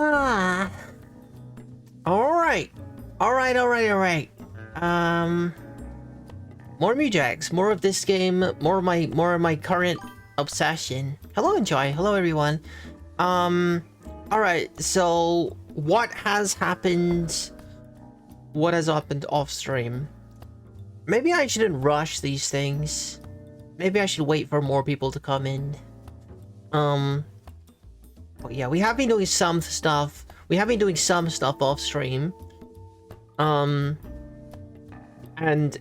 Ah. Alright. Alright. More Mewgenics, more of this game, more of my current obsession. Hello, Enjoy. Hello, everyone. Alright, so what has happened? What has happened off stream? Maybe I shouldn't rush these things. Maybe I should wait for more people to come in. But yeah, we have been doing some stuff. We have been doing some stuff off stream. And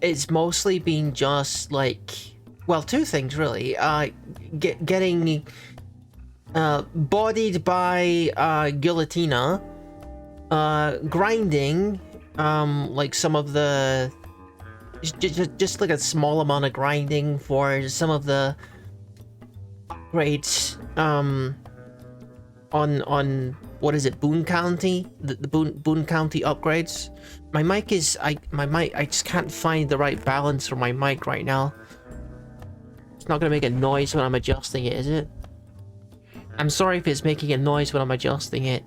it's mostly been just like, well, two things really. Getting bodied by Guillotina, grinding like some of the just like a small amount of grinding for some of the upgrades on what is it, Boone County, the Boone County upgrades. My mic is I just can't find the right balance for my mic right now. It's not gonna make a noise when I'm adjusting it, is it? I'm sorry if it's making a noise when I'm adjusting it.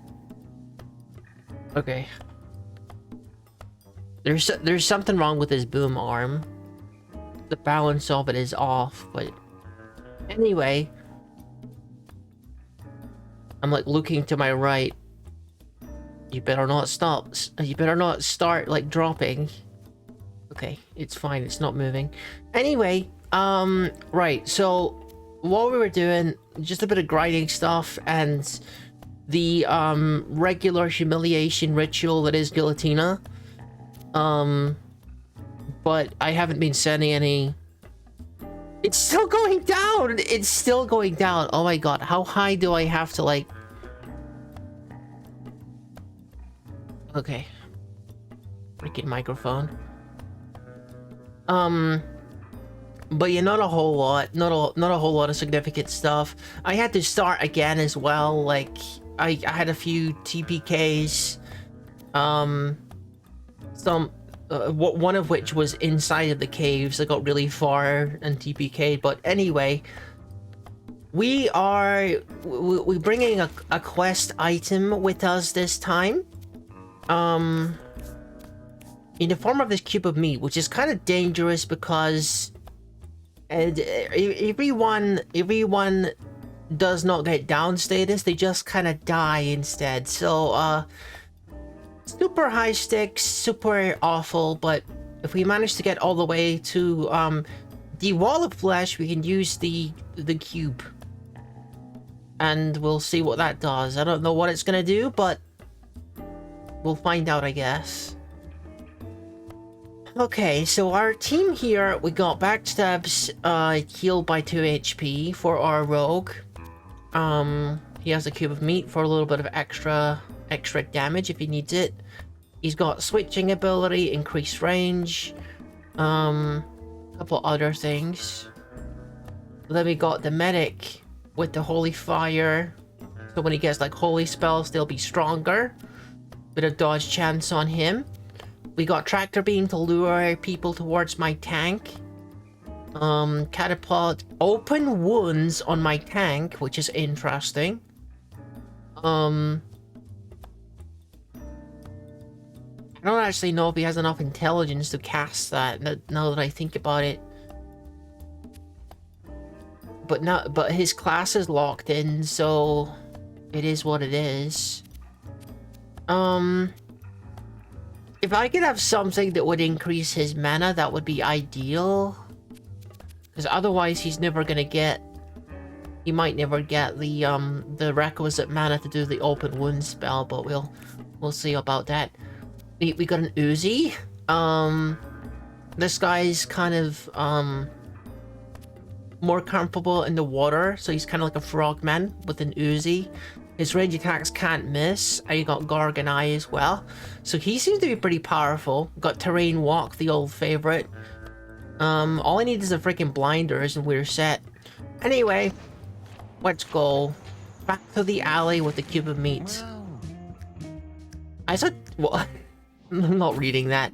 Okay. There's something wrong with this boom arm. The balance of it is off, but anyway, I'm like looking to my right. You better not stop. You better not start like dropping. Okay, it's fine. It's not moving. Anyway, right. So what we were doing, just a bit of grinding stuff and the regular humiliation ritual that is Guillotina. But I haven't been sending any. It's still going down. It's still going down. Oh my god, how high do I have to like? Okay. Freaking microphone. But yeah, not a whole lot. Not a whole lot of significant stuff. I had to start again as well. Like I had a few TPKs. One of which was inside of the caves. I got really far and TPK'd. But anyway, we're bringing a quest item with us this time. In the form of this cube of meat, which is kind of dangerous because everyone does not get down status. They just kind of die instead. So super high stakes, super awful, but if we manage to get all the way to the wall of flesh, we can use the cube. And we'll see what that does. I don't know what it's gonna do, but we'll find out, I guess. Okay, so our team here, we got backstabs healed by 2 HP for our rogue. He has a cube of meat for a little bit of extra damage if he needs it. He's got switching ability, increased range, couple other things. Then we got the medic with the holy fire, so when he gets like holy spells they'll be stronger. Bit of dodge chance on him. We got tractor beam to lure people towards my tank. Catapult open wounds on my tank, which is interesting. I don't actually know if he has enough intelligence to cast that, now that I think about it. But his class is locked in, so it is what it is. If I could have something that would increase his mana, that would be ideal. Because otherwise he's never gonna get... He might never get the requisite mana to do the open wound spell, but we'll see about that. We got an Uzi. This guy's kind of more comfortable in the water, so he's kind of like a frogman with an Uzi. His range attacks can't miss. And you got Gorgon Eye as well, so he seems to be pretty powerful. Got Terrain Walk, the old favorite. All I need is a freaking blinders and we're set. Anyway, let's go back to the alley with the cube of meat. I said what? I'm not reading that.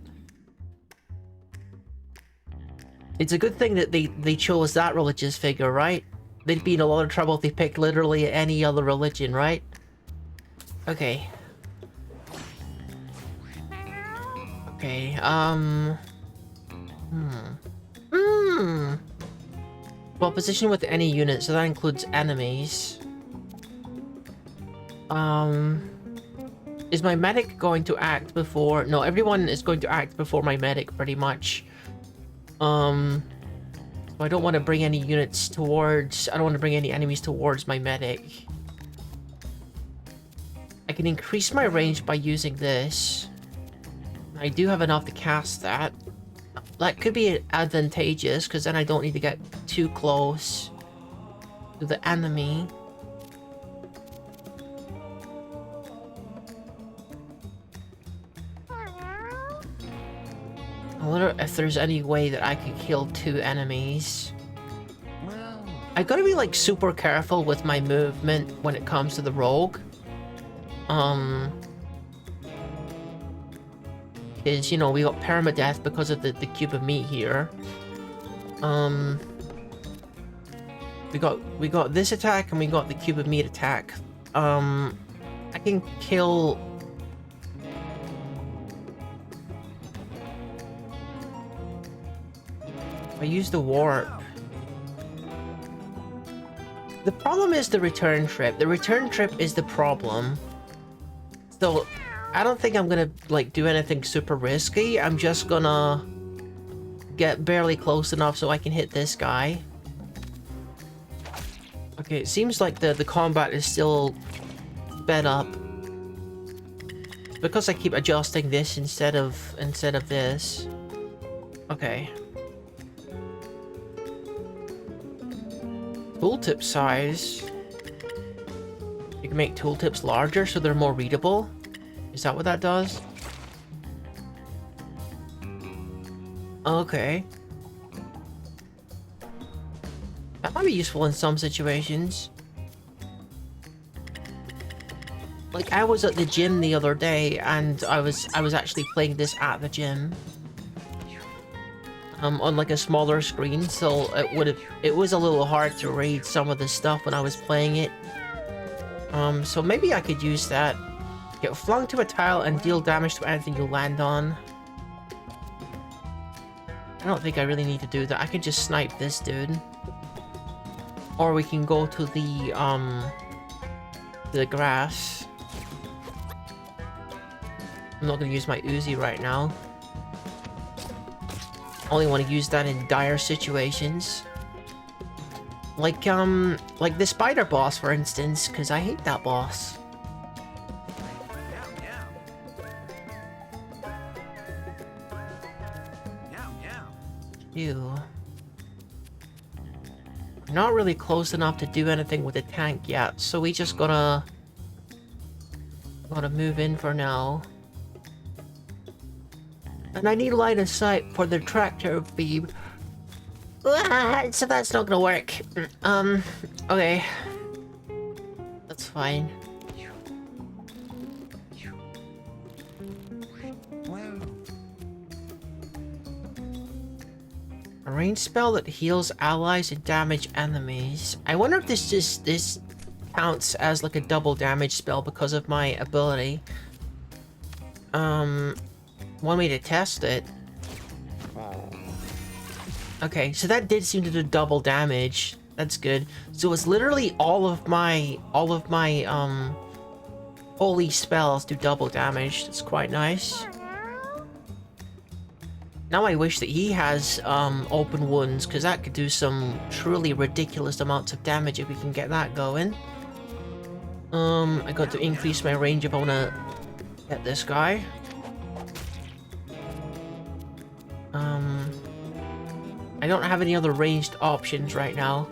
It's a good thing that they chose that religious figure, right? They'd be in a lot of trouble if they picked literally any other religion, right? Okay. Okay, Well, position with any unit, so that includes enemies. Is my medic going to act before... No, everyone is going to act before my medic, pretty much. So I don't want to bring any units towards... I don't want to bring any enemies towards my medic. I can increase my range by using this. I do have enough to cast that. That could be advantageous, because then I don't need to get too close to the enemy. I wonder if there's any way that I could kill 2 enemies. I gotta be like super careful with my movement when it comes to the rogue. Is, you know, we got permadeath because of the cube of meat here. We got this attack and we got the cube of meat attack. I can kill... I use the warp. The problem is the return trip. The return trip is the problem. So, I don't think I'm gonna, like, do anything super risky. I'm just gonna get barely close enough so I can hit this guy. Okay, it seems like the combat is still sped up. Because I keep adjusting this instead of this. Okay. Tooltip size. You can make tooltips larger so they're more readable. Is that what that does? Okay. That might be useful in some situations. Like, I was at the gym the other day and I was actually playing this at the gym. On like a smaller screen, so it was a little hard to read some of the stuff when I was playing it. So maybe I could use that. Get flung to a tile and deal damage to anything you land on. I don't think I really need to do that. I can just snipe this dude. Or we can go to the grass. I'm not gonna use my Uzi right now. Only want to use that in dire situations. Like the spider boss, for instance, because I hate that boss. Ew. We're not really close enough to do anything with the tank yet, so we just gotta move in for now. And I need line of sight for the tractor beam. So that's not gonna work. Okay. That's fine. A ranged spell that heals allies and damage enemies. I wonder if this counts as like a double damage spell because of my ability. Want me to test it? Okay, so that did seem to do double damage. That's good. So it's literally all of my holy spells do double damage. That's quite nice. Now I wish that he has open wounds, because that could do some truly ridiculous amounts of damage if we can get that going. I got to increase my range if I want to get this guy. I don't have any other ranged options right now.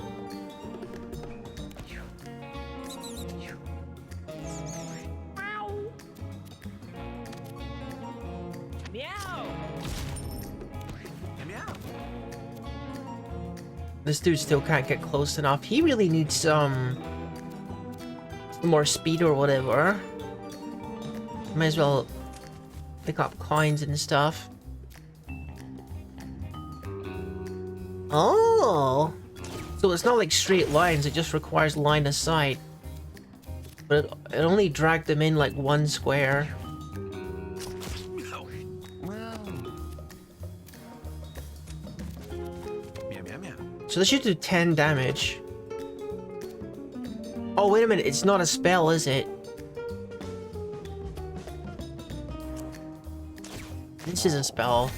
This dude still can't get close enough. He really needs some more speed or whatever. Might as well pick up coins and stuff. Oh! So it's not like straight lines, it just requires line of sight. But it only dragged them in like one square. So this should do 10 damage. Oh, wait a minute. It's not a spell, is it? This is a spell.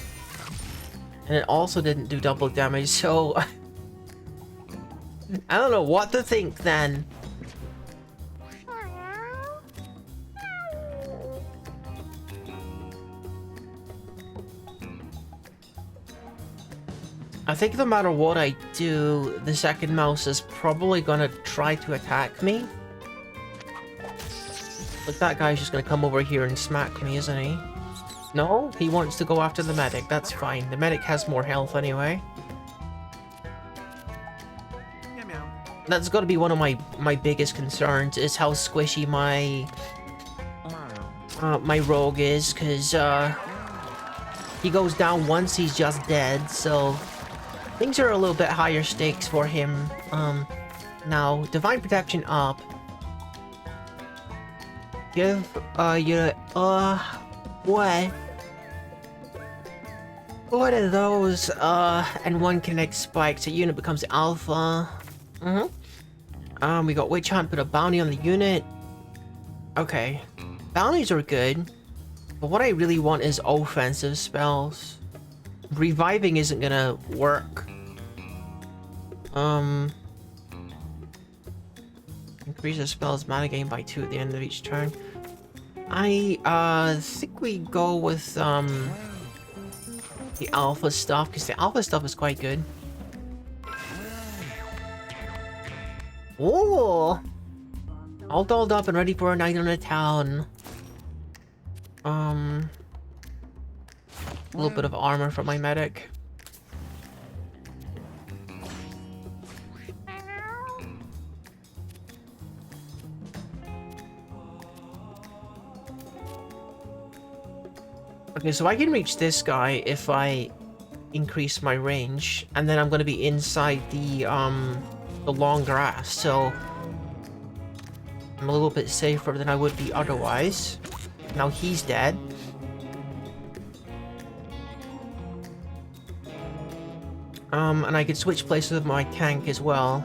And it also didn't do double damage, so... I don't know what to think then. I think no matter what I do, the second mouse is probably gonna try to attack me. Like, that guy's just gonna come over here and smack me, isn't he? No? He wants to go after the medic. That's fine. The medic has more health anyway. That's got to be one of my biggest concerns, is how squishy my my rogue is, because he goes down once, he's just dead, so things are a little bit higher stakes for him. Now, Divine Protection up. Give your what? What are those? And one connects spikes. A unit becomes alpha. We got Witch Hunt, put a bounty on the unit. Okay. Bounties are good. But what I really want is offensive spells. Reviving isn't gonna work. Increase the spell's mana gain by 2 at the end of each turn. I think we go with the alpha stuff, because the alpha stuff is quite good. Oh, all dolled up and ready for a night on the town. A little bit of armor for my medic. Okay, so I can reach this guy if I increase my range, and then I'm going to be inside the long grass, so I'm a little bit safer than I would be otherwise. Now he's dead. And I could switch places with my tank as well.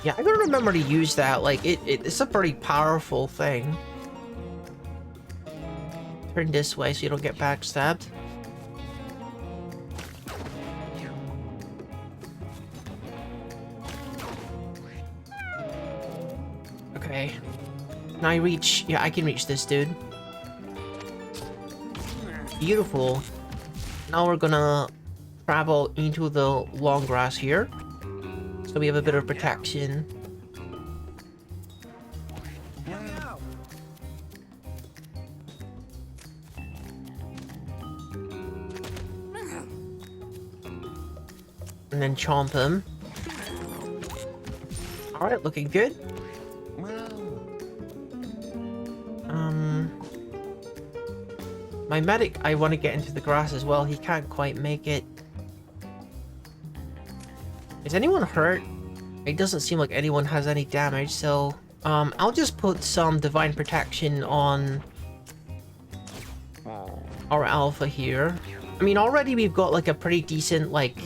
Yeah, I gotta remember to use that. Like, it's a pretty powerful thing. Turn this way so you don't get backstabbed. Okay. Can I reach? Yeah, I can reach this dude. Beautiful. Now we're gonna travel into the long grass here. So we have a bit of protection. And then chomp him. Alright, looking good. My medic, I want to get into the grass as well. He can't quite make it. Is anyone hurt? It doesn't seem like anyone has any damage, so I'll just put some Divine Protection on our alpha here. I mean, already we've got like a pretty decent like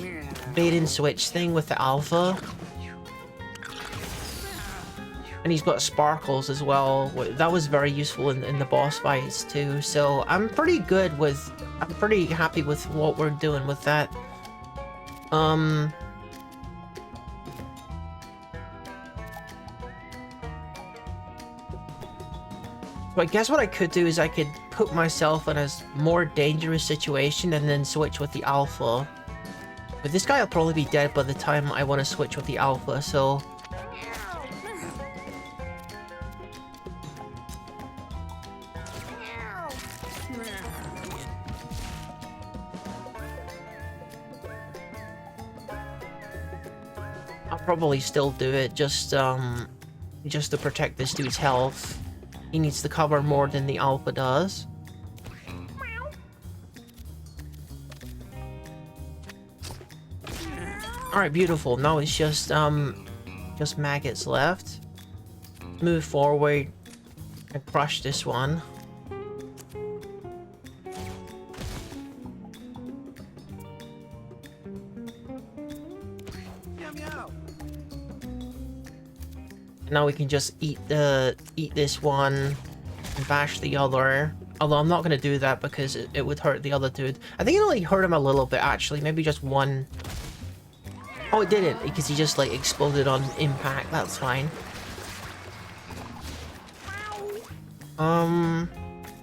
bait and switch thing with the alpha. And he's got sparkles as well. That was very useful in the boss fights too. So I'm pretty happy with what we're doing with that. So I guess what I could do is I could put myself in a more dangerous situation and then switch with the alpha. But this guy will probably be dead by the time I want to switch with the alpha, so... I'll probably still do it, just to protect this dude's health. He needs to cover more than the alpha does. Alright, beautiful. Now it's just maggots left. Move forward. I crush this one. Now we can just eat this one and bash the other. Although I'm not gonna do that because it would hurt the other dude. I think it only hurt him a little bit actually, maybe just one. Oh, it didn't because he just like exploded on impact. That's fine.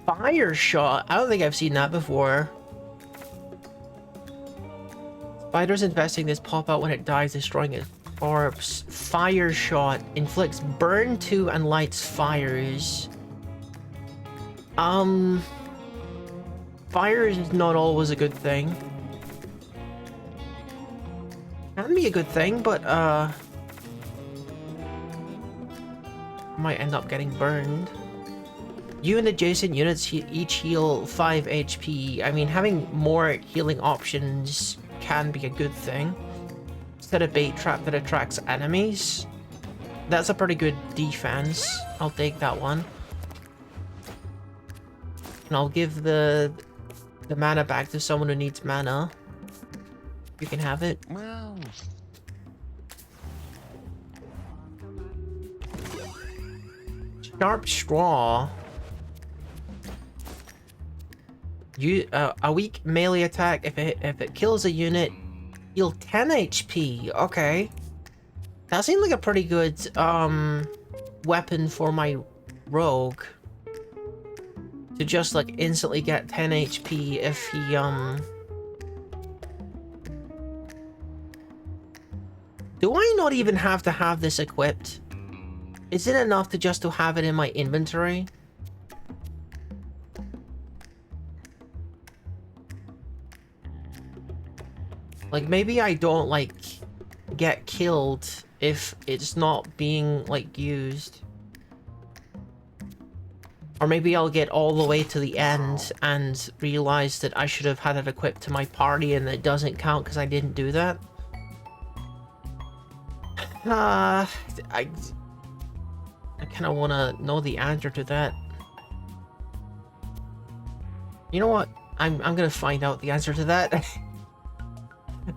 Fire shot. I don't think I've seen that before. Spiders infesting this pop out when it dies, destroying its orbs. Fire shot inflicts burn to and lights fires. Fire is not always a good thing. Can be a good thing, but might end up getting burned. You and adjacent units each heal 5 HP. I mean, having more healing options can be a good thing. Instead of bait trap that attracts enemies. That's a pretty good defense. I'll take that one. And I'll give the mana back to someone who needs mana. You can have it. Wow. Sharp straw. You a weak melee attack if it kills a unit, heal 10 HP. Okay, that seemed like a pretty good weapon for my rogue to just like instantly get 10 HP if he Do I not even have to have this equipped? Is it enough to just to have it in my inventory? Like, maybe I don't, like, get killed if it's not being, like, used. Or maybe I'll get all the way to the end and realize that I should have had it equipped to my party and it doesn't count because I didn't do that. I kind of want to know the answer to that. You know what? I'm gonna find out the answer to that.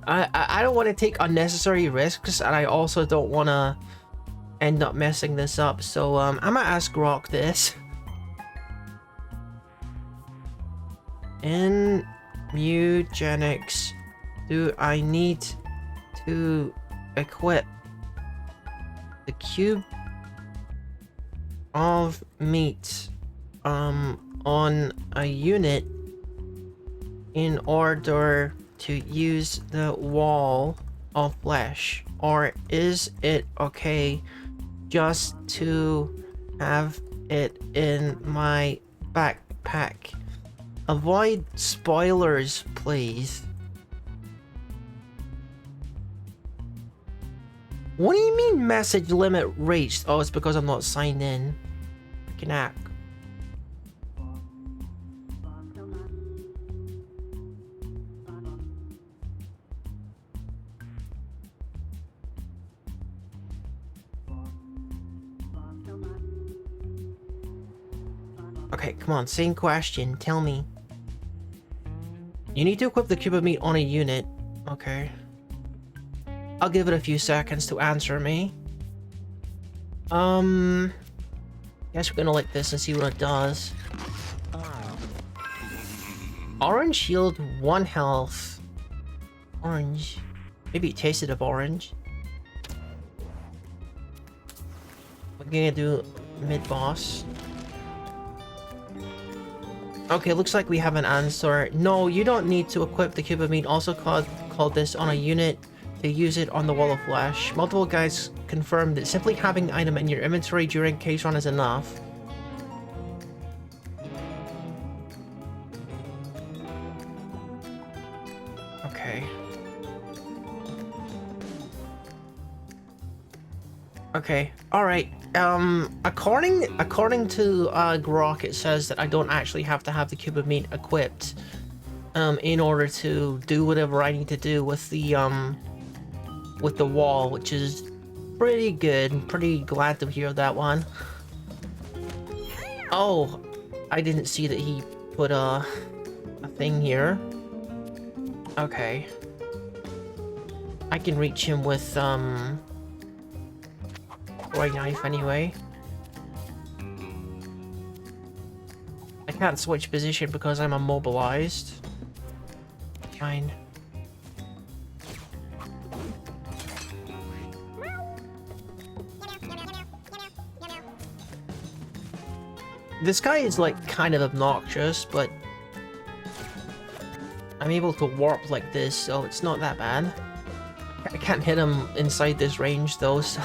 I don't want to take unnecessary risks, and I also don't want to end up messing this up. So I'm gonna ask Rock this. In Mewgenics, do I need to equip the cube of meat on a unit in order to use the wall of flesh, or is it okay just to have it in my backpack? Avoid spoilers, please. What do you mean message limit reached? Oh, it's because I'm not signed in. Freaking app. Okay, come on, same question. Tell me. You need to equip the cube of meat on a unit. Okay. I'll give it a few seconds to answer me. Guess we're gonna like this and see what it does. Orange shield, 1 health. Orange. Maybe it tasted of orange. We're gonna do mid-boss. Okay, looks like we have an answer. No, you don't need to equip the cube of meat. Also called this on a unit to use it on the wall of flesh. Multiple guys confirmed that simply having the item in your inventory during case run is enough. Okay. Okay, alright. According to Grok, it says that I don't actually have to have the cube of meat equipped in order to do whatever I need to do with the wall, which is pretty good. I'm pretty glad to hear that one. Oh, I didn't see that he put a thing here. Okay. I can reach him with throwing knife anyway. I can't switch position because I'm immobilized. Fine. This guy is like kind of obnoxious, but I'm able to warp like this, so it's not that bad. I can't hit him inside this range though, so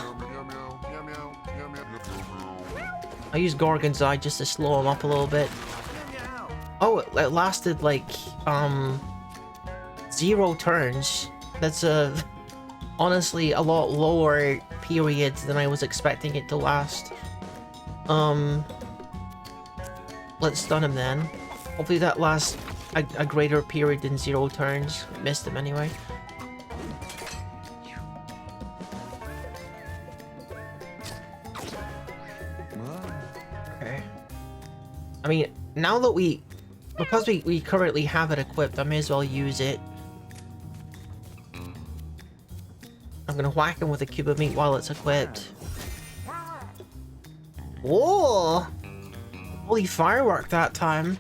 I use Gorgon's Eye just to slow him up a little bit. Oh, it lasted like 0 turns. That's honestly a lot lower period than I was expecting it to last. Let's stun him then. Hopefully that lasts a greater period than 0 turns. Missed him anyway. Okay. I mean, now that because we currently have it equipped, I may as well use it. I'm gonna whack him with a cube of meat while it's equipped. Whoa! Holy firework that time.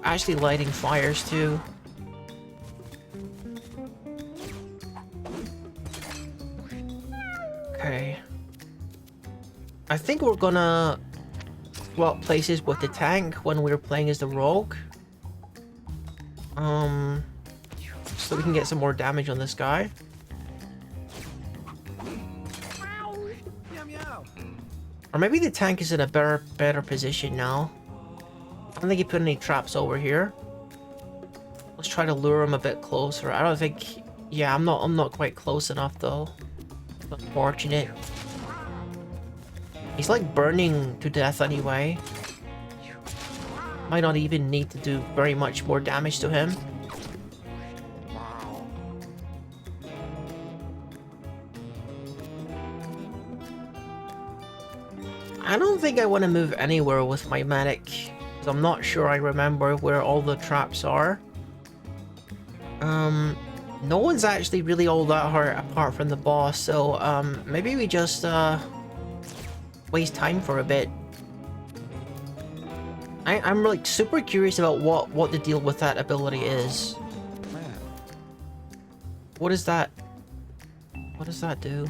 Actually lighting fires too. Okay. I think we're gonna swap places with the tank when we're playing as the rogue. So we can get some more damage on this guy. Or maybe the tank is in a better position now. I don't think he put any traps over here. Let's try to lure him a bit closer. I don't think... Yeah, I'm not quite close enough though. Unfortunate. He's like burning to death anyway. Might not even need to do very much more damage to him. I don't think I want to move anywhere with my medic, because I'm not sure I remember where all the traps are. No one's actually really all that hurt apart from the boss, so maybe we just waste time for a bit. I'm like super curious about what the deal with that ability is. What is that? What does that do?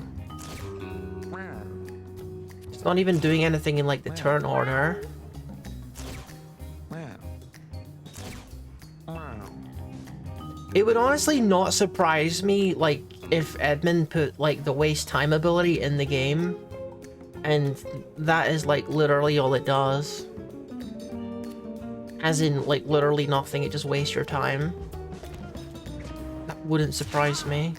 It's not even doing anything in like the turn order. It would honestly not surprise me like if Edmund put like the waste time ability in the game, and that is like literally all it does. As in like literally nothing, it just wastes your time. That wouldn't surprise me.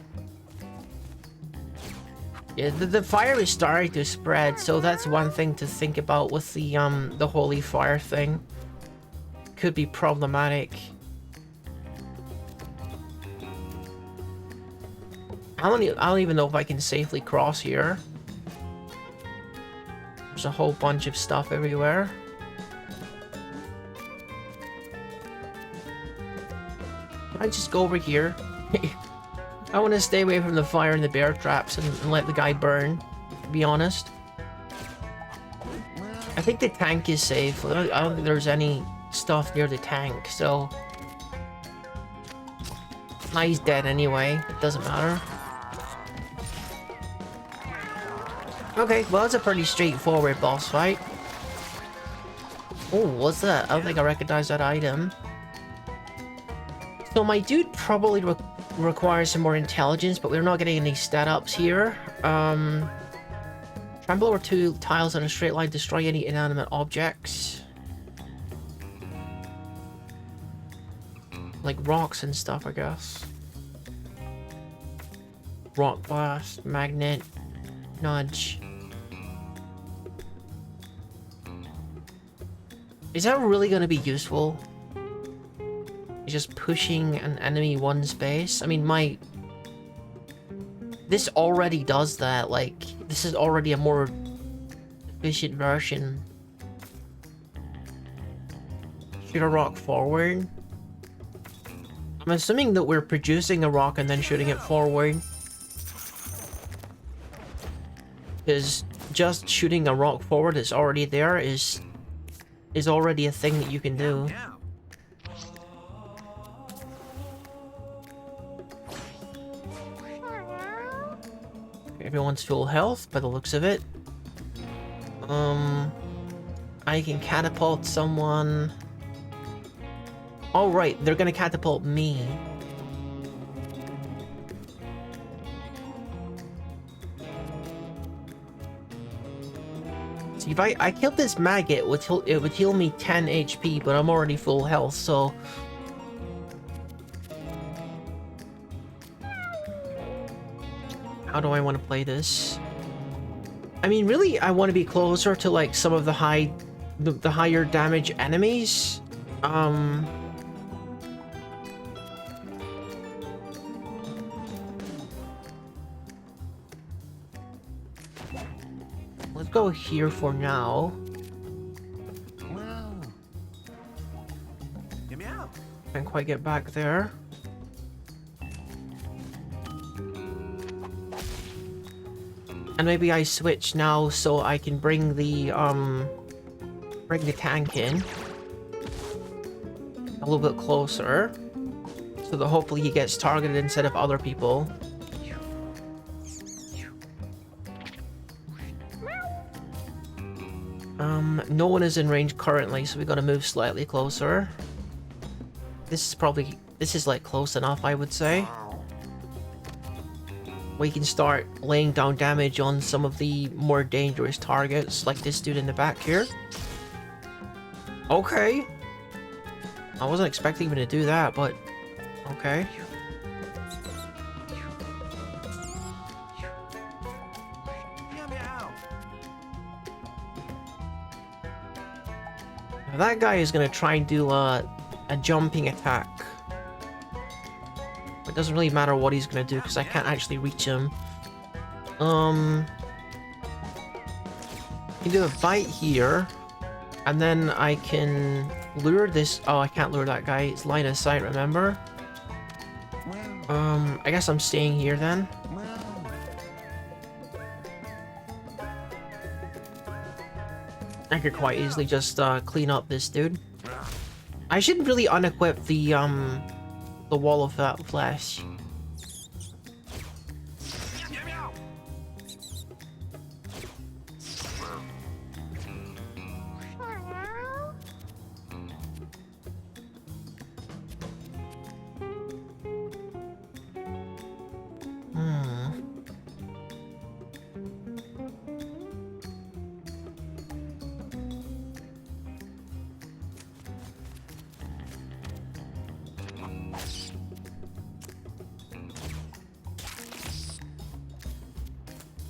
Yeah, the fire is starting to spread, so that's one thing to think about with the holy fire thing. Could be problematic. I don't even know if I can safely cross here. There's a whole bunch of stuff everywhere. Can I just go over here? I want to stay away from the fire and the bear traps and let the guy burn, to be honest. I think the tank is safe. I don't think there's any stuff near the tank, so... Now he's dead anyway. It doesn't matter. Okay, well, it's a pretty straightforward boss fight. Oh, what's that? I don't think I recognize that item. So my dude probably requires some more intelligence, but we're not getting any stat ups here. Trample over 2 tiles in a straight line, destroy any inanimate objects. Like rocks and stuff, I guess. Rock blast, magnet, nudge. Is that really going to be useful? Just pushing an enemy one space? I mean, this already does that. Like, this is already a more efficient version. Shoot a rock forward. I'm assuming that we're producing a rock and then shooting it forward. Because just shooting a rock forward that's already there is already a thing that you can do. Everyone's full health by the looks of it. I can catapult someone. Oh right, they're gonna catapult me. See, if I killed this maggot, it would heal me 10 HP, but I'm already full health, so... How do I want to play this? I mean, really, I want to be closer to, like, some of the higher damage enemies. Let's go here for now. Can't quite get back there. And maybe I switch now so I can bring the tank in a little bit closer, so that hopefully he gets targeted instead of other people. No one is in range currently, so we gotta move slightly closer. This is like close enough, I would say. We can start laying down damage on some of the more dangerous targets, like this dude in the back here. Okay. I wasn't expecting him to do that, but okay. Now that guy is gonna try and do a jumping attack. It doesn't really matter what he's gonna do because I can't actually reach him. You can do a bite here, and then I can lure this. Oh, I can't lure that guy. It's line of sight, remember? I guess I'm staying here then. I could quite easily just clean up this dude. I should really unequip the wall of that flesh.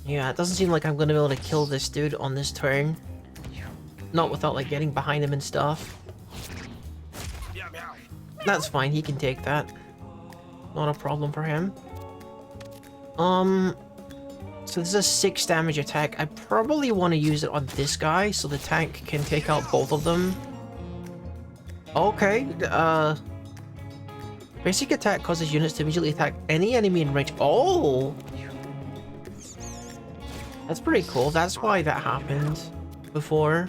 Yeah, it doesn't seem like I'm gonna be able to kill this dude on this turn. Not without, like, getting behind him and stuff. That's fine, he can take that. Not a problem for him. So this is a 6 damage attack. I probably want to use it on this guy, so the tank can take out both of them. Okay, basic attack causes units to immediately attack any enemy in range. Oh! That's pretty cool. That's why that happened before.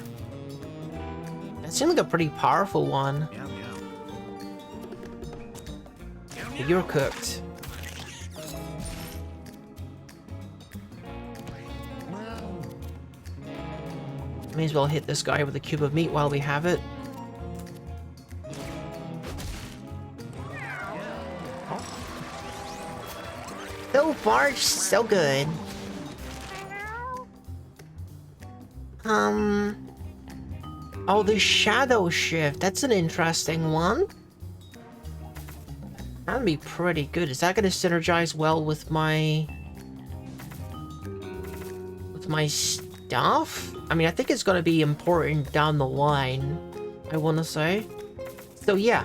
That seemed like a pretty powerful one. You're cooked. May as well hit this guy with a cube of meat while we have it. So far, so good. Oh, the shadow shift. That's an interesting one. That'd be pretty good. Is that going to synergize well with my stuff? I mean, I think it's going to be important down the line, I want to say. So, yeah.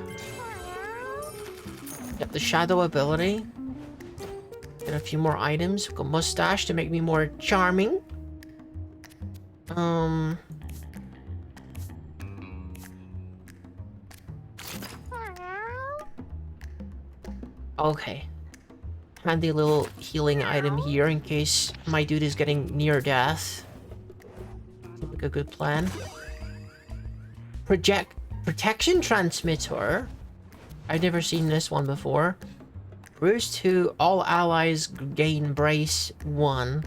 Got the shadow ability. Get a few more items. We've got mustache to make me more charming. Okay. Handy little healing item here in case my dude is getting near death. Seems like a good plan. Protection transmitter. I've never seen this one before. Bruise 2, all allies gain brace 1.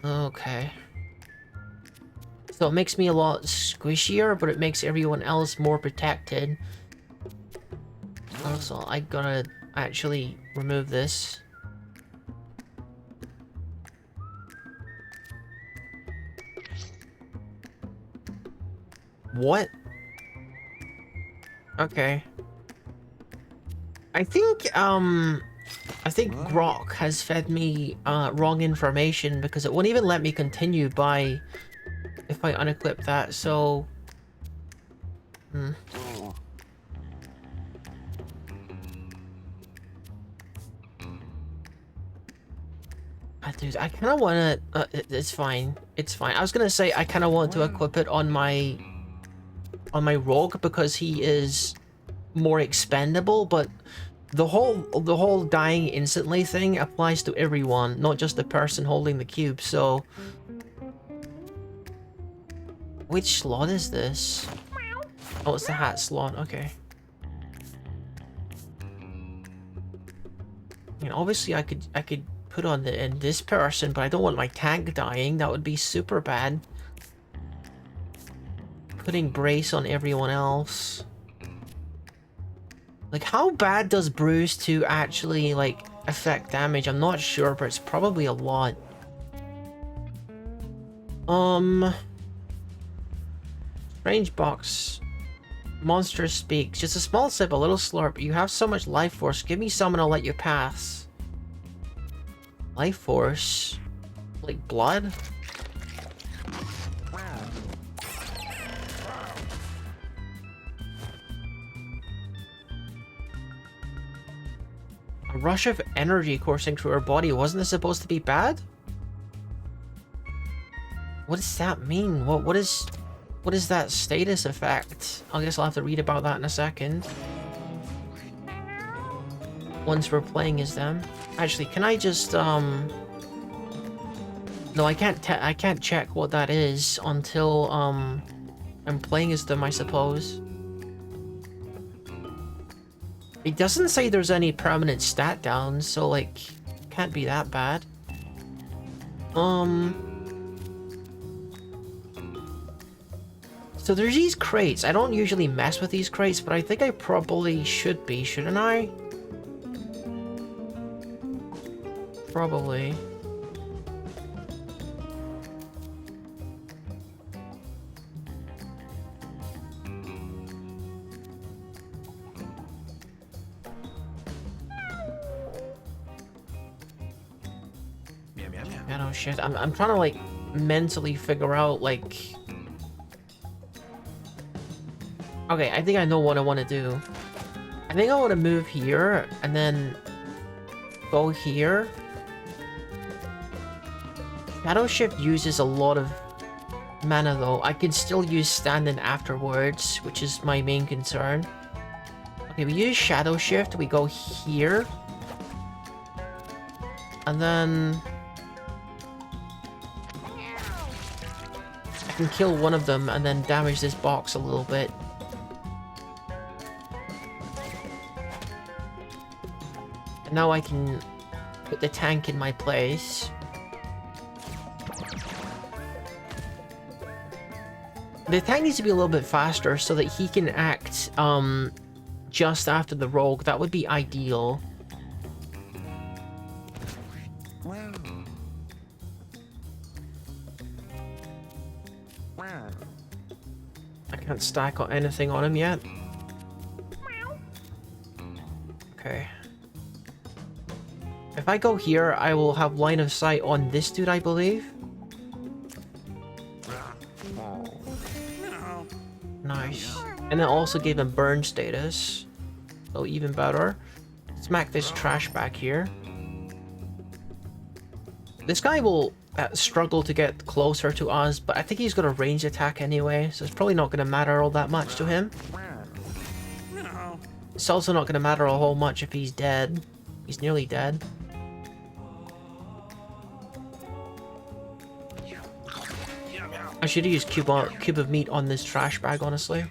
Okay. So it makes me a lot squishier, but it makes everyone else more protected. Also, I gotta actually remove this. What? Okay. I think Grok has fed me wrong information because it won't even let me continue by if I unequip that, so dude, I kind of want to it's fine. It's fine. I was going to say I kind of want to equip it on my rogue because he is more expendable, but the whole dying instantly thing applies to everyone, not just the person holding the cube. So which slot is this? Oh, it's the hat slot. Okay. I mean, obviously I could put on this person, but I don't want my tank dying. That would be super bad. Putting brace on everyone else. Like, how bad does Bruise 2 actually, like, affect damage? I'm not sure, but it's probably a lot. Strange box. Monster speaks. Just a small sip, a little slurp. You have so much life force. Give me some and I'll let you pass. Life force? Like blood? A rush of energy coursing through her body. Wasn't this supposed to be bad? What does that mean? What is that status effect? I guess I'll have to read about that in a second. Once we're playing as them. Actually, can I just no, I can't check what that is until I'm playing as them, I suppose. It doesn't say there's any permanent stat downs, so like can't be that bad. So there's these crates. I don't usually mess with these crates, but I think I probably should be, shouldn't I? Probably. Yeah, no shit. I'm trying to like mentally figure out like. Okay, I think I know what I want to do. I think I want to move here and then go here. Shadow Shift uses a lot of mana though. I can still use stand-in afterwards, which is my main concern. Okay, we use Shadow Shift, we go here. And then I can kill one of them and then damage this box a little bit. And now I can put the tank in my place. The tank needs to be a little bit faster so that he can act just after the rogue. That would be ideal. I can't stack on anything on him yet. Okay. If I go here, I will have line of sight on this dude, I believe. Nice. And then also gave him burn status. So even better. Smack this trash back here. This guy will struggle to get closer to us, but I think he's got a ranged attack anyway, so it's probably not going to matter all that much to him. It's also not going to matter a whole much if he's dead. He's nearly dead. I should use cube of meat on this trash bag, honestly.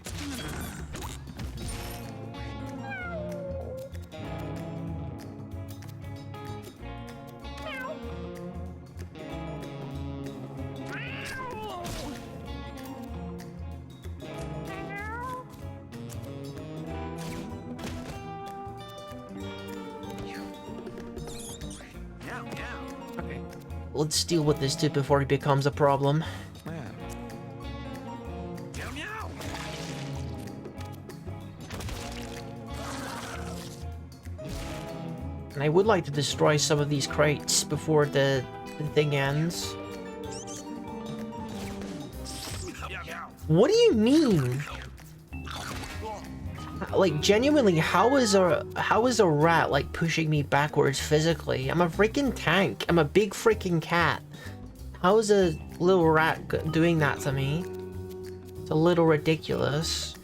Okay, let's deal with this dude before he becomes a problem. And I would like to destroy some of these crates before the thing ends. What do you mean? Like, genuinely, how is a rat like pushing me backwards physically? I'm a freaking tank. I'm a big freaking cat. How is a little rat doing that to me? It's a little ridiculous.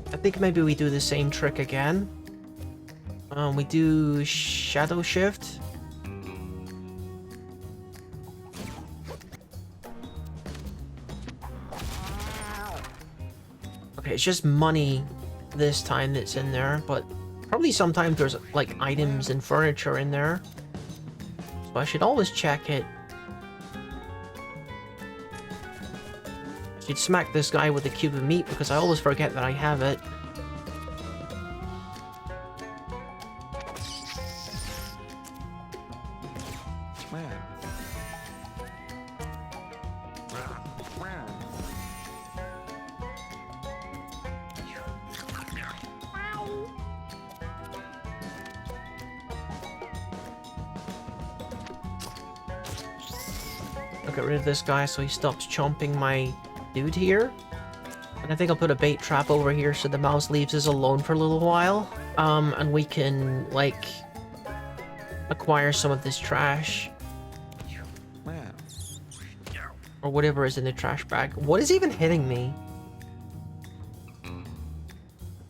I think maybe we do the same trick again. We do shadow shift. Okay, it's just money this time that's in there, but probably sometimes there's like items and furniture in there. So I should always check it. I should smack this guy with a cube of meat because I always forget that I have it. I'll get rid of this guy so he stops chomping my dude here. And I think I'll put a bait trap over here so the mouse leaves us alone for a little while. And we can, like, acquire some of this trash. Or whatever is in the trash bag. What is even hitting me?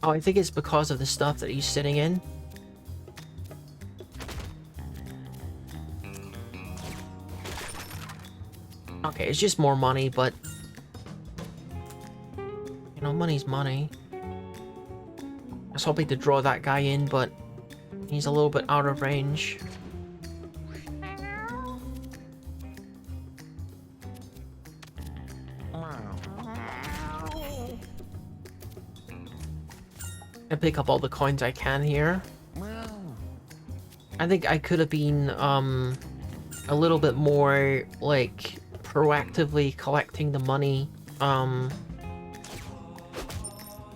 Oh, I think it's because of the stuff that he's sitting in. Okay, it's just more money, but... you know, money's money. I was hoping to draw that guy in, but... he's a little bit out of range. I pick up all the coins I can here. I think I could have been, a little bit more, like... proactively collecting the money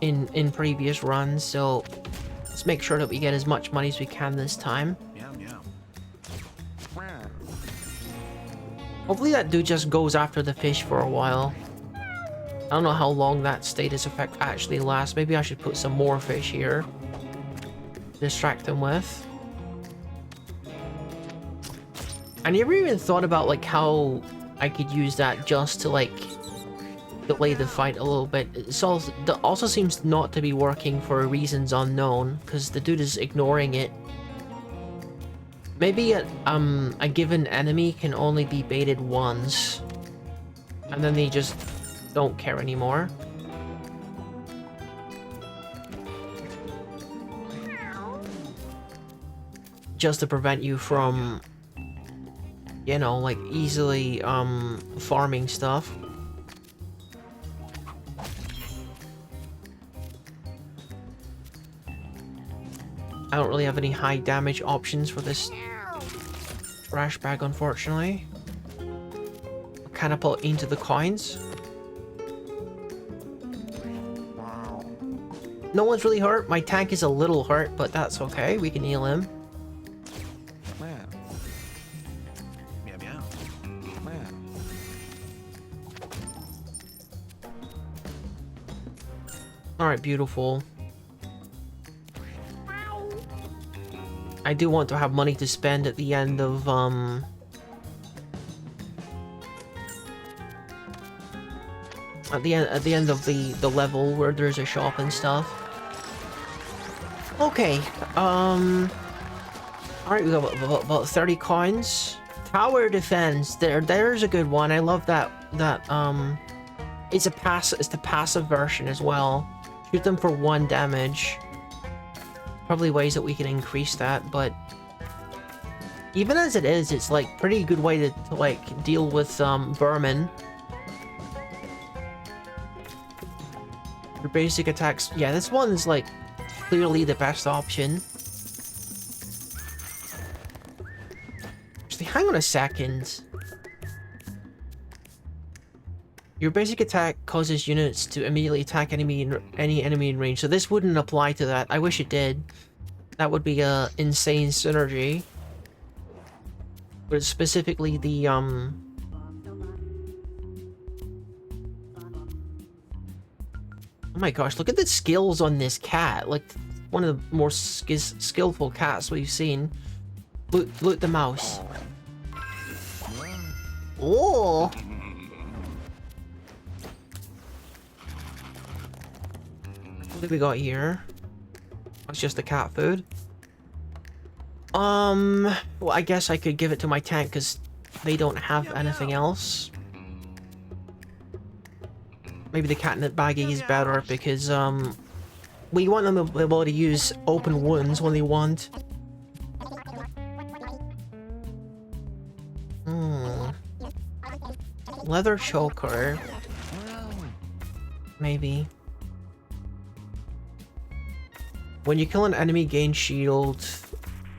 in previous runs, so let's make sure that we get as much money as we can this time. Hopefully that dude just goes after the fish for a while. I don't know how long that status effect actually lasts. Maybe I should put some more fish here to distract him with. I never even thought about like how I could use that just to like delay the fight a little bit. It also seems not to be working for reasons unknown because the dude is ignoring it. Maybe a given enemy can only be baited once and then they just don't care anymore. Just to prevent you from, you know, like easily farming stuff. I don't really have any high damage options for this trash bag, unfortunately. Catapult into the coins. No one's really hurt. My tank is a little hurt, but that's okay. We can heal him. Alright, beautiful. I do want to have money to spend at the end of, at the end of the level where there's a shop and stuff. Okay, alright, we got about 30 coins. Tower defense, there's a good one. I love that, it's the passive version as well. Shoot them for 1 damage. Probably ways that we can increase that, but even as it is, it's like pretty good way to like deal with vermin. Your basic attacks, yeah, this one's like clearly the best option. Actually, hang on a second. Your basic attack causes units to immediately attack any enemy in range, so this wouldn't apply to that. I wish it did. That would be a insane synergy. But specifically the oh my gosh, look at the skills on this cat. Like one of the more skillful cats we've seen. Loot the mouse. Oh. What do we got here? It's just the cat food. Well, I guess I could give it to my tank because they don't have anything else. Maybe the catnip baggie is better because, we want them to be able to use open wounds when they want. Leather choker. Maybe. When you kill an enemy, gain shield.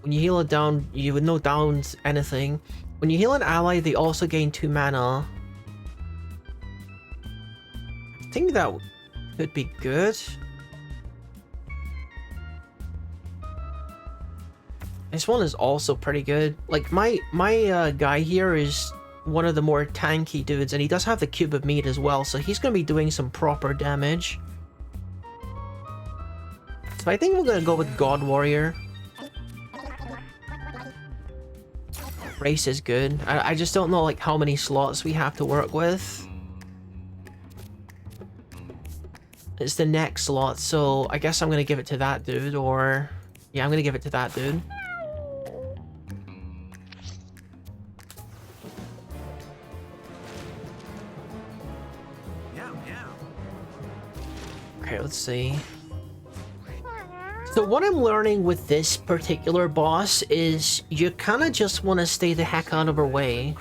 When you heal it down, you would no down anything. When you heal an ally, they also gain 2 mana. I think that could be good. This one is also pretty good. Like my guy here is one of the more tanky dudes, and he does have the cube of meat as well, so he's gonna be doing some proper damage. So I think we're gonna go with God Warrior. Race is good. I just don't know like how many slots we have to work with. It's the next slot, so I guess I'm gonna give it to that dude, or... Yeah, I'm gonna give it to that dude. Okay, let's see. So what I'm learning with this particular boss is you kind of just want to stay the heck out of her way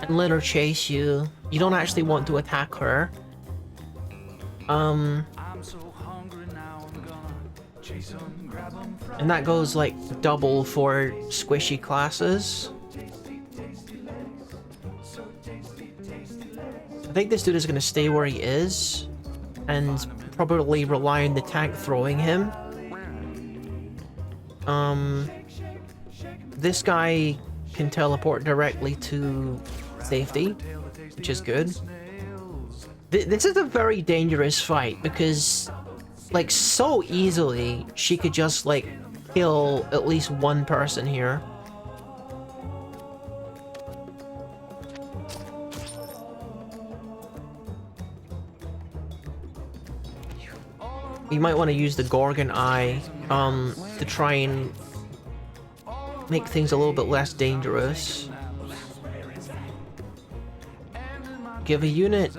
and let her chase you. You don't actually want to attack her. And that goes like double for squishy classes. I think this dude is going to stay where he is and probably rely on the tank throwing him. This guy can teleport directly to safety, which is good. This is a very dangerous fight because, like, so easily she could just, like, kill at least one person here. You might want to use the Gorgon Eye, to try and make things a little bit less dangerous. Give a unit,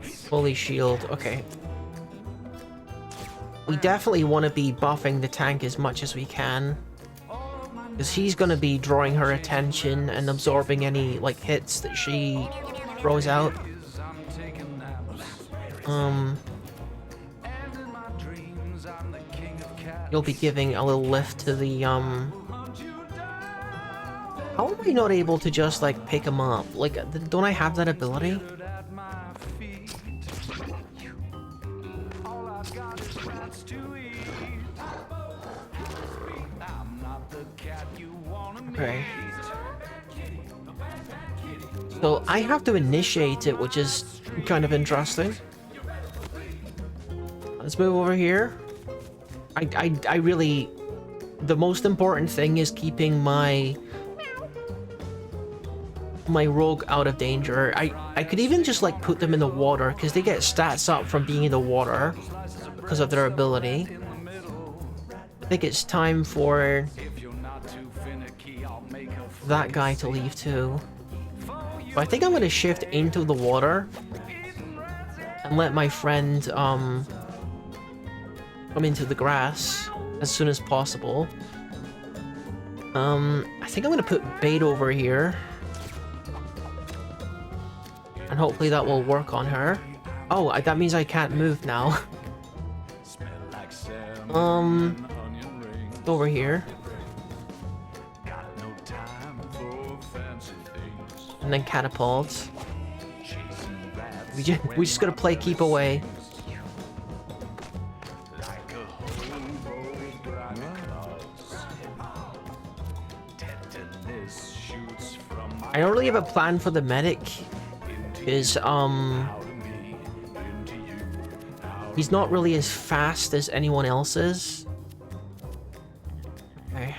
fully shield. Okay. We definitely want to be buffing the tank as much as we can, because he's going to be drawing her attention and absorbing any, like, hits that she throws out. You'll be giving a little lift to the, How am I not able to just, like, pick him up? Like, don't I have that ability? Okay. So I have to initiate it, which is kind of interesting. Let's move over here. I really... The most important thing is keeping my rogue out of danger. I could even just like put them in the water because they get stats up from being in the water because of their ability. I think it's time for that guy to leave too. But I think I'm gonna shift into the water and let my friend come into the grass as soon as possible. I think I'm gonna put bait over here. And hopefully that will work on her. Oh, that means I can't move now. Over here. And then catapult. We just gotta play keep away. I don't really have a plan for the medic. Because, he's not really as fast as anyone else is. Okay.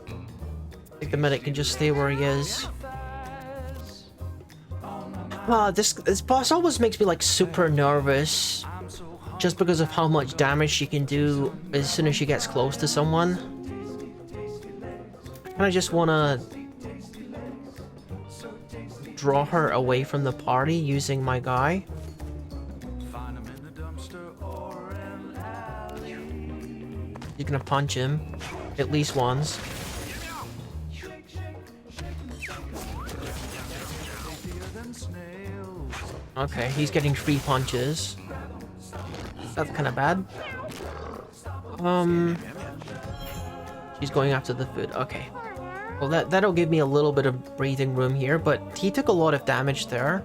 I think the medic can just stay where he is. This boss always makes me, like, super nervous. Just because of how much damage she can do as soon as she gets close to someone. And I just wanna draw her away from the party using my guy. You're gonna punch him at least once. Okay, he's getting 3 punches. That's kind of bad. She's going after the food. Okay. Well, that'll give me a little bit of breathing room here, but he took a lot of damage there.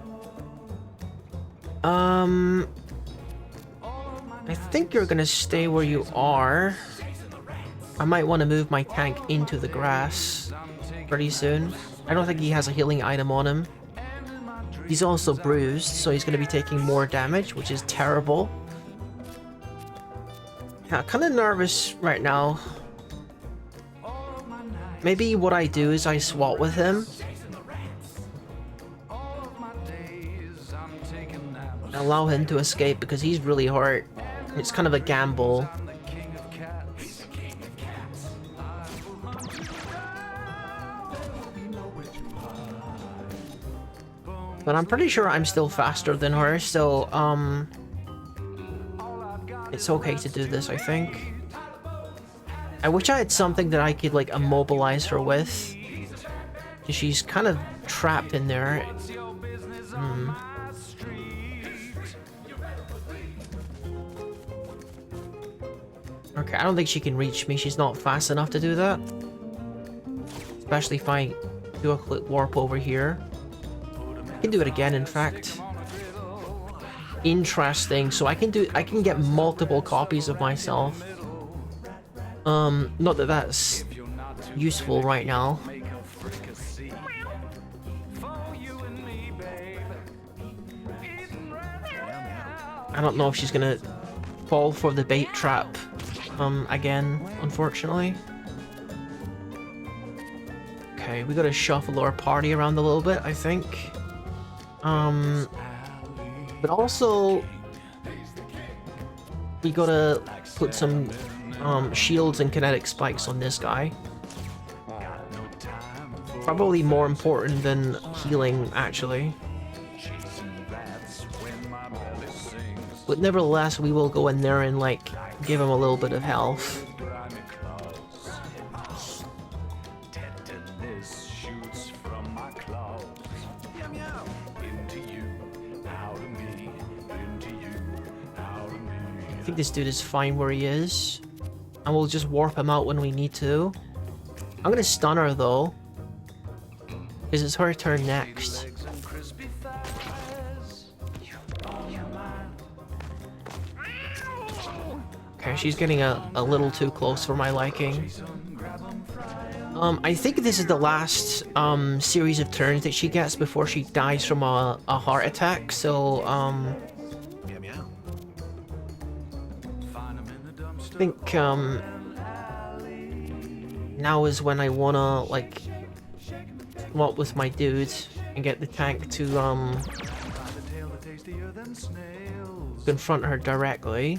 I think you're gonna stay where you are. I might want to move my tank into the grass pretty soon. I don't think he has a healing item on him. He's also bruised, so he's gonna be taking more damage, which is terrible. Yeah, kind of nervous right now. Maybe what I do is I swap with him. Allow him to escape because he's really hurt. It's kind of a gamble. But I'm pretty sure I'm still faster than her, so it's okay to do this, I think. I wish I had something that I could, like, immobilize her with. She's kind of trapped in there. Okay, I don't think she can reach me. She's not fast enough to do that. Especially if I do a quick warp over here. I can do it again, in fact. Interesting. So I can get multiple copies of myself. Not that that's useful right now. I don't know if she's gonna fall for the bait trap, again, unfortunately. Okay, we gotta shuffle our party around a little bit, I think. But also, we gotta put some shields and kinetic spikes on this guy. Probably more important than healing, actually. But nevertheless, we will go in there and, like, give him a little bit of health. I think this dude is fine where he is. And we'll just warp him out when we need to. I'm gonna stun her, though. Because it's her turn next. Okay, she's getting a little too close for my liking. I think this is the last series of turns that she gets before she dies from a heart attack, so I think now is when I wanna like swap with my dudes and get the tank to confront her directly.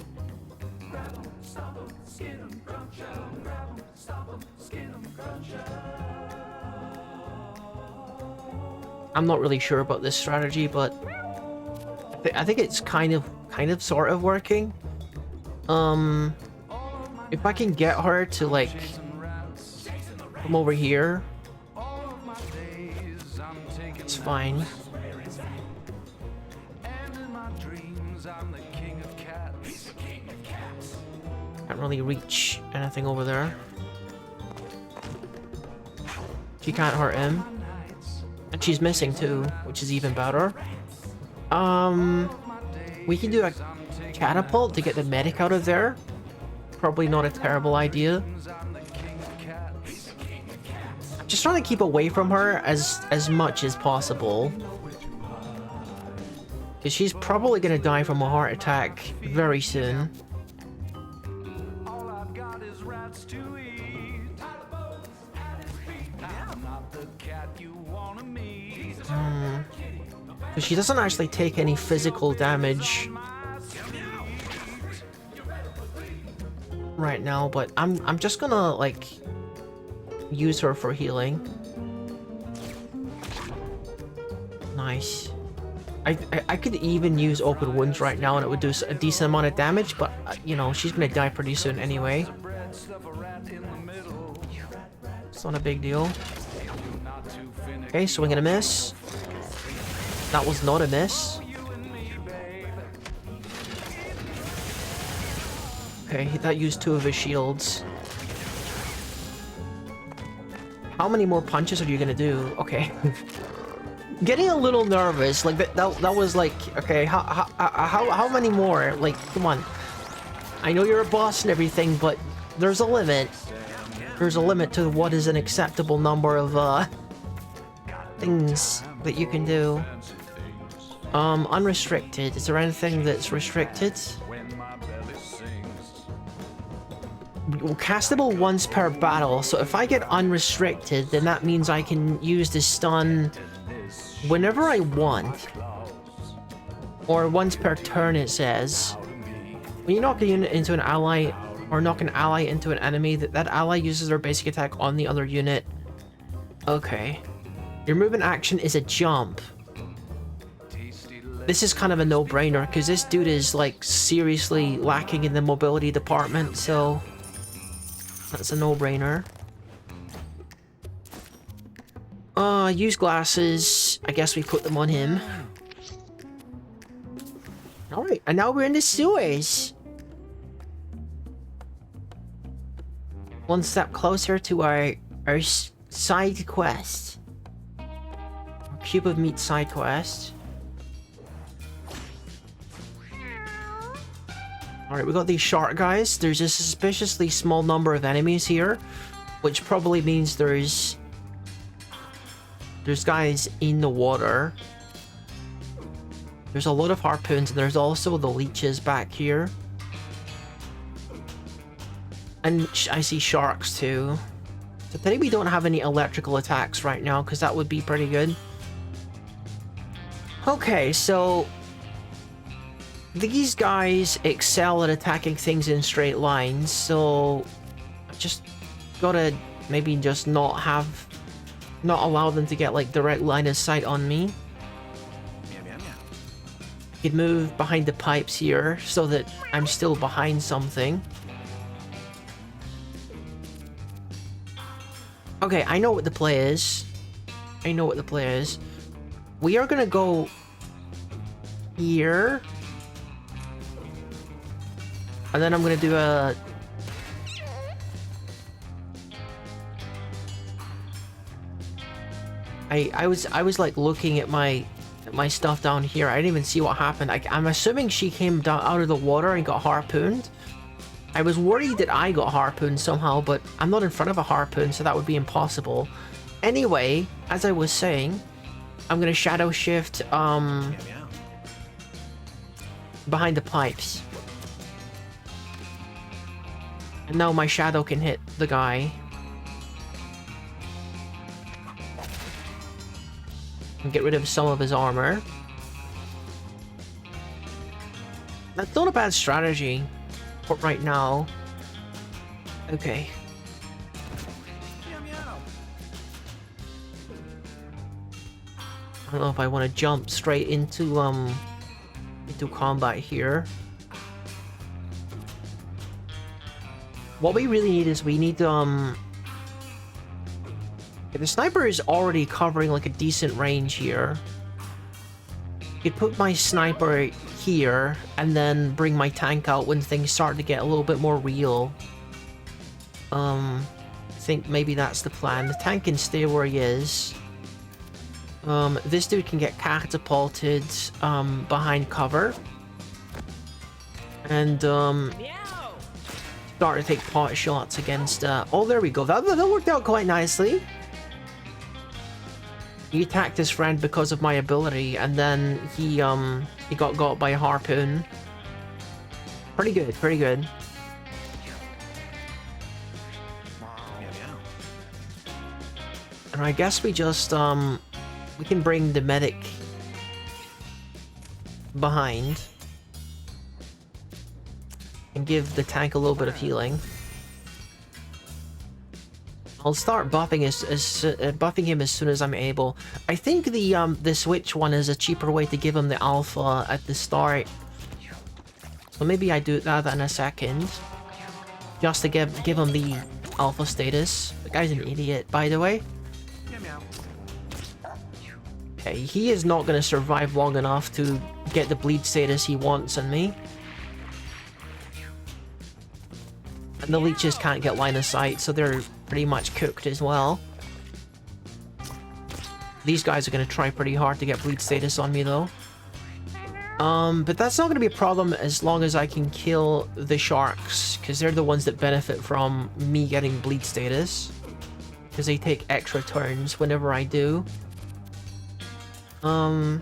I'm not really sure about this strategy, but I think it's kind of sort of working. If I can get her to like come over here, it's fine. Can't really reach anything over there. She can't hurt him. And she's missing too, which is even better. We can do a catapult to get the medic out of there. Probably not a terrible idea. I'm just trying to keep away from her as much as possible. Because she's probably gonna die from a heart attack very soon. But she doesn't actually take any physical damage right now, but I'm just gonna like use her for healing. Nice. I could even use open wounds right now and it would do a decent amount of damage, but you know, she's gonna die pretty soon anyway. It's not a big deal. Okay, swing and a miss. That was not a miss. Okay, that used 2 of his shields. How many more punches are you gonna do? Okay. Getting a little nervous. Like that was like, okay, how many more? Like, come on. I know you're a boss and everything, but there's a limit. There's a limit to what is an acceptable number of things that you can do. Unrestricted. Is there anything that's restricted? Castable once per battle, so if I get unrestricted, then that means I can use the stun whenever I want. Or once per turn, it says. When you knock a unit into an ally, or knock an ally into an enemy, that ally uses their basic attack on the other unit. Okay. Your movement action is a jump. This is kind of a no-brainer, because this dude is, like, seriously lacking in the mobility department, so that's a no-brainer. Use glasses. I guess we put them on him. Alright, and now we're in the sewers. One step closer to our side quest. Cube of meat side quest. Alright, we got these shark guys. There's a suspiciously small number of enemies here, which probably means there's guys in the water. There's a lot of harpoons, and there's also the leeches back here. And I see sharks too. So today we don't have any electrical attacks right now, because that would be pretty good. Okay, so these guys excel at attacking things in straight lines, so I just gotta maybe just not allow them to get like direct line of sight on me. Could move behind the pipes here so that I'm still behind something. Okay, I know what the play is. We are gonna go here. And then I'm gonna do a... I was like looking at my stuff down here. I didn't even see what happened. I'm assuming she came down out of the water and got harpooned. I was worried that I got harpooned somehow, but I'm not in front of a harpoon, so that would be impossible. Anyway, as I was saying, I'm gonna shadow shift behind the pipes. And now my shadow can hit the guy. And get rid of some of his armor. That's not a bad strategy for right now. Okay. I don't know if I want to jump straight into combat here. What we really need is we need the sniper is already covering like a decent range here. I could put my sniper here and then bring my tank out when things start to get a little bit more real. I think maybe that's the plan. The tank can stay where he is. This dude can get catapulted behind cover. And start to take pot shots against oh, there we go. That worked out quite nicely. He attacked his friend because of my ability, and then he got by a harpoon. Pretty good, pretty good. And I guess we just we can bring the medic behind and give the tank a little bit of healing. I'll start buffing buffing him as soon as I'm able. I think the switch one is a cheaper way to give him the alpha at the start. So maybe I do that in a second, just to give him the alpha status. The guy's an idiot, by the way. Okay, he is not going to survive long enough to get the bleed status he wants on me. And the leeches can't get line of sight, so they're pretty much cooked as well. These guys are going to try pretty hard to get bleed status on me, though. But that's not going to be a problem as long as I can kill the sharks, because they're the ones that benefit from me getting bleed status. Because they take extra turns whenever I do. Okay,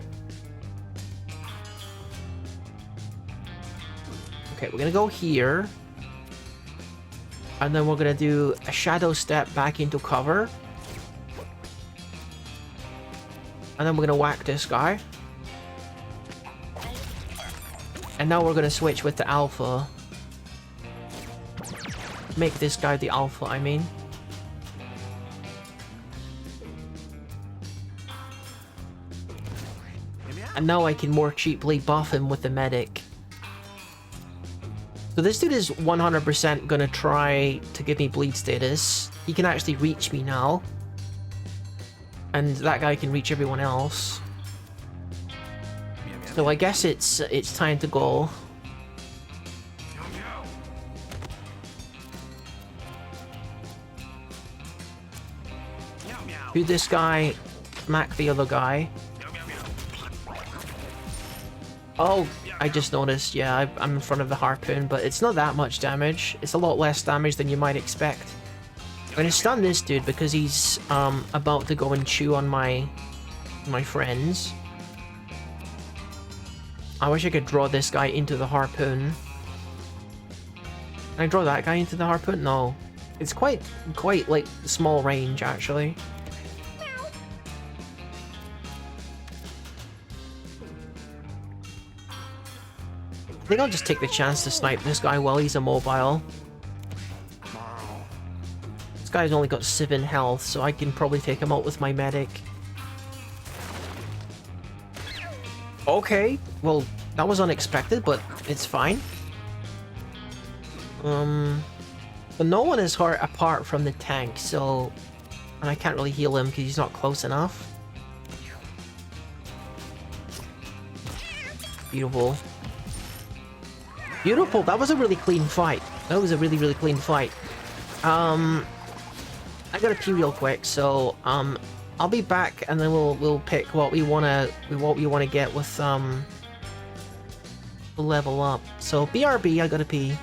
we're gonna go here. And then we're gonna do a shadow step back into cover. And then we're gonna whack this guy. And now we're gonna switch with the alpha. Make this guy the alpha, I mean. And now I can more cheaply buff him with the medic. So this dude is 100% gonna try to give me bleed status. He can actually reach me now. And that guy can reach everyone else. So I guess it's time to go. Do this guy, smack the other guy. Oh, I just noticed, yeah, I'm in front of the harpoon, but it's not that much damage. It's a lot less damage than you might expect. I'm gonna stun this dude because he's about to go and chew on my friends. I wish I could draw this guy into the harpoon. Can I draw that guy into the harpoon? No. It's quite like small range, actually. I think I'll just take the chance to snipe this guy while he's immobile. This guy's only got 7 health, so I can probably take him out with my medic. Okay, well, that was unexpected, but it's fine. But no one is hurt apart from the tank, so... And I can't really heal him because he's not close enough. Beautiful. Beautiful, that was a really clean fight. That was a really, really clean fight. I gotta pee real quick, so I'll be back and then we'll pick what we wanna get with the level up. So BRB, I gotta pee.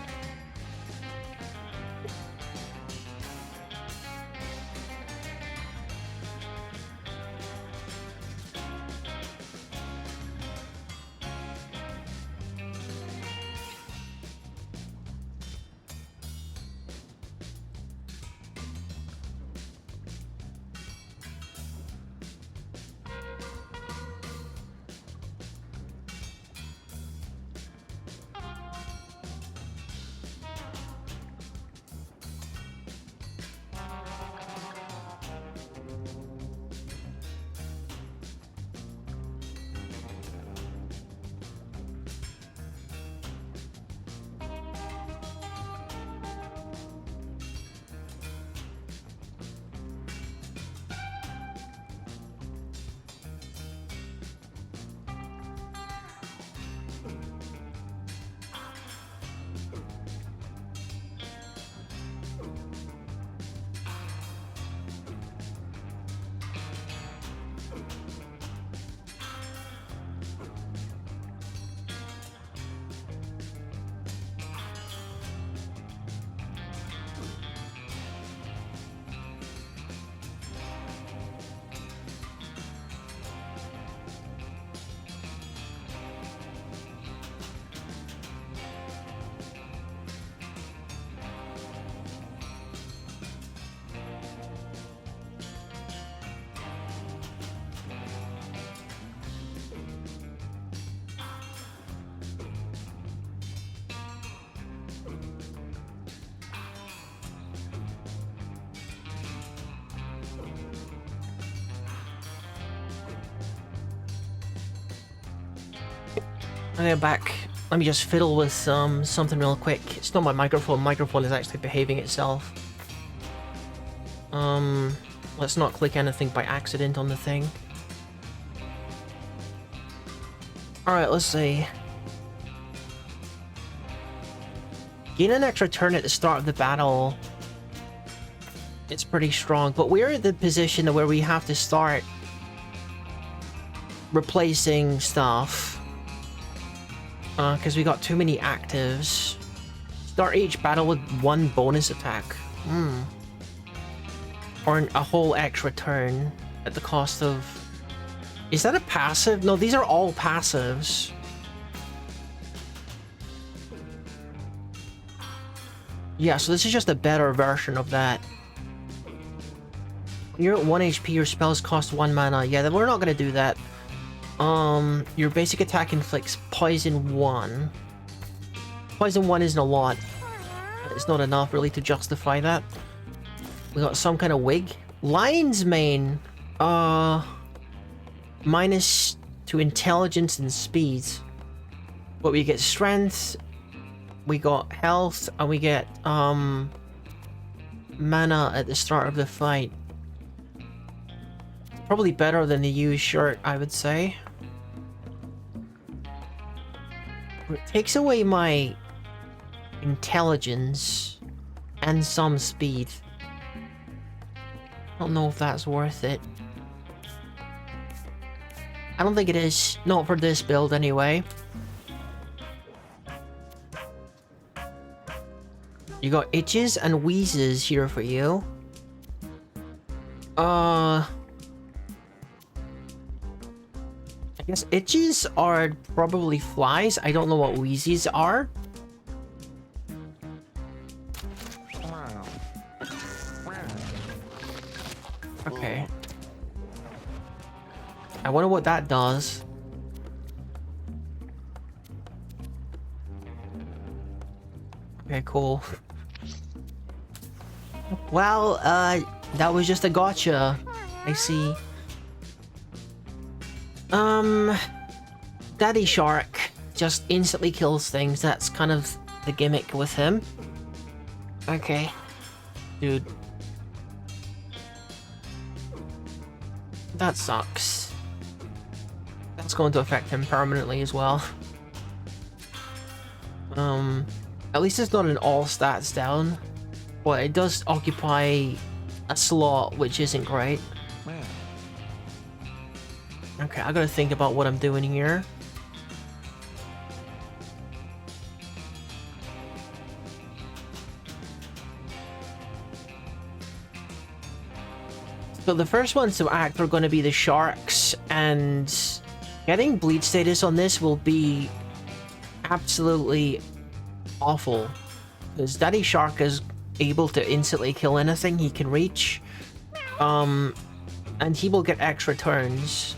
Okay, back. Let me just fiddle with something real quick. It's not my microphone. Microphone is actually behaving itself. Let's not click anything by accident on the thing. Alright, let's see. Gain an extra turn at the start of the battle. It's pretty strong, but we're in the position where we have to start replacing stuff. Because we got too many actives. Start each battle with one bonus attack. Or a whole extra turn at the cost of... Is that a passive? No, these are all passives. Yeah, so this is just a better version of that. You're at 1 HP, your spells cost 1 mana. Yeah, then we're not gonna do that. Your basic attack inflicts poison 1. Poison 1 isn't a lot. It's not enough really to justify that. We got some kind of wig. Lion's Mane. Minus to intelligence and speed. But we get strength, we got health, and we get mana at the start of the fight. Probably better than the used shirt, I would say. It takes away my intelligence and some speed. I don't know if that's worth it. I don't think it is. Not for this build, anyway. You got itches and wheezes here for you. I guess itches are probably flies. I don't know what wheezes are. Okay. I wonder what that does. Okay, cool. Well, that was just a gotcha. I see. Daddy Shark just instantly kills things. That's kind of the gimmick with him. Okay. Dude. That sucks. That's going to affect him permanently as well. At least it's not an all stats down. But it does occupy a slot, which isn't great. Okay, I gotta think about what I'm doing here. So the first ones to act are going to be the sharks, and getting bleed status on this will be absolutely awful. Because Daddy Shark is able to instantly kill anything he can reach. And he will get extra turns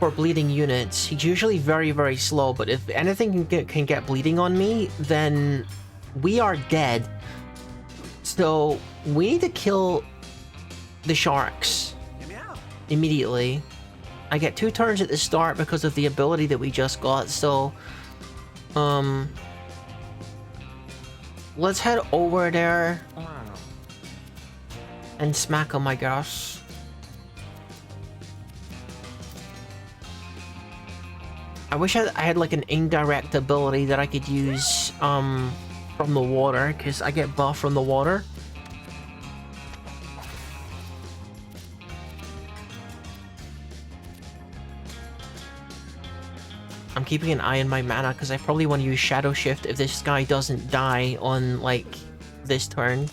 for bleeding units. He's usually very, very slow, but if anything can get bleeding on me, then we are dead. So we need to kill the sharks immediately. I get 2 turns at the start because of the ability that we just got, so let's head over there and smack them, I guess. I wish I had like an indirect ability that I could use from the water, because I get buff from the water. I'm keeping an eye on my mana because I probably want to use Shadow Shift if this guy doesn't die on, like, this turn.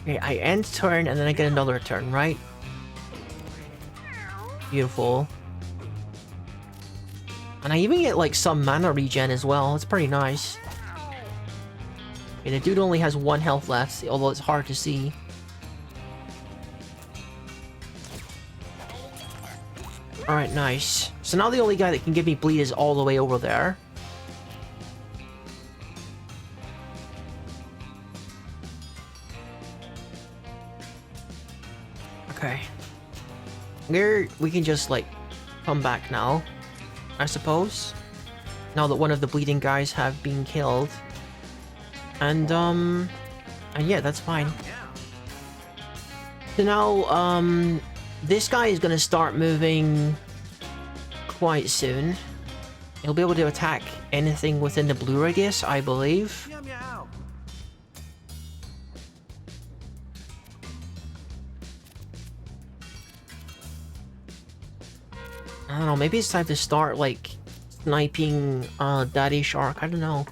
Okay, I end turn and then I get another turn, right? Beautiful. And I even get, like, some mana regen as well. It's pretty nice. Okay, the dude only has 1 health left, although it's hard to see. Alright, nice. So now the only guy that can give me bleed is all the way over there. Okay. Here, we can just, like, come back now, I suppose. Now that one of the bleeding guys have been killed. And yeah, that's fine. So now, this guy is gonna start moving quite soon. He'll be able to attack anything within the blue radius, I believe. I don't know, maybe it's time to start, like, sniping, Daddy Shark, I don't know.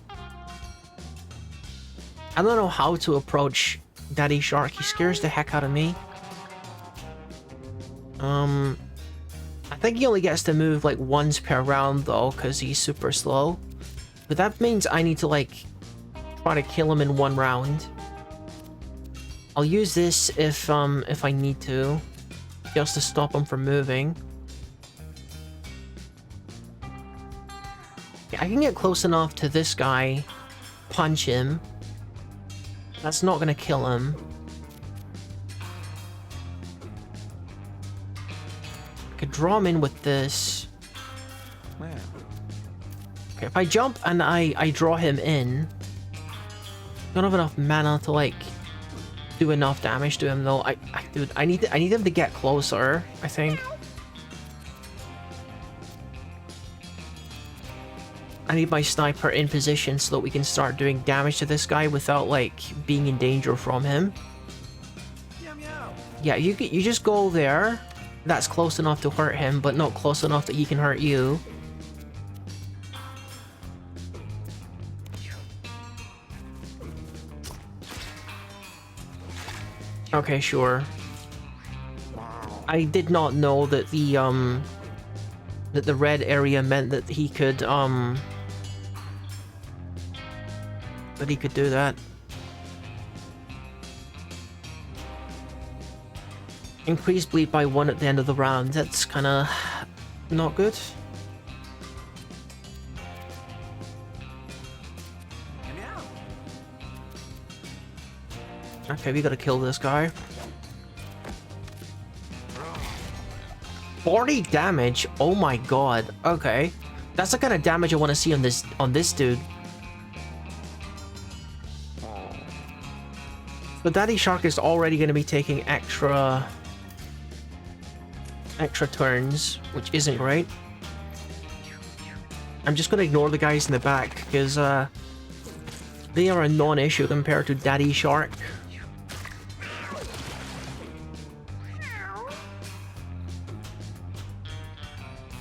I don't know how to approach Daddy Shark, he scares the heck out of me. I think he only gets to move, like, once per round, though, because he's super slow. But that means I need to, like, try to kill him in one round. I'll use this if I need to, just to stop him from moving. I can get close enough to this guy, punch him. That's not gonna kill him. I could draw him in with this. Okay, if I jump and I draw him in, I don't have enough mana to, like, do enough damage to him though. Dude, I need him to get closer, I think. I need my sniper in position so that we can start doing damage to this guy without, like, being in danger from him. Yeah, you just go there. That's close enough to hurt him, but not close enough that he can hurt you. Okay, sure. I did not know that the red area meant that he could do that. Increase bleed by 1 at the end of the round. That's kind of not good. Okay, we gotta kill this guy. 40 damage. Oh my god. Okay, that's the kind of damage I want to see on this dude. The Daddy Shark is already going to be taking extra turns, which isn't great. I'm just going to ignore the guys in the back because they are a non-issue compared to Daddy Shark.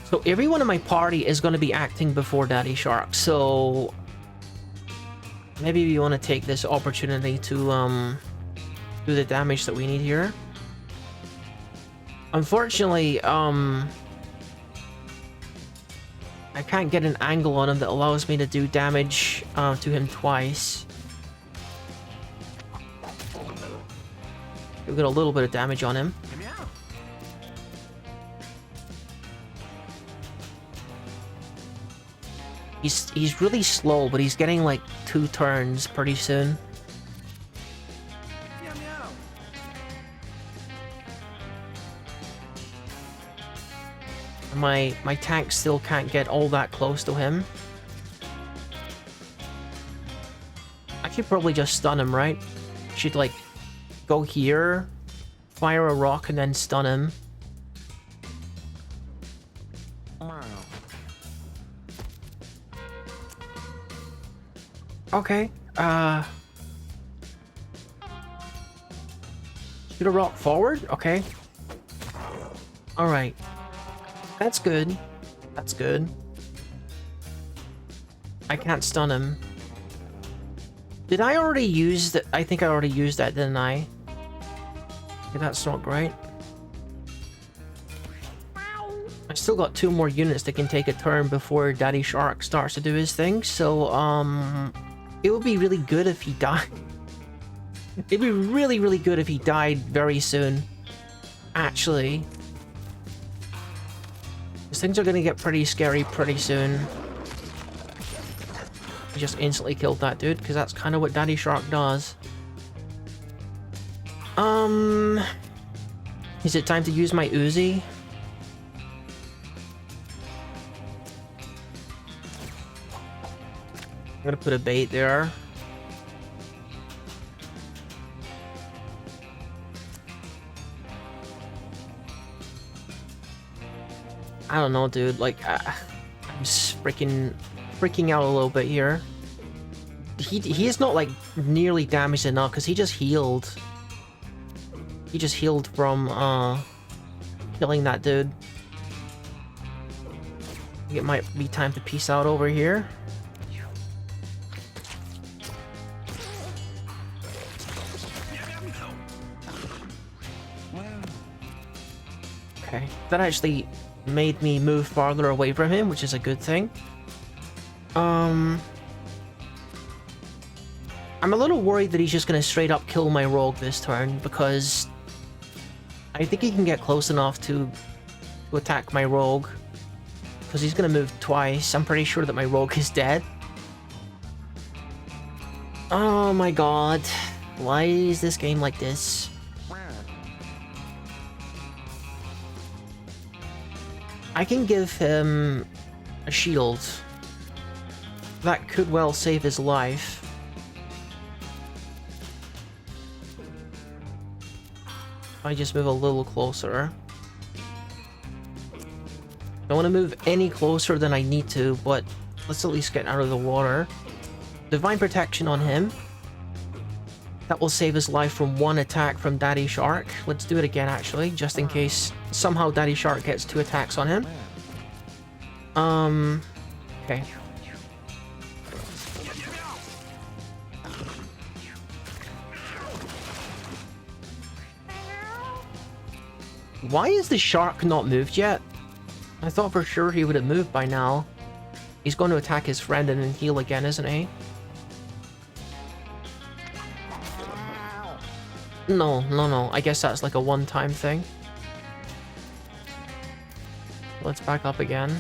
So everyone in my party is going to be acting before Daddy Shark, so maybe we want to take this opportunity to do the damage that we need here. Unfortunately, I can't get an angle on him that allows me to do damage to him twice. We've got a little bit of damage on him. He's really slow, but he's getting like 2 turns pretty soon. My tank still can't get all that close to him. I could probably just stun him, right? Should, like, go here, fire a rock, and then stun him. Okay, shoot a rock forward? Okay. Alright. That's good. That's good. I can't stun him. Did I already use that? I think I already used that, didn't I? Okay, that's not great. I still got 2 more units that can take a turn before Daddy Shark starts to do his thing, so, it would be really good if he died. It'd be really, really good if he died very soon. Actually. Because things are gonna get pretty scary pretty soon. I just instantly killed that dude, because that's kind of what Daddy Shark does. Is it time to use my Uzi? I'm gonna put a bait there. I don't know, dude. Like, I'm just freaking out a little bit here. He is not like nearly damaged enough because he just healed. He just healed from killing that dude. I think it might be time to peace out over here. Okay, that actually made me move farther away from him, which is a good thing. I'm a little worried that he's just gonna straight up kill my rogue this turn, because I think he can get close enough to attack my rogue. Because he's gonna move twice. I'm pretty sure that my rogue is dead. Oh my god. Why is this game like this? I can give him a shield. That could well save his life. I just move a little closer. Don't want to move any closer than I need to, but let's at least get out of the water. Divine Protection on him. That will save his life from one attack from Daddy Shark. Let's do it again, actually, just in case somehow Daddy Shark gets 2 attacks on him. Okay. Why is the shark not moved yet? I thought for sure he would have moved by now. He's going to attack his friend and then heal again, isn't he? No. I guess that's like a one-time thing. Let's back up again.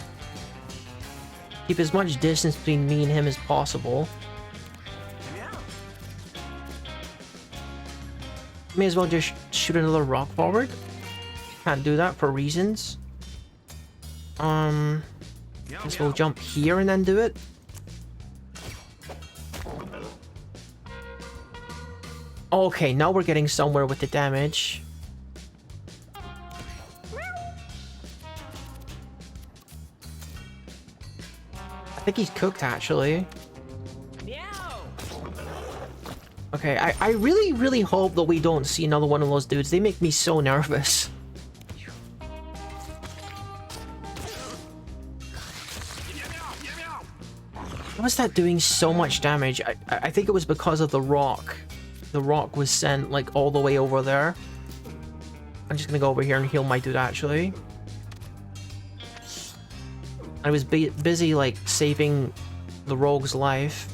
Keep as much distance between me and him as possible. May as well just shoot another rock forward. Can't do that for reasons. Guess we'll jump here and then do it. Okay, now we're getting somewhere with the damage. I think he's cooked, actually. Okay, I really hope that we don't see another one of those dudes. They make me so nervous. How was that doing so much damage? I think it was because of the rock. The rock was sent, like, all the way over there. I'm just gonna go over here and heal my dude, actually. I was busy, like, saving the rogue's life.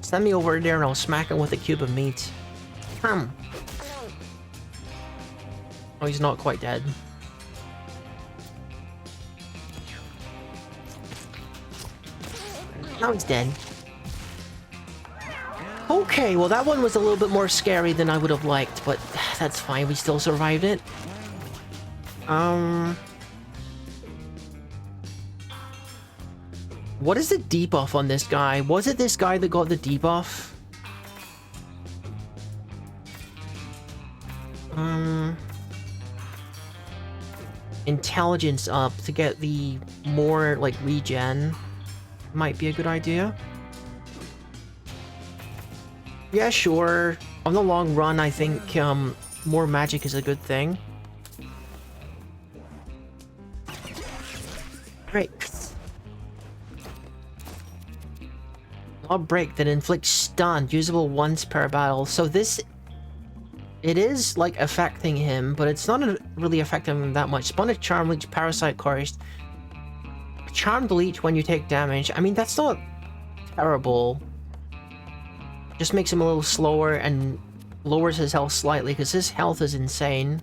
Send me over there and I'll smack him with a cube of meat. Oh, he's not quite dead. Now he's dead. Okay, well that one was a little bit more scary than I would have liked, but that's fine, we still survived it. What is the debuff on this guy? Was it this guy that got the debuff? Intelligence up to get the more, like, regen. Might be a good idea. Yeah, sure. On the long run, I think more magic is a good thing. Great. Law break that inflicts stun, usable once per battle. So this, it is like affecting him, but it's not really affecting him that much. Spawn a charm leech, parasite course. Charmed leech when you take damage. I mean, that's not terrible. Just makes him a little slower and lowers his health slightly because his health is insane.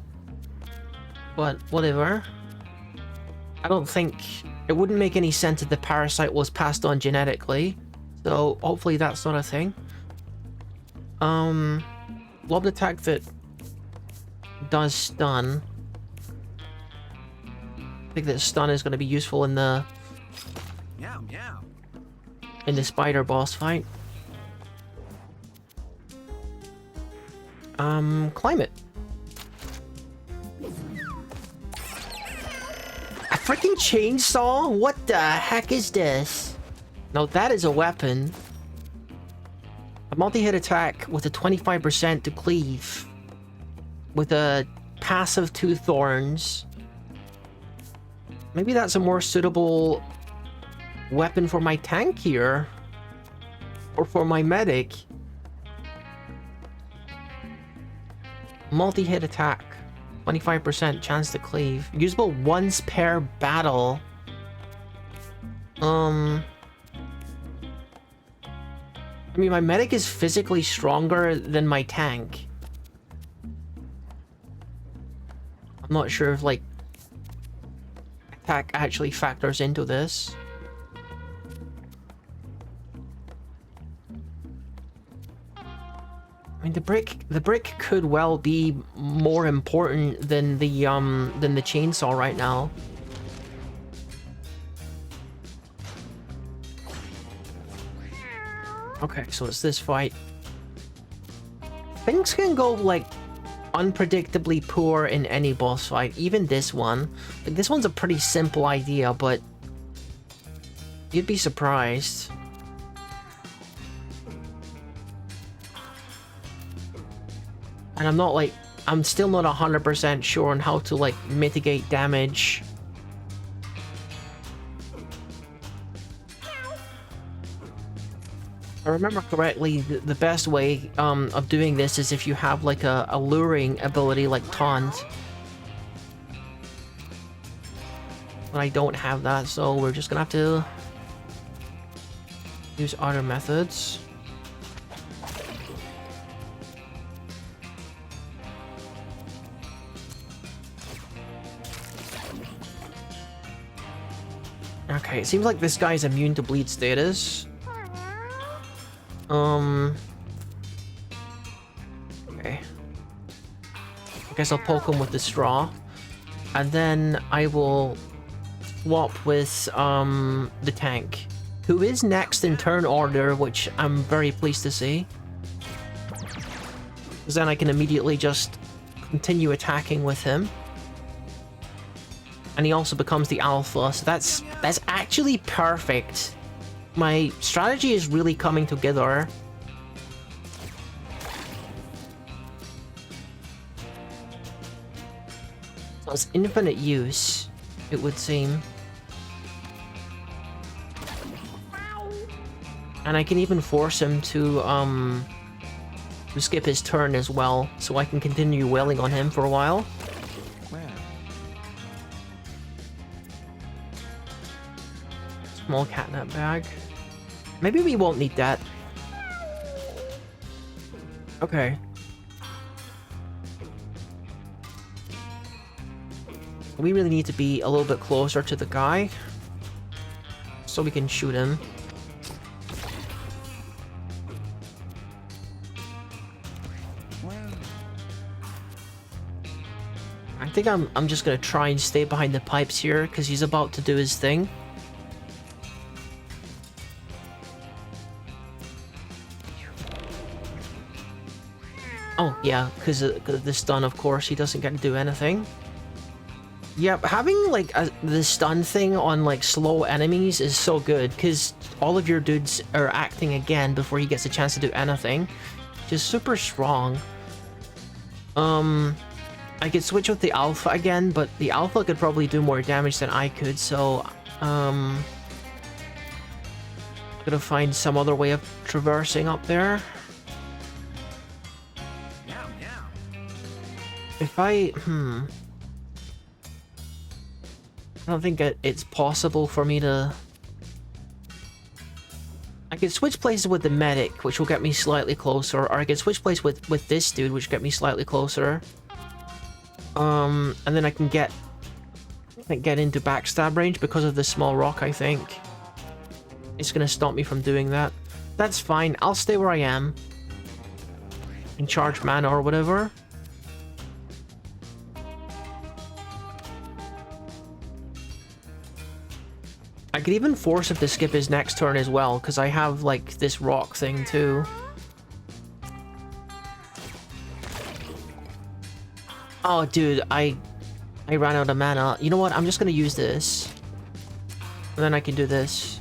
But whatever. I don't think it wouldn't make any sense if the parasite was passed on genetically. So hopefully that's not a thing. Lob attack that does stun. I think that stun is going to be useful in the spider boss fight. Climate. A freaking chainsaw? What the heck is this? No, that is a weapon. A multi-hit attack with a 25% to cleave. With a passive 2 thorns. Maybe that's a more suitable weapon for my tank here. Or for my medic. Multi-hit attack. 25% chance to cleave. Usable once per battle. I mean, my medic is physically stronger than my tank. I'm not sure if, like, attack actually factors into this. I mean, the brick could well be more important than the chainsaw right now. Okay, so it's this fight. Things can go, like, unpredictably poor in any boss fight, even this one. Like, this one's a pretty simple idea, but you'd be surprised. And I'm still not 100% sure on how to, like, mitigate damage. If I remember correctly, the best way of doing this is if you have, like, a luring ability like Taunt. But I don't have that, so we're just gonna have to use other methods. Okay, it seems like this guy's immune to bleed status. Okay. I guess I'll poke him with the straw. And then I will swap with, the tank. Who is next in turn order, which I'm very pleased to see. Because then I can immediately just continue attacking with him. And he also becomes the alpha, so that's actually perfect. My strategy is really coming together. So it's infinite use, it would seem. And I can even force him to skip his turn as well, so I can continue wailing on him for a while. Small catnip bag. Maybe we won't need that. Okay. We really need to be a little bit closer to the guy so we can shoot him. I think I'm just gonna try and stay behind the pipes here because he's about to do his thing. Oh, yeah, because of the stun, of course, he doesn't get to do anything. Yep, having, like, the stun thing on, like, slow enemies is so good, because all of your dudes are acting again before he gets a chance to do anything. Just super strong. I could switch with the alpha again, but the alpha could probably do more damage than I could, so, gotta find some other way of traversing up there. If I don't think it's possible for me to... I could switch places with the medic, which will get me slightly closer, or I could switch places with this dude, which will get me slightly closer. And then I can get Can't get into backstab range because of the small rock, I think. It's gonna stop me from doing that. That's fine, I'll stay where I am. And charge mana or whatever. I could even force him to skip his next turn as well, because I have, like, this rock thing too. Oh, dude, I ran out of mana. You know what? I'm just gonna use this. And then I can do this.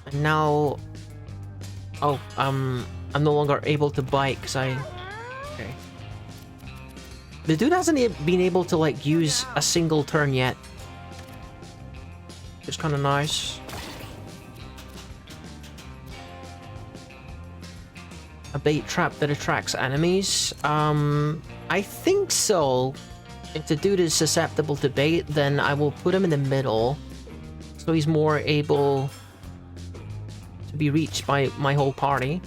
And now... Oh, I'm no longer able to bite, because I... Okay. The dude hasn't been able to, like, use a single turn yet. It's kind of nice. A bait trap that attracts enemies? I think so. If the dude is susceptible to bait, then I will put him in the middle. So he's more able to be reached by my whole party.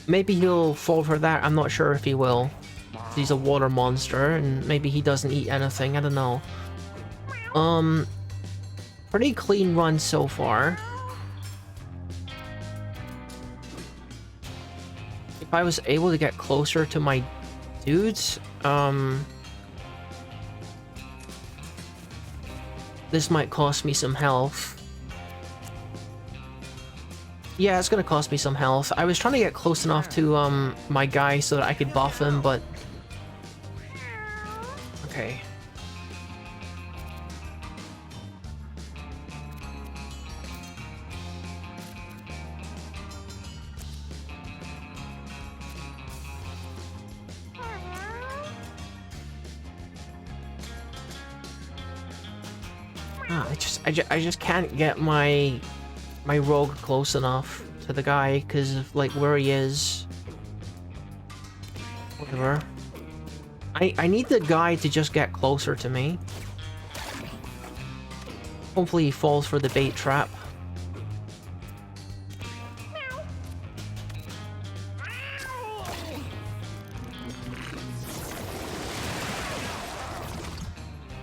Maybe he'll fall for that. I'm not sure if he will. He's a water monster, and maybe he doesn't eat anything. I don't know. Pretty clean run so far. If I was able to get closer to my dudes, this might cost me some health. Yeah, it's gonna cost me some health. I was trying to get close enough to my guy so that I could buff him, but... Okay. I just can't get my rogue close enough to the guy because of like where he is. Whatever. I need the guy to just get closer to me. Hopefully he falls for the bait trap.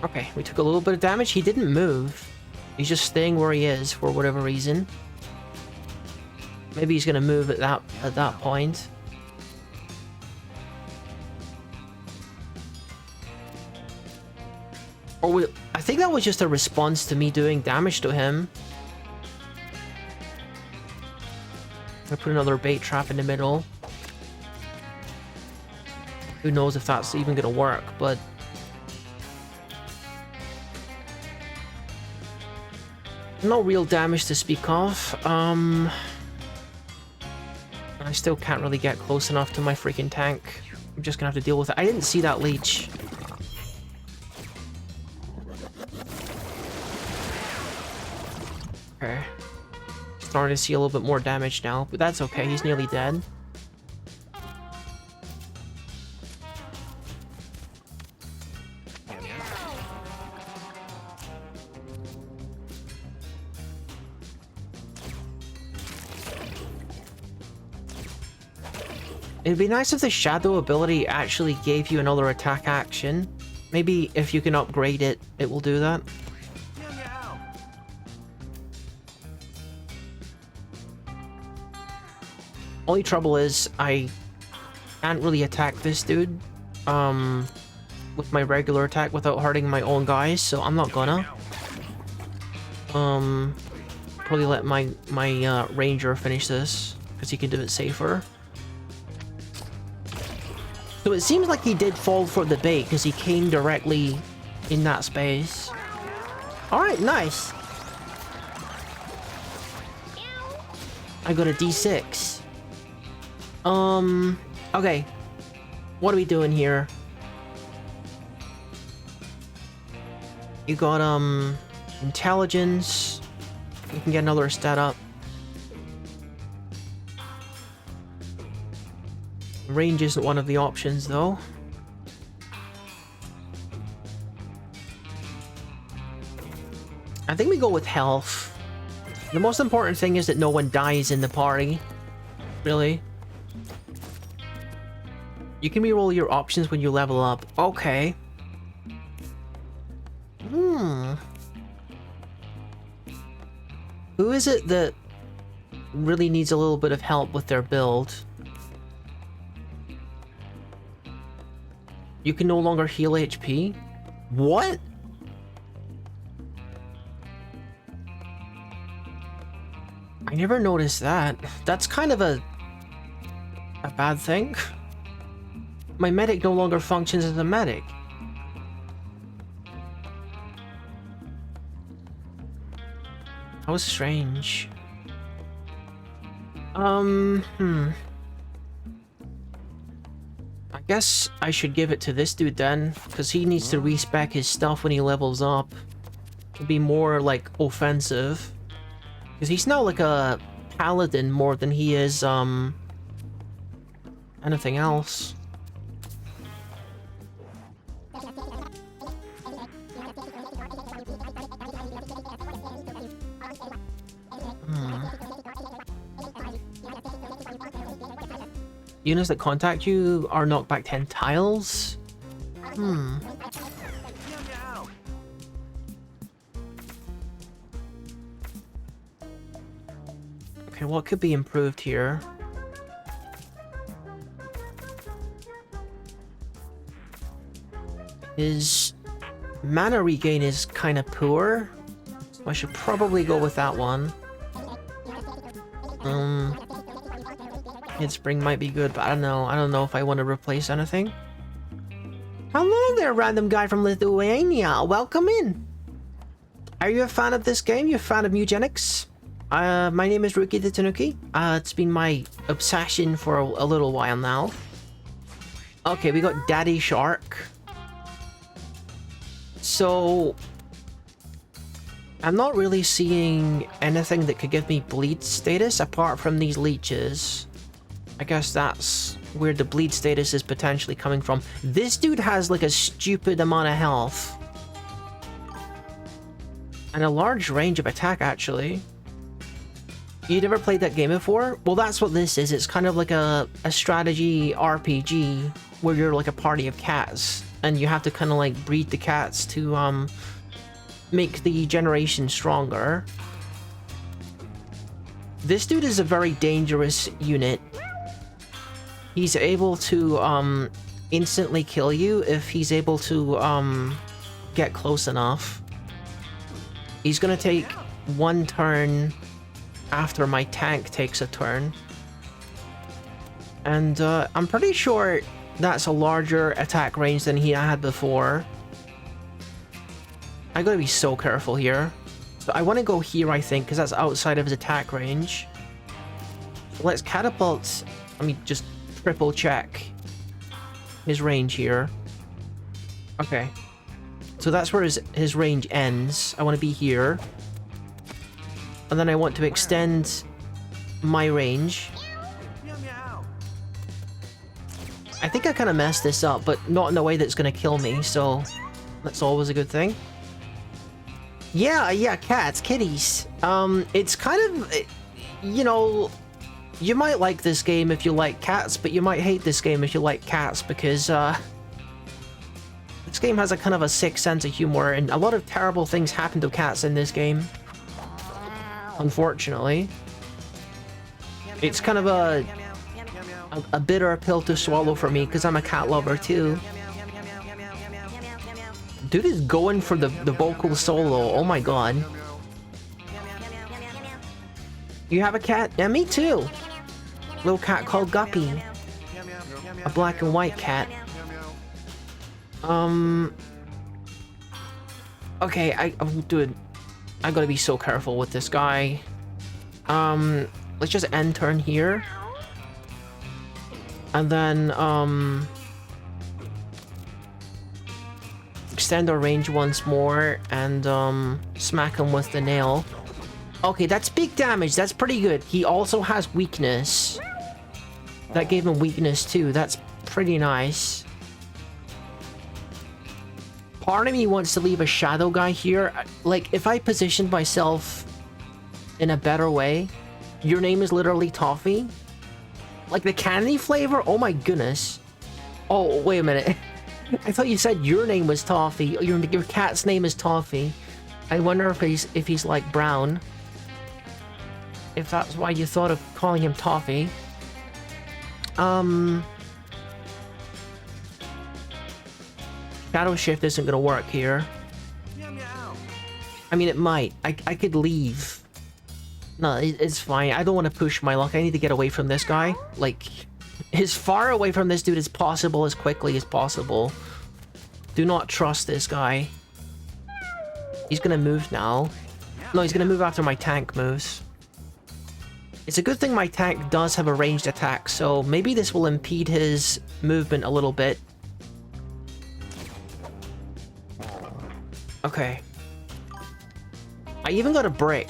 Okay, we took a little bit of damage. He didn't move. He's just staying where he is for whatever reason. Maybe he's gonna move at that point. Or I think that was just a response to me doing damage to him. I put another bait trap in the middle. Who knows if that's even gonna work, but... No real damage to speak of. I still can't really get close enough to my freaking tank. I'm just gonna have to deal with it. I didn't see that leech. Okay. Starting to see a little bit more damage now, but that's okay. He's nearly dead. It'd be nice if the shadow ability actually gave you another attack action. Maybe if you can upgrade it, it will do that. Only trouble is, I can't really attack this dude with my regular attack without hurting my own guys, so I'm not gonna. Probably let my ranger finish this, because he can do it safer. So it seems like he did fall for the bait, because he came directly in that space. Alright, nice! I got a D6. Okay. What are we doing here? You got, intelligence. You can get another stat up. Range isn't one of the options, though. I think we go with health. The most important thing is that no one dies in the party. Really. You can reroll your options when you level up. Okay. Who is it that really needs a little bit of help with their build? You can no longer heal HP? What? I never noticed that. That's kind of a bad thing. My medic no longer functions as a medic. That was strange. I guess I should give it to this dude then, because he needs to respec his stuff when he levels up to be more, like, offensive. Because he's now like a paladin more than he is, anything else. Units that contact you are knocked back 10 tiles? Okay, what could be improved here? His mana regain is kind of poor, so I should probably go with that one. Hit spring might be good, but I don't know. I don't know if I want to replace anything. Hello there, random guy from Lithuania. Welcome in. Are you a fan of this game? You a fan of Mewgenics? My name is Ruki the Tanuki. It's been my obsession for a little while now. Okay, we got Daddy Shark. So I'm not really seeing anything that could give me bleed status apart from these leeches. I guess that's where the bleed status is potentially coming from. This dude has like a stupid amount of health. And a large range of attack, actually. You never played that game before? Well, that's what this is. It's kind of like a strategy RPG where you're like a party of cats. And you have to kind of like breed the cats to make the generation stronger. This dude is a very dangerous unit. He's able to instantly kill you if he's able to get close enough. He's gonna take one turn after my tank takes a turn. And I'm pretty sure that's a larger attack range than he had before. I gotta be so careful here. So I want to go here, I think, because that's outside of his attack range. Let's catapult. Let me just triple check his range here. Okay. So that's where his range ends. I want to be here. And then I want to extend my range. I think I kind of messed this up, but not in a way that's going to kill me, so that's always a good thing. Yeah, cats, kitties. It's kind of, you know, you might like this game if you like cats, but you might hate this game if you like cats, because, this game has a kind of a sick sense of humor, and a lot of terrible things happen to cats in this game. Unfortunately. It's kind of a bitter pill to swallow for me, because I'm a cat lover too. Dude is going for the vocal solo. Oh my god. You have a cat? Yeah, me too. Little cat called Guppy. A black and white cat. Okay, dude, I gotta be so careful with this guy. Let's just end turn here. And then, extend our range once more and, smack him with the nail. Okay, that's big damage. That's pretty good. He also has weakness. That gave him weakness too. That's pretty nice. Part of me wants to leave a shadow guy here. Like, if I positioned myself in a better way, your name is literally Toffee. Like, the candy flavor? Oh my goodness. Oh, wait a minute. I thought you said your name was Toffee. Your cat's name is Toffee. I wonder if he's like brown. If that's why you thought of calling him Toffee. Shadow Shift isn't gonna work here. I mean, it might. I could leave. No, it's fine. I don't want to push my luck. I need to get away from this guy. Like, as far away from this dude as possible, as quickly as possible. Do not trust this guy. He's gonna move now. No, he's gonna move after my tank moves. It's a good thing my tank does have a ranged attack, so maybe this will impede his movement a little bit. Okay. I even got a brick.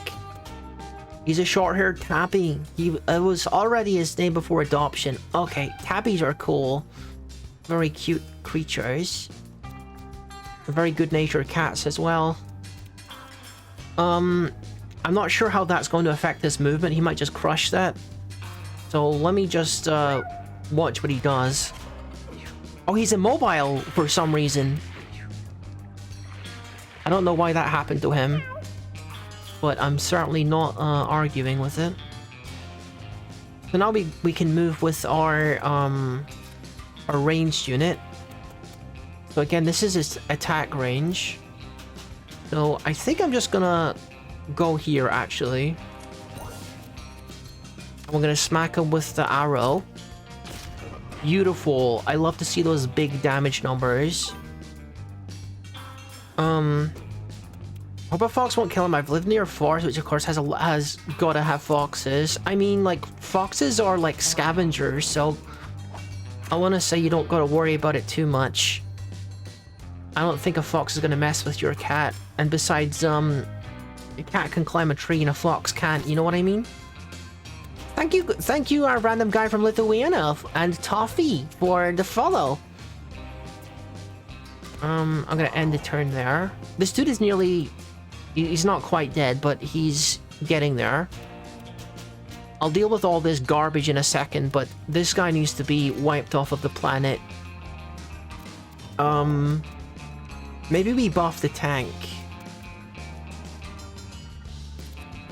He's a short-haired tabby. It was already his name before adoption. Okay, tabbies are cool. Very cute creatures. Very good-natured cats as well. I'm not sure how that's going to affect his movement. He might just crush that. So let me just watch what he does. Oh, he's immobile for some reason. I don't know why that happened to him. But I'm certainly not arguing with it. So now we can move with our ranged unit. So again, this is his attack range. So I think I'm just gonna go here actually. I'm gonna smack him with the arrow. Beautiful. I love to see those big damage numbers. Hope a fox won't kill him. I've lived near a forest, which of course has gotta have foxes. I mean, like, foxes are like scavengers, so I want to say you don't gotta worry about it too much. I don't think a fox is gonna mess with your cat. And besides, a cat can climb a tree and a fox can't. You know what I mean? Thank you, our random guy from Lithuania and Toffee for the follow. I'm gonna end the turn there. This dude is nearly... He's not quite dead, but he's getting there. I'll deal with all this garbage in a second, but this guy needs to be wiped off of the planet. Maybe we buff the tank.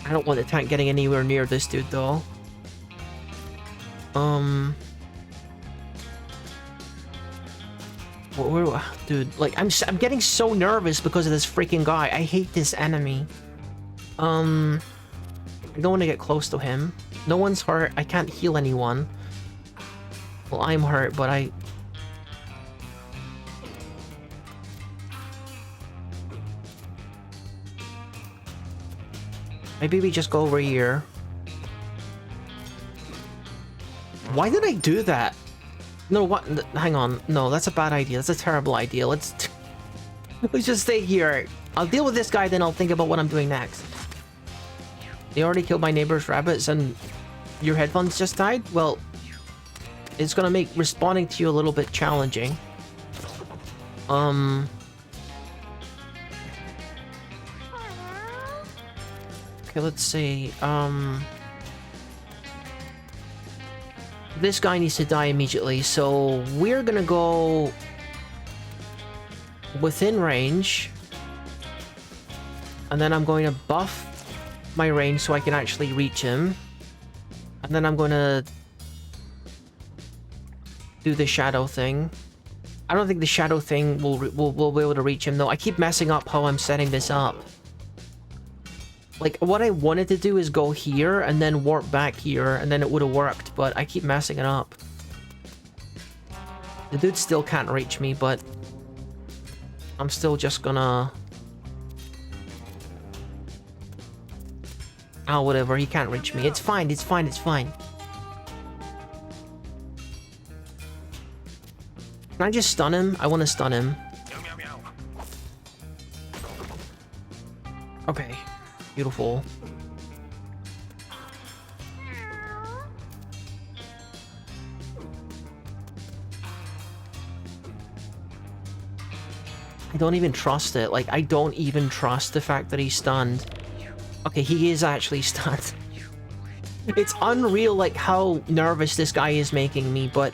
I don't want the tank getting anywhere near this dude, though. Dude, like, I'm getting so nervous because of this freaking guy. I hate this enemy. I don't want to get close to him. No one's hurt. I can't heal anyone. Well, I'm hurt, but I... Maybe we just go over here. Why did I do that? No, what? Hang on. No, that's a bad idea. That's a terrible idea. Let's just stay here. I'll deal with this guy, then I'll think about what I'm doing next. You already killed my neighbor's rabbits and your headphones just died? Well, it's gonna make responding to you a little bit challenging. Okay, let's see. This guy needs to die immediately, so we're gonna go within range. And then I'm going to buff my range so I can actually reach him. And then I'm going to do the shadow thing. I don't think the shadow thing will be able to reach him, though. I keep messing up how I'm setting this up. Like, what I wanted to do is go here and then warp back here, and then it would have worked, but I keep messing it up. The dude still can't reach me, but I'm still just gonna... Oh, whatever, he can't reach me. It's fine, it's fine, it's fine. Can I just stun him? I want to stun him. Okay. Beautiful. I don't even trust it. Like, I don't even trust the fact that he's stunned. Okay, he is actually stunned. It's unreal, like, how nervous this guy is making me, but...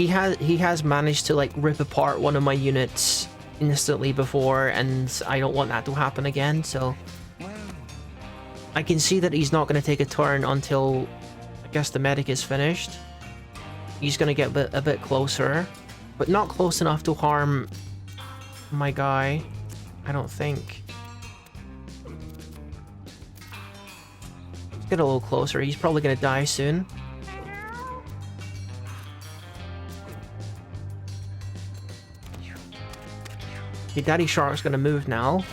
he has managed to like rip apart one of my units instantly before, and I don't want that to happen again, so I can see that he's not going to take a turn until I guess the medic is finished. He's going to get a bit closer, but not close enough to harm my guy, I don't think. Let's get a little closer. He's probably going to die soon. Okay, Daddy Shark's gonna move now.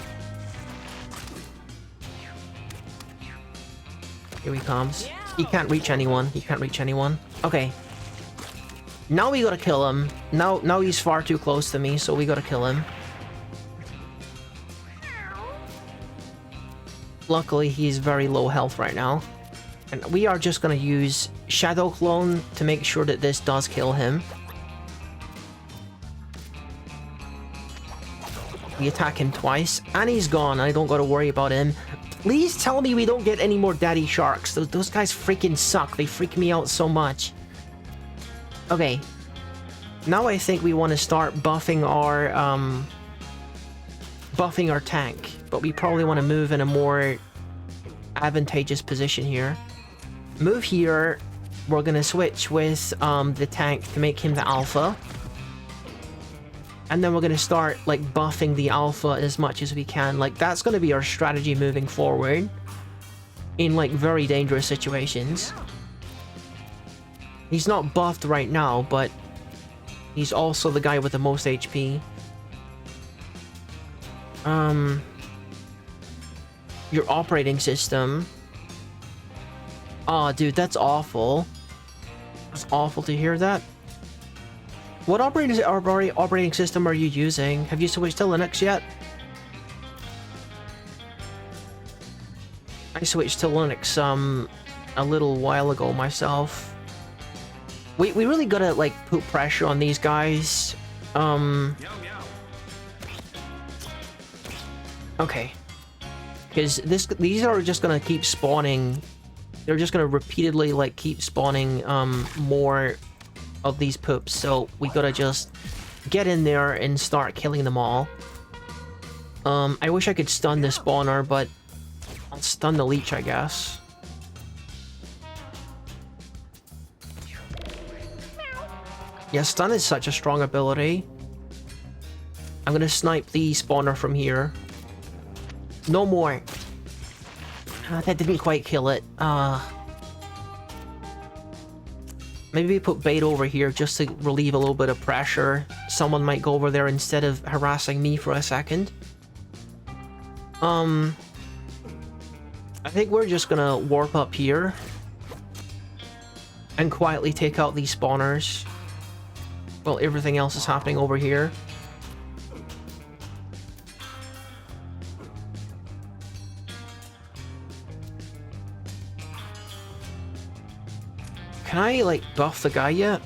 Here he comes. He can't reach anyone. He can't reach anyone. Okay. Now we gotta kill him. Now he's far too close to me, so we gotta kill him. Luckily, he's very low health right now. And we are just gonna use Shadow Clone to make sure that this does kill him. We attack him twice, and he's gone. I don't gotta worry about him. Please tell me we don't get any more Daddy Sharks. Those guys freaking suck. They freak me out so much. Okay. Now I think we want to start buffing our tank. But we probably want to move in a more advantageous position here. Move here. We're gonna switch with the tank to make him the alpha. And then we're going to start, like, buffing the alpha as much as we can. Like, that's going to be our strategy moving forward. In, like, very dangerous situations. He's not buffed right now, but he's also the guy with the most HP. Your operating system. Aw, dude, that's awful. It's awful to hear that. What operating system are you using? Have you switched to Linux yet? I switched to Linux a little while ago myself. We really gotta like put pressure on these guys. Okay. Because these are just gonna keep spawning. They're just gonna repeatedly like keep spawning more of these poops, so we gotta just get in there and start killing them all. I wish I could stun the spawner, but I'll stun the leech, I guess. Yeah, stun is such a strong ability. I'm gonna snipe the spawner from here. No more. That didn't quite kill it. Maybe we put bait over here just to relieve a little bit of pressure. Someone might go over there instead of harassing me for a second. I think we're just gonna warp up here. And quietly take out these spawners. While everything else is happening over here. Can I, like, buff the guy yet?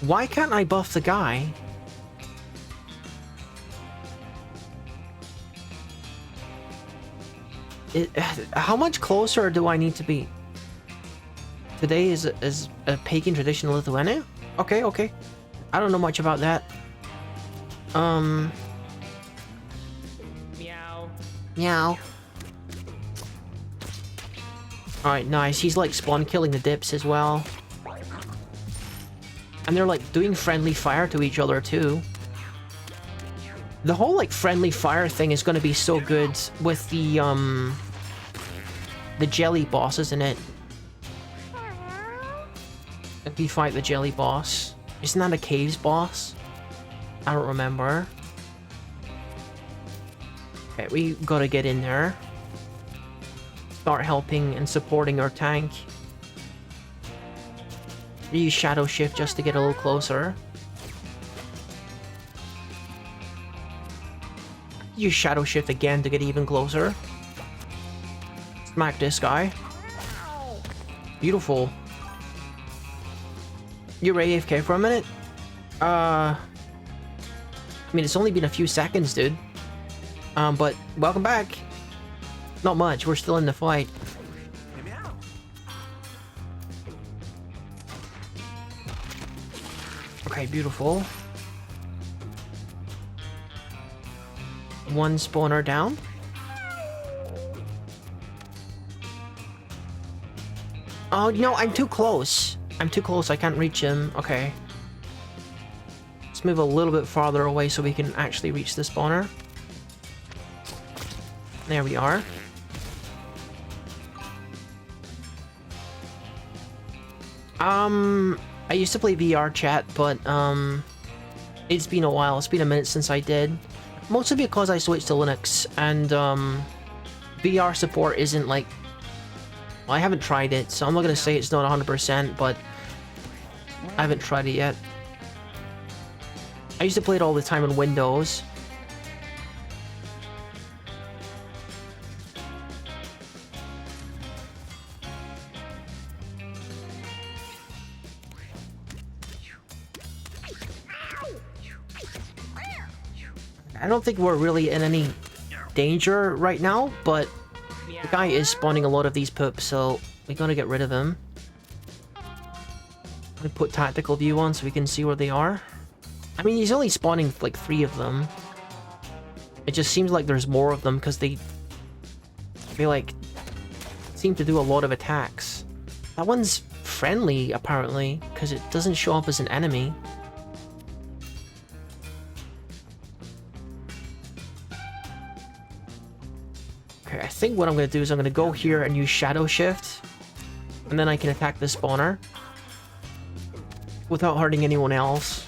Why can't I buff the guy? How much closer do I need to be? Today is a pagan tradition in Lithuania? Okay, okay. I don't know much about that. Meow. Meow. Alright, nice. He's like spawn killing the dips as well. And they're like doing friendly fire to each other too. The whole like friendly fire thing is gonna be so good with the jelly boss, isn't it? If we fight the jelly boss. Isn't that a caves boss? I don't remember. Okay, we gotta get in there. Start helping and supporting our tank. Use Shadow Shift just to get a little closer. Use Shadow Shift again to get even closer. Smack this guy. Beautiful. You're AFK for a minute? I mean, it's only been a few seconds, dude. But welcome back. Not much, we're still in the fight. Okay, beautiful. One spawner down. Oh, no, I'm too close. I'm too close. I can't reach him. Okay. Let's move a little bit farther away so we can actually reach the spawner. There we are. I used to play VR chat, but, it's been a while. It's been a minute since I did. Mostly because I switched to Linux, and, VR support isn't, like... Well, I haven't tried it, so I'm not gonna say it's not 100%, but... I haven't tried it yet. I used to play it all the time on Windows. I don't think we're really in any danger right now, but the guy is spawning a lot of these poops, so we gotta get rid of him. Let me put tactical view on so we can see where they are. I mean, he's only spawning like 3 of them. It just seems like there's more of them because they like seem to do a lot of attacks. That one's friendly apparently because it doesn't show up as an enemy. Okay, I think what I'm going to do is I'm going to go here and use Shadow Shift. And then I can attack the spawner. Without hurting anyone else.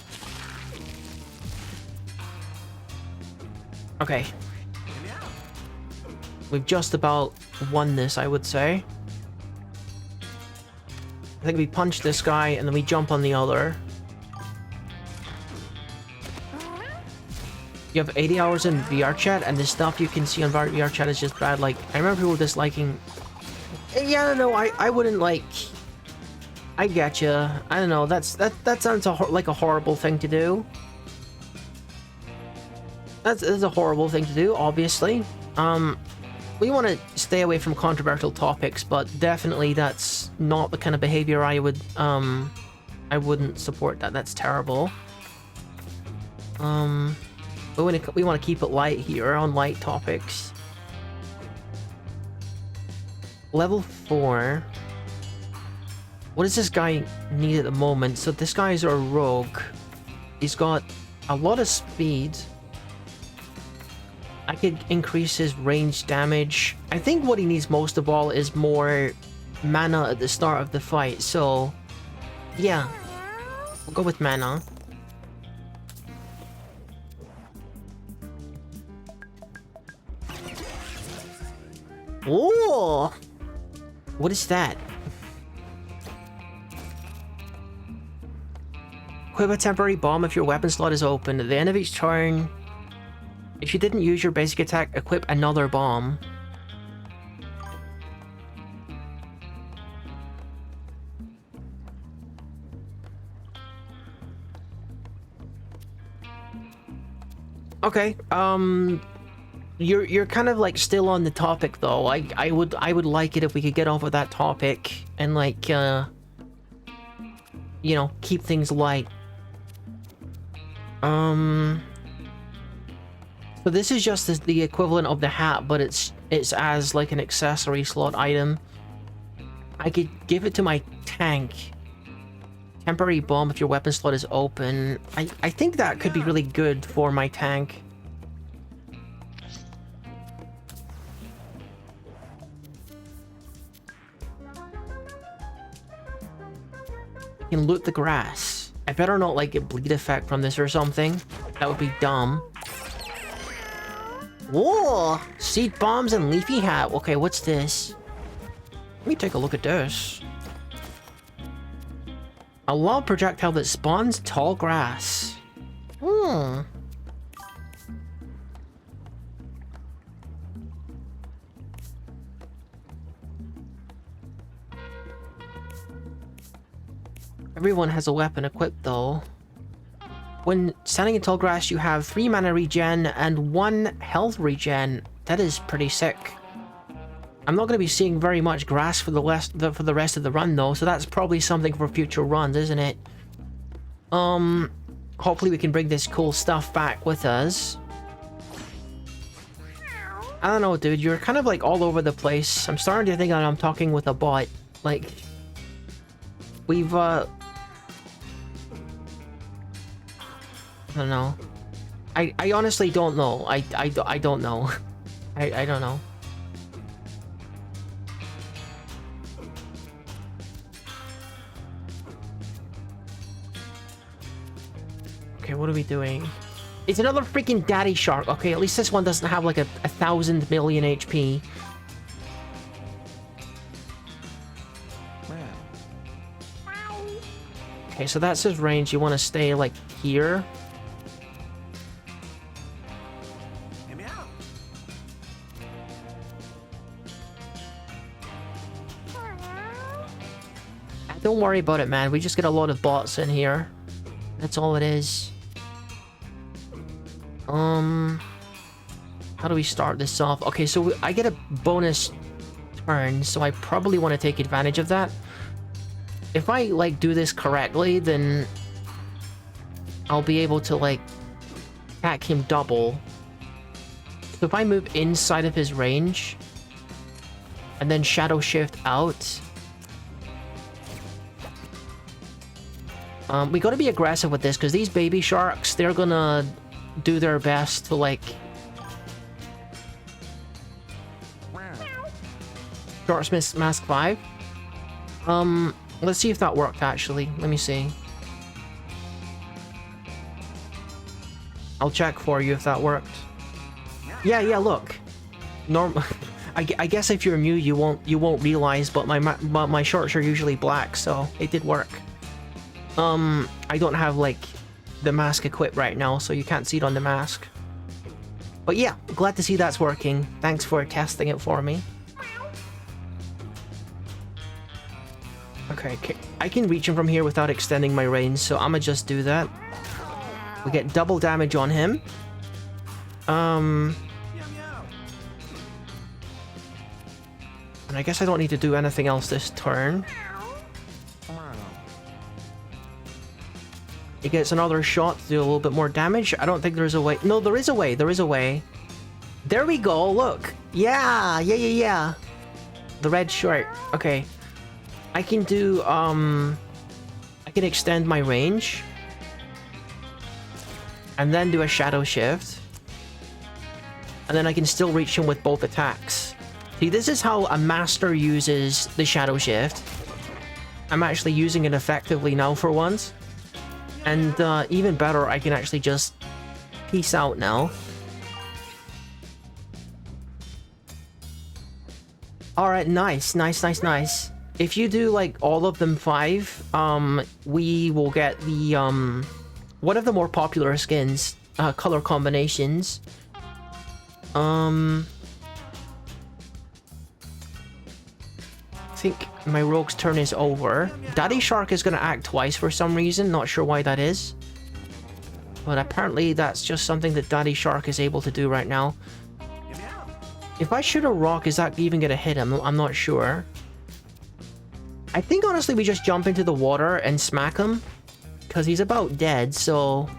Okay. We've just about won this, I would say. I think we punch this guy and then we jump on the other. You have 80 hours in VR chat, and the stuff you can see on VR chat is just bad. Like, I remember people disliking... Yeah, no, I wouldn't, like... I getcha. I don't know, that sounds like a horrible thing to do. That's a horrible thing to do, obviously. We want to stay away from controversial topics, but definitely that's not the kind of behavior I would, I wouldn't support that. That's terrible. We want to keep it light here on light topics. Level 4. What does this guy need at the moment? So this guy is our rogue. He's got a lot of speed. I could increase his range damage. I think what he needs most of all is more mana at the start of the fight. So, yeah. We'll go with mana. Oh! What is that? Equip a temporary bomb if your weapon slot is open. At the end of each turn, if you didn't use your basic attack, equip another bomb. Okay, you're kind of like still on the topic though. I would like it if we could get off of that topic and like you know, keep things light. So this is just the equivalent of the hat, but it's as like an accessory slot item. I could give it to my tank. Temporary bomb if your weapon slot is open. I think that could be really good for my tank. You can loot the grass. I better not like get bleed effect from this or something. That would be dumb. Whoa! Seed bombs and leafy hat. Okay, what's this? Let me take a look at this. A lob projectile that spawns tall grass. Hmm. Everyone has a weapon equipped though. When standing in tall grass, you have 3 mana regen and 1 health regen. That is pretty sick. I'm not going to be seeing very much grass for the rest of the run though, so that's probably something for future runs, isn't it? Hopefully we can bring this cool stuff back with us. I don't know, dude. You're kind of like all over the place. I'm starting to think that I'm talking with a bot. Like, we've, I don't know. I honestly don't know. I don't know. I don't know. Okay, what are we doing? It's another freaking daddy shark. Okay, at least this one doesn't have like a 1,000 million HP. Okay, so that's his range. You want to stay like here. Don't worry about it, man. We just get a lot of bots in here. That's all it is. How do we start this off? Okay, so I get a bonus turn, so I probably want to take advantage of that. If I, like, do this correctly, then I'll be able to, like, attack him double. So if I move inside of his range, and then shadow shift out... we gotta be aggressive with this, because these baby sharks, they're gonna do their best to, like... Sharksmith Mask 5. Let's see if that worked, actually. Let me see. I'll check for you if that worked. Yeah, look. I guess if you're Mew, you won't realize, but my shorts are usually black, so it did work. I don't have, like, the mask equipped right now, so you can't see it on the mask. But yeah, glad to see that's working. Thanks for testing it for me. Okay, I can reach him from here without extending my range, so I'ma just do that. We get double damage on him. And I guess I don't need to do anything else this turn. He gets another shot to do a little bit more damage. I don't think there's a way. No, there is a way. There is a way. There we go. Look. Yeah. The red shirt. Okay. I can do, I can extend my range. And then do a shadow shift. And then I can still reach him with both attacks. See, this is how a master uses the shadow shift. I'm actually using it effectively now for once. And even better, I can actually just peace out now. Alright, nice. If you do, like, all of them 5, we will get the, one of the more popular skins, color combinations. I think my rogue's turn is over. Daddy Shark is gonna act twice for some reason, not sure why that is. But apparently that's just something that Daddy Shark is able to do right now. If I shoot a rock, is that even gonna hit him? I'm not sure. I think honestly we just jump into the water and smack him. Because he's about dead, so...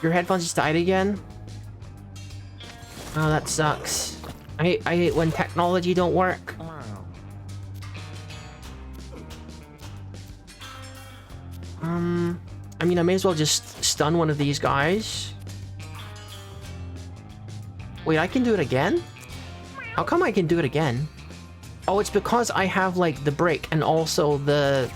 Your headphones just died again? Oh, that sucks. I hate when technology don't work. I mean, I may as well just stun one of these guys. Wait, I can do it again? How come I can do it again? Oh, it's because I have, like, the brick and also the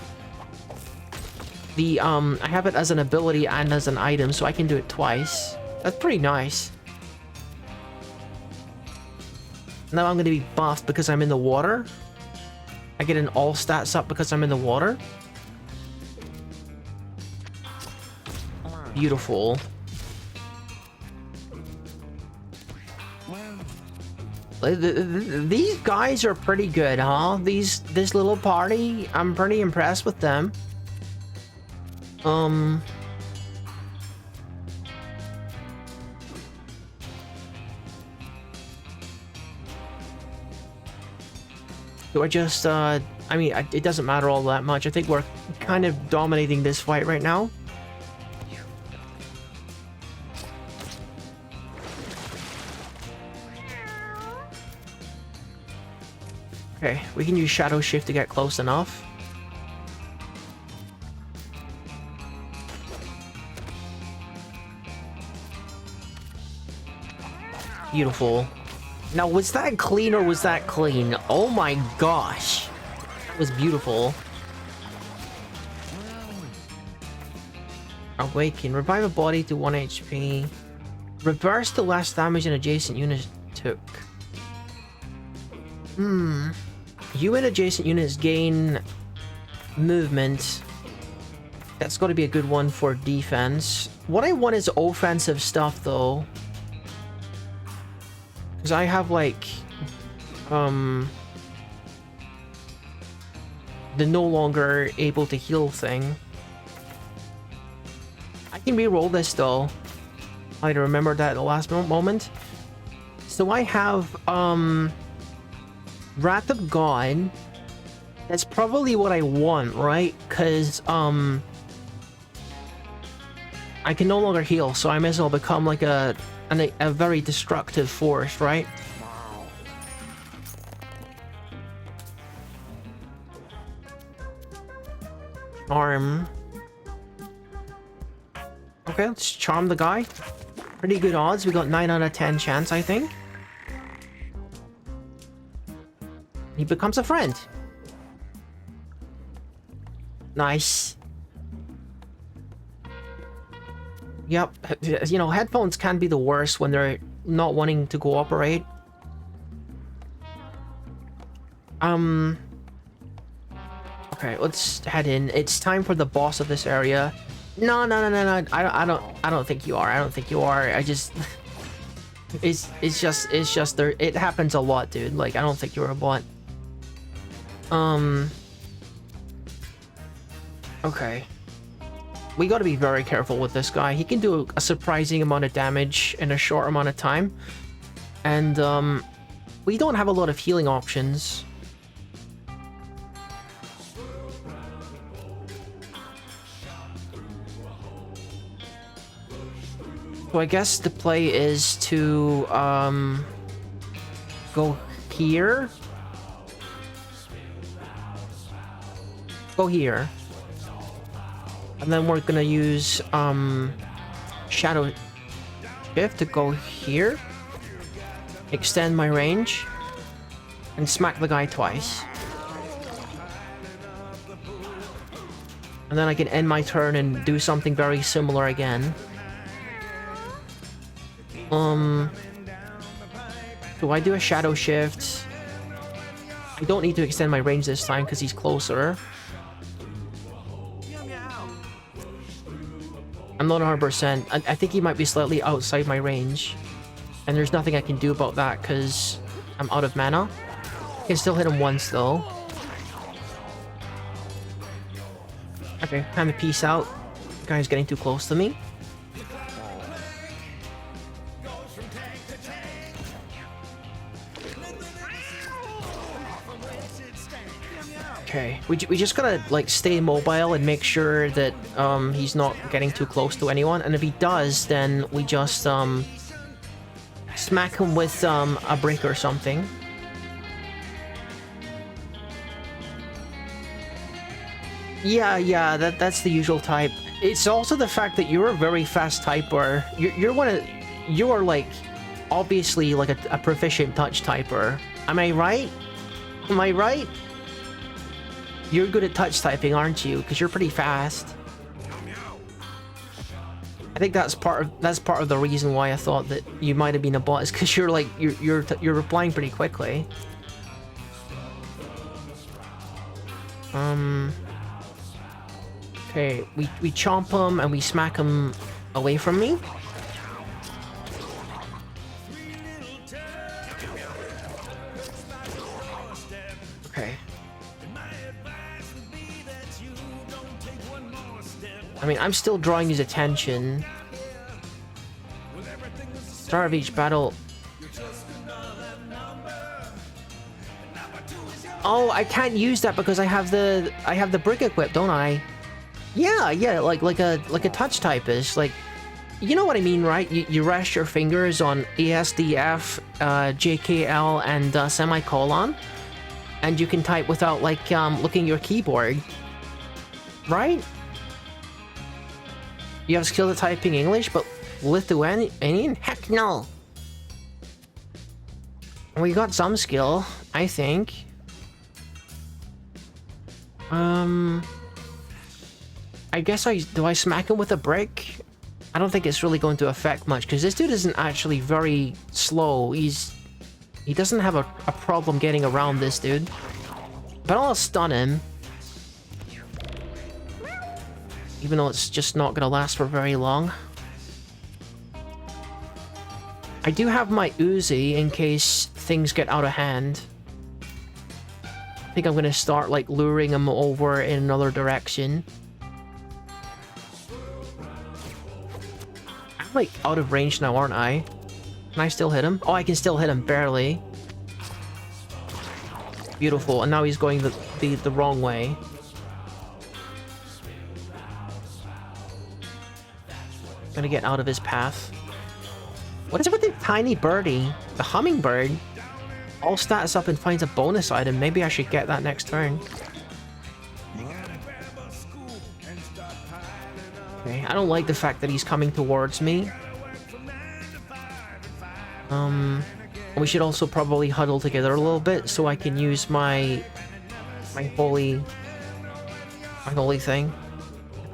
I have it as an ability and as an item, so I can do it twice. That's pretty nice. Now I'm going to be buffed because I'm in the water. I get an all stats up because I'm in the water. Beautiful. These guys are pretty good, huh? This little party, I'm pretty impressed with them. Do I just I mean, it doesn't matter all that much. I think we're kind of dominating this fight right now. Okay, we can use Shadow Shift to get close enough. Beautiful. Now, was that clean or was that clean? Oh my gosh. That was beautiful. Awaken. Revive a body to 1 HP. Reverse the last damage an adjacent unit took. You and adjacent units gain movement. That's got to be a good one for defense. What I want is offensive stuff, though. Because I have, like, the no longer able to heal thing. I can re-roll this, though. I remembered that at the last moment. So I have, Wrath of God. That's probably what I want, right? Because, I can no longer heal, so I may as well become like a very destructive force, right? Charm. Okay, let's charm the guy. Pretty good odds. We got 9 out of 10 chance, I think. He becomes a friend. Nice. Yep, you know, headphones can be the worst when they're not wanting to cooperate. Okay, let's head in. It's time for the boss of this area. No. I don't think you are. I don't think you are. I just it's just there. It happens a lot, dude. Like, I don't think you're a bot. Okay. We gotta be very careful with this guy. He can do a surprising amount of damage in a short amount of time. And, we don't have a lot of healing options. So I guess the play is to, go here. Go here. And then we're gonna use Shadow Shift to go here, extend my range, and smack the guy twice. And then I can end my turn and do something very similar again. Do I do a Shadow Shift? I don't need to extend my range this time because he's closer. I'm not 100%. I think he might be slightly outside my range. And there's nothing I can do about that because I'm out of mana. I can still hit him once though. Okay, time to peace out. The guy's getting too close to me. Okay, we just gotta, like, stay mobile and make sure that, he's not getting too close to anyone. And if he does, then we just, smack him with, a brick or something. Yeah, that's the usual type. It's also the fact that you're a very fast typer. You are, like, obviously, like, a proficient touch typer. Am I right? Am I right? You're good at touch typing, aren't you? Because you're pretty fast. I think that's part of the reason why I thought that you might have been a bot, is because you're like you're replying pretty quickly. Okay, we chomp him and we smack him away from me. Okay. I mean, I'm still drawing his attention. Start of each battle. Oh, I can't use that because I have the brick equipped, don't I? Yeah, yeah, like a touch type is like, you know what I mean, right? You rest your fingers on ASDF, JKL, and semicolon, and you can type without like looking at your keyboard, right? You have skill at typing English, but Lithuanian? Heck no. We got some skill, I think. I guess do I smack him with a brick? I don't think it's really going to affect much, because this dude isn't actually very slow. He doesn't have a problem getting around this dude. But I'll stun him. Even though it's just not gonna last for very long. I do have my Uzi in case things get out of hand. I think I'm gonna start like luring him over in another direction. I'm like out of range now, aren't I? Can I still hit him? Oh, I can still hit him, barely. Beautiful, and now he's going the wrong way. Gonna get out of his path. What is it with the tiny birdie? The hummingbird? All stats up and finds a bonus item. Maybe I should get that next turn. Okay, I don't like the fact that he's coming towards me. We should also probably huddle together a little bit so I can use my holy thing.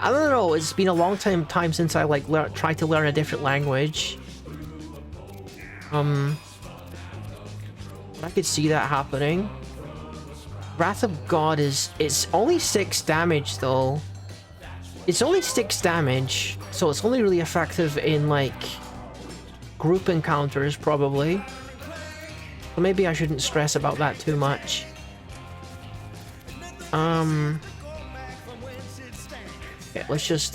I don't know, it's been a long time since I like tried to learn a different language. I could see that happening. Wrath of God it's only 6 damage though. It's only 6 damage, so it's only really effective in like group encounters probably. So maybe I shouldn't stress about that too much. Okay, let's just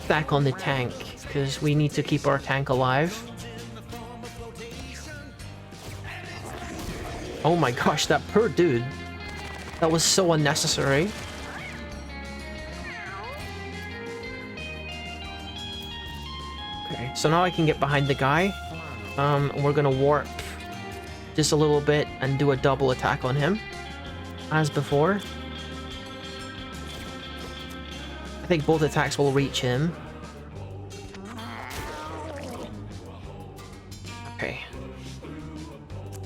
stack on the tank, because we need to keep our tank alive. Oh my gosh, that poor dude. That was so unnecessary. Okay, so now I can get behind the guy. We're gonna warp just a little bit and do a double attack on him, as before. I think both attacks will reach him. Okay.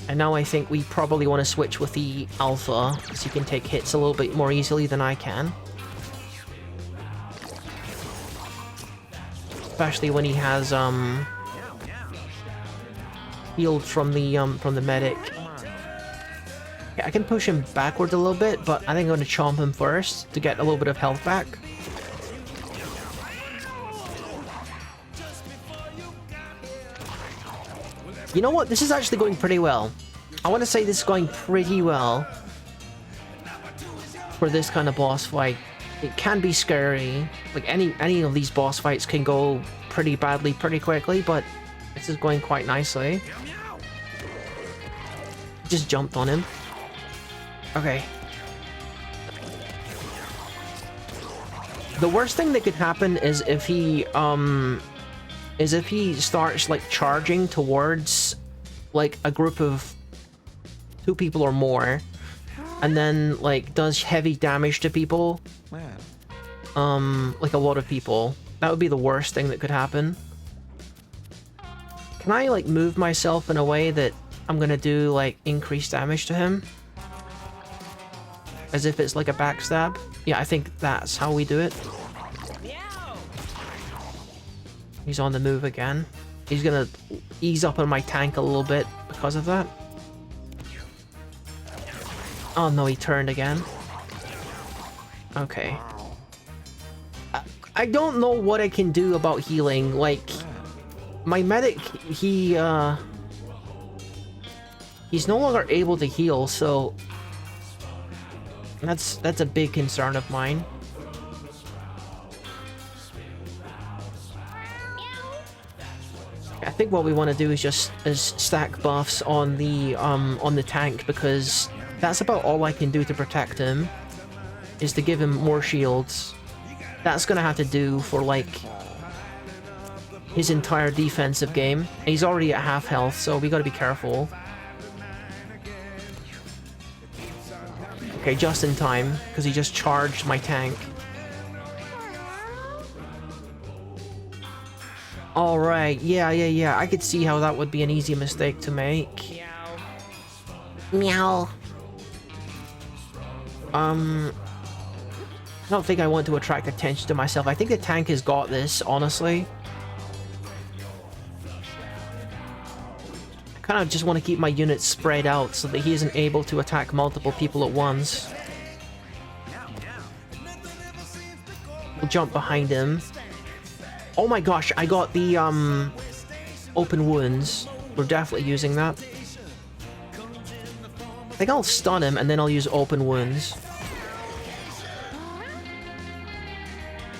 And now I think we probably want to switch with the Alpha, because he can take hits a little bit more easily than I can. Especially when he has healed from the medic. Yeah, I can push him backward a little bit, but I think I'm going to chomp him first to get a little bit of health back. You know what? This is actually going pretty well. I want to say this is going pretty well for this kind of boss fight. It can be scary. Like any of these boss fights can go pretty badly pretty quickly, but this is going quite nicely. Just jumped on him. Okay. The worst thing that could happen is if he starts like charging towards like a group of 2 people or more, and then like does heavy damage to people. Like a lot of people. That would be the worst thing that could happen. Can I like move myself in a way that I'm gonna do like increased damage to him? As if it's like a backstab? Yeah, I think that's how we do it. He's on the move again. He's gonna ease up on my tank a little bit because of that. Oh no, he turned again. Okay. I don't know what I can do about healing. Like, my medic, he's no longer able to heal, so that's a big concern of mine. I think what we want to do is stack buffs on the tank, because that's about all I can do to protect him, is to give him more shields. That's gonna have to do for like his entire defensive game. He's already at half health, so we gotta be careful. Okay, just in time, because he just charged my tank. Alright, yeah. I could see how that would be an easy mistake to make. Meow. I don't think I want to attract attention to myself. I think the tank has got this, honestly. I kind of just want to keep my units spread out so that he isn't able to attack multiple people at once. We'll jump behind him. Oh my gosh, I got the open wounds. We're definitely using that. I think I'll stun him and then I'll use open wounds.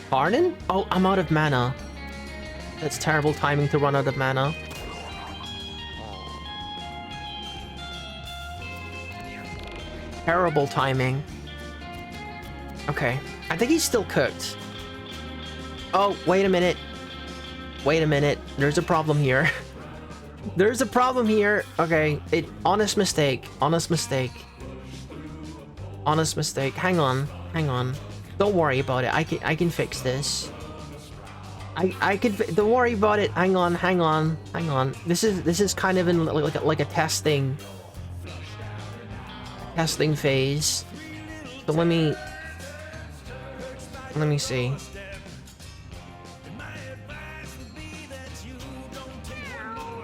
Pardon? Oh, I'm out of mana. That's terrible timing to run out of mana. Terrible timing. Okay. I think he's still cooked. Oh, wait a minute. Wait a minute. There's a problem here. There's a problem here. Okay. Honest mistake. Honest mistake. Honest mistake. Hang on. Hang on. Don't worry about it. I can fix this. I can. Don't worry about it. Hang on. Hang on. Hang on. This is kind of in like a testing phase. So let me see.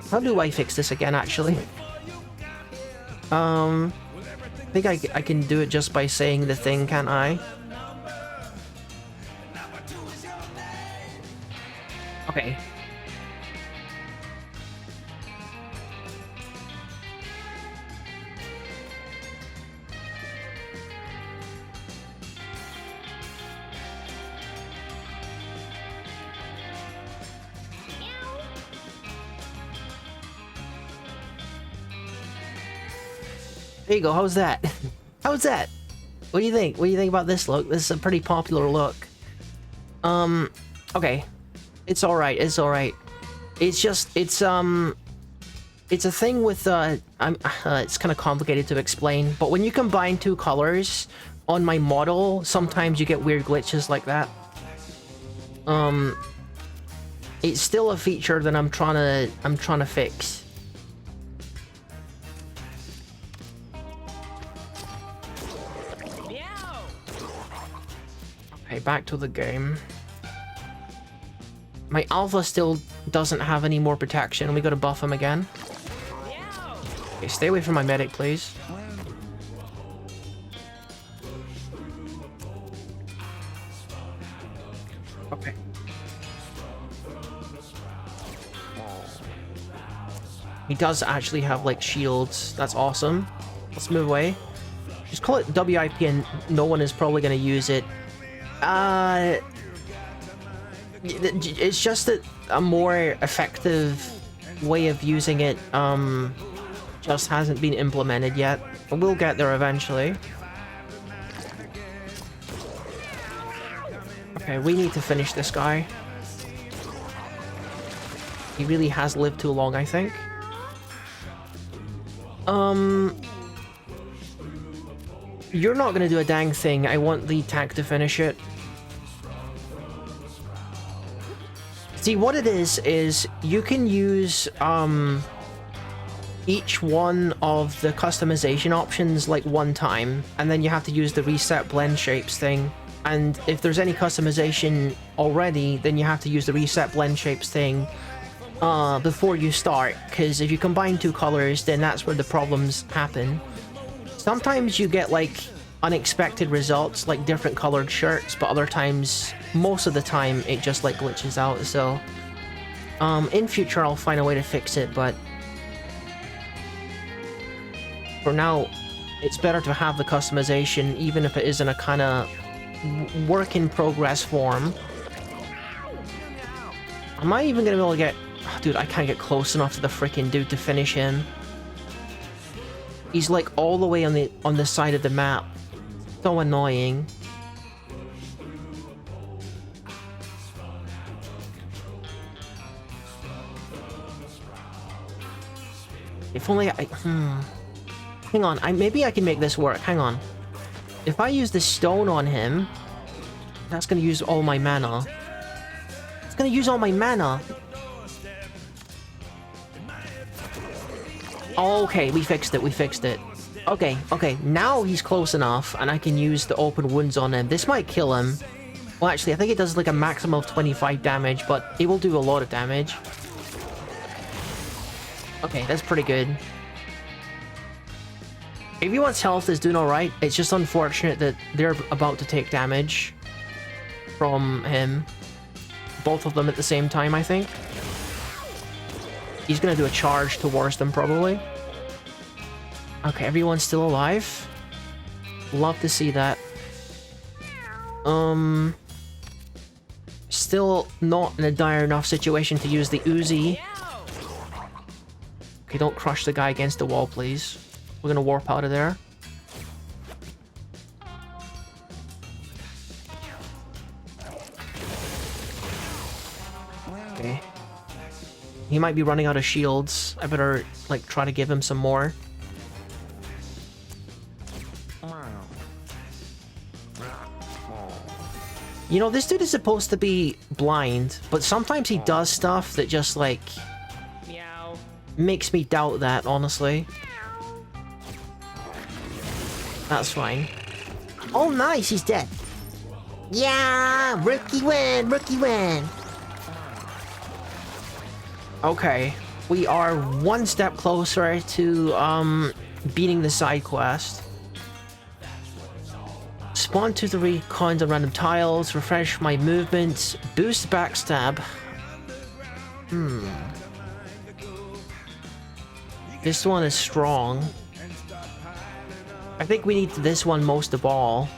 How do I fix this again, actually? I think I can do it just by saying the thing, can't I? Okay. There you go. How's that? How's that? What do you think? What do you think about this look? This is a pretty popular look. Okay. It's alright. It's alright. It's just, it's a thing with, it's kind of complicated to explain, but when you combine two colors on my model, sometimes you get weird glitches like that. It's still a feature that I'm trying to fix. Okay, back to the game. My alpha still doesn't have any more protection. We gotta buff him again. Okay, stay away from my medic, please. Okay. He does actually have, like, shields. That's awesome. Let's move away. Just call it WIP and no one is probably gonna use it. It's just that a more effective way of using it just hasn't been implemented yet. But we'll get there eventually. Okay, we need to finish this guy. He really has lived too long, I think. You're not gonna do a dang thing. I want the tank to finish it. See, what it is you can use each one of the customization options like one time, and then you have to use the reset blend shapes thing. And if there's any customization already, then you have to use the reset blend shapes thing before you start, because if you combine two colors, then that's where the problems happen. Sometimes you get like unexpected results, like different colored shirts, but other times, most of the time, it just like glitches out. So in future I'll find a way to fix it, but for now it's better to have the customization, even if it is in a kind of work in progress form. Am I even gonna be able to get Dude, I can't get close enough to the freaking dude to finish him. He's like all the way on the side of the map. So annoying. If only I... Hang on, maybe I can make this work. Hang on. If I use the stone on him, that's gonna use all my mana. It's gonna use all my mana. Okay, we fixed it, we fixed it. Okay, okay, now he's close enough, and I can use the open wounds on him. This might kill him. Well, actually, I think it does like a maximum of 25 damage, but it will do a lot of damage. Okay, that's pretty good. Everyone's health is doing alright. It's just unfortunate that they're about to take damage from him. Both of them at the same time, I think. He's gonna do a charge towards them, probably. Okay, everyone's still alive. Love to see that. Still not in a dire enough situation to use the Uzi. Okay, don't crush the guy against the wall, please. We're gonna warp out of there. Okay. He might be running out of shields. I better, like, try to give him some more. You know, this dude is supposed to be blind, but sometimes he does stuff that just, like, makes me doubt that, honestly. That's fine. Oh, nice, he's dead. Yeah, rookie win, rookie win. Okay, we are one step closer to, beating the side quest. Spawn 2-3 coins on random tiles, refresh my movement, boost backstab. This one is strong. I think we need this one most of all.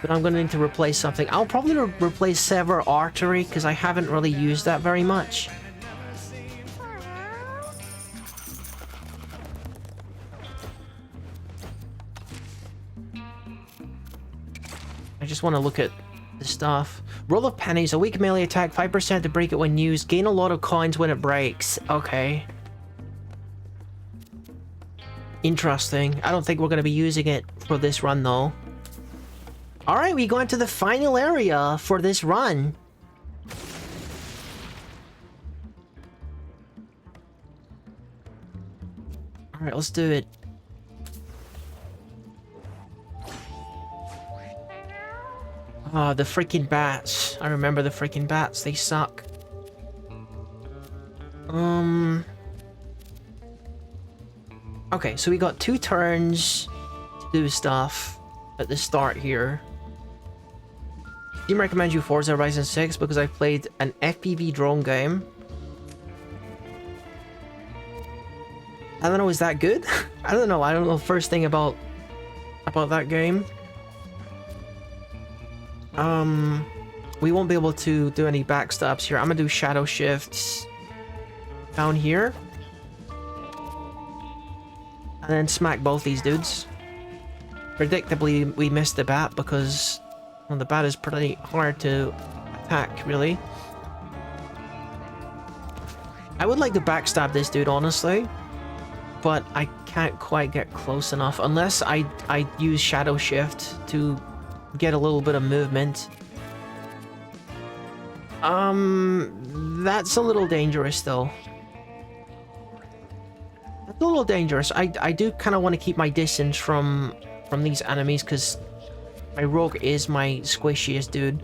But I'm gonna need to replace something. I'll probably replace Sever Artery, because I haven't really used that very much. I just want to look at the stuff. Roll of pennies, a weak melee attack, 5% to break it when used, gain a lot of coins when it breaks. Okay. Interesting. I don't think we're going to be using it for this run, though. Alright, we go into the final area for this run. Alright, let's do it. Ah, the freaking bats. I remember the freaking bats. They suck. Okay, so we got 2 turns to do stuff at the start here. Team recommends you Forza Horizon 6 because I played an FPV drone game. I don't know, is that good? I don't know the first thing about that game. We won't be able to do any backstabs here. I'm gonna do shadow shifts down here. And then smack both these dudes. Predictably, we missed the bat because, well, the bat is pretty hard to attack, really. I would like to backstab this dude, honestly. But I can't quite get close enough unless I use shadow shift to get a little bit of movement. That's a little dangerous, though. That's a little dangerous. I do kind of want to keep my distance from these enemies because my rogue is my squishiest dude.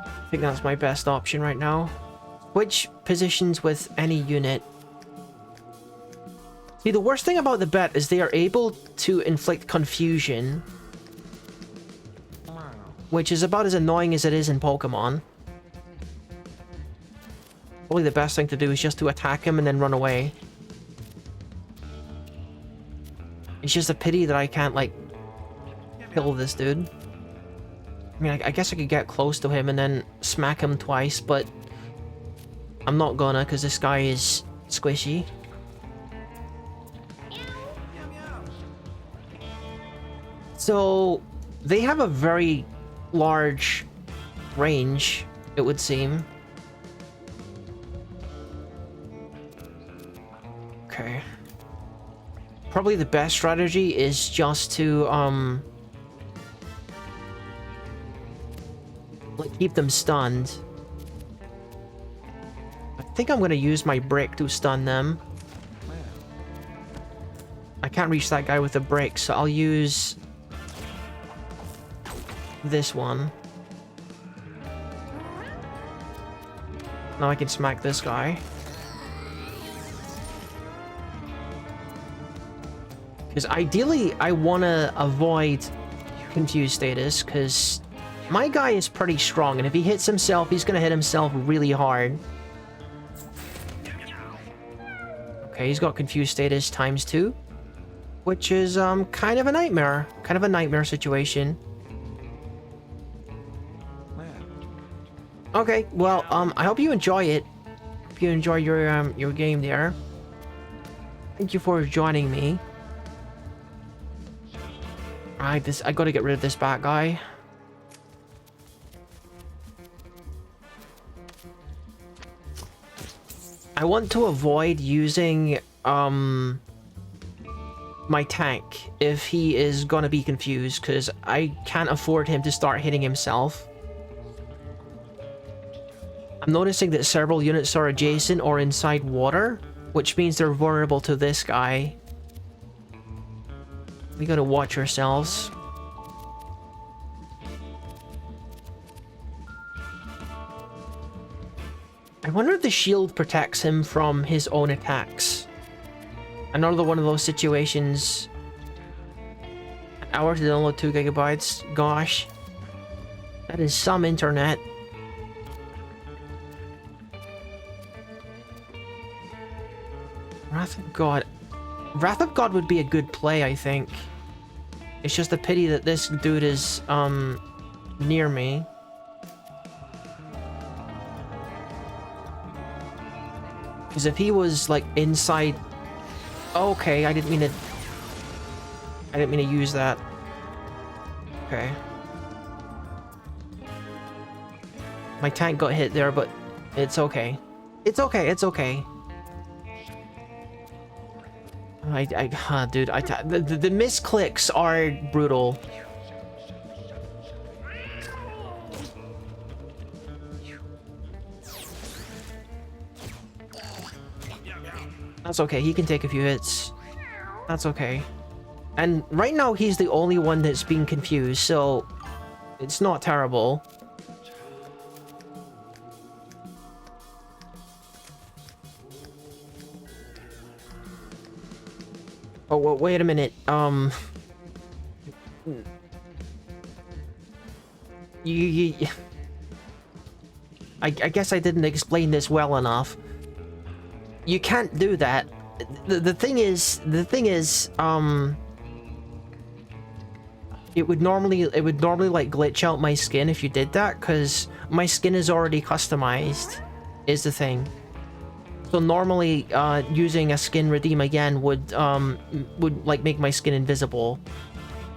I think that's my best option right now. Switch positions with any unit. See, the worst thing about the bet is they are able to inflict confusion, which is about as annoying as it is in Pokemon. Probably the best thing to do is just to attack him and then run away. It's just a pity that I can't, like, kill this dude. I mean, I guess I could get close to him and then smack him twice, but I'm not gonna, because this guy is squishy. So, they have a very large range, it would seem. Okay. Probably the best strategy is just to, like, keep them stunned. I think I'm gonna use my brick to stun them. I can't reach that guy with a brick, so I'll use this one. Now I can smack this guy. Because ideally, I want to avoid confused status, because my guy is pretty strong, and if he hits himself, he's going to hit himself really hard. Okay, he's got confused status ×2, which is kind of a nightmare. Kind of a nightmare situation. Okay, well, I hope you enjoy it. Hope you enjoy your game there. Thank you for joining me. Alright, I gotta get rid of this bat guy. I want to avoid using my tank if he is gonna be confused, because I can't afford him to start hitting himself. I'm noticing that several units are adjacent or inside water, which means they're vulnerable to this guy. We gotta watch ourselves. I wonder if the shield protects him from his own attacks. Another one of those situations. An hour to download 2 gigabytes. Gosh. That is some internet. Wrath of God. Wrath of God would be a good play, I think. It's just a pity that this dude is, near me. Because if he was, like, inside... Okay, I didn't mean to use that. Okay. My tank got hit there, but it's okay. It's okay, it's okay. Dude, the misclicks are brutal. That's okay, he can take a few hits. That's okay. And right now, he's the only one that's being confused, so it's not terrible. Oh, well, wait a minute. I guess I didn't explain this well enough. You can't do that. The thing is, it would normally like glitch out my skin if you did that, because my skin is already customized, is the thing. So normally, using a skin redeem again would like make my skin invisible.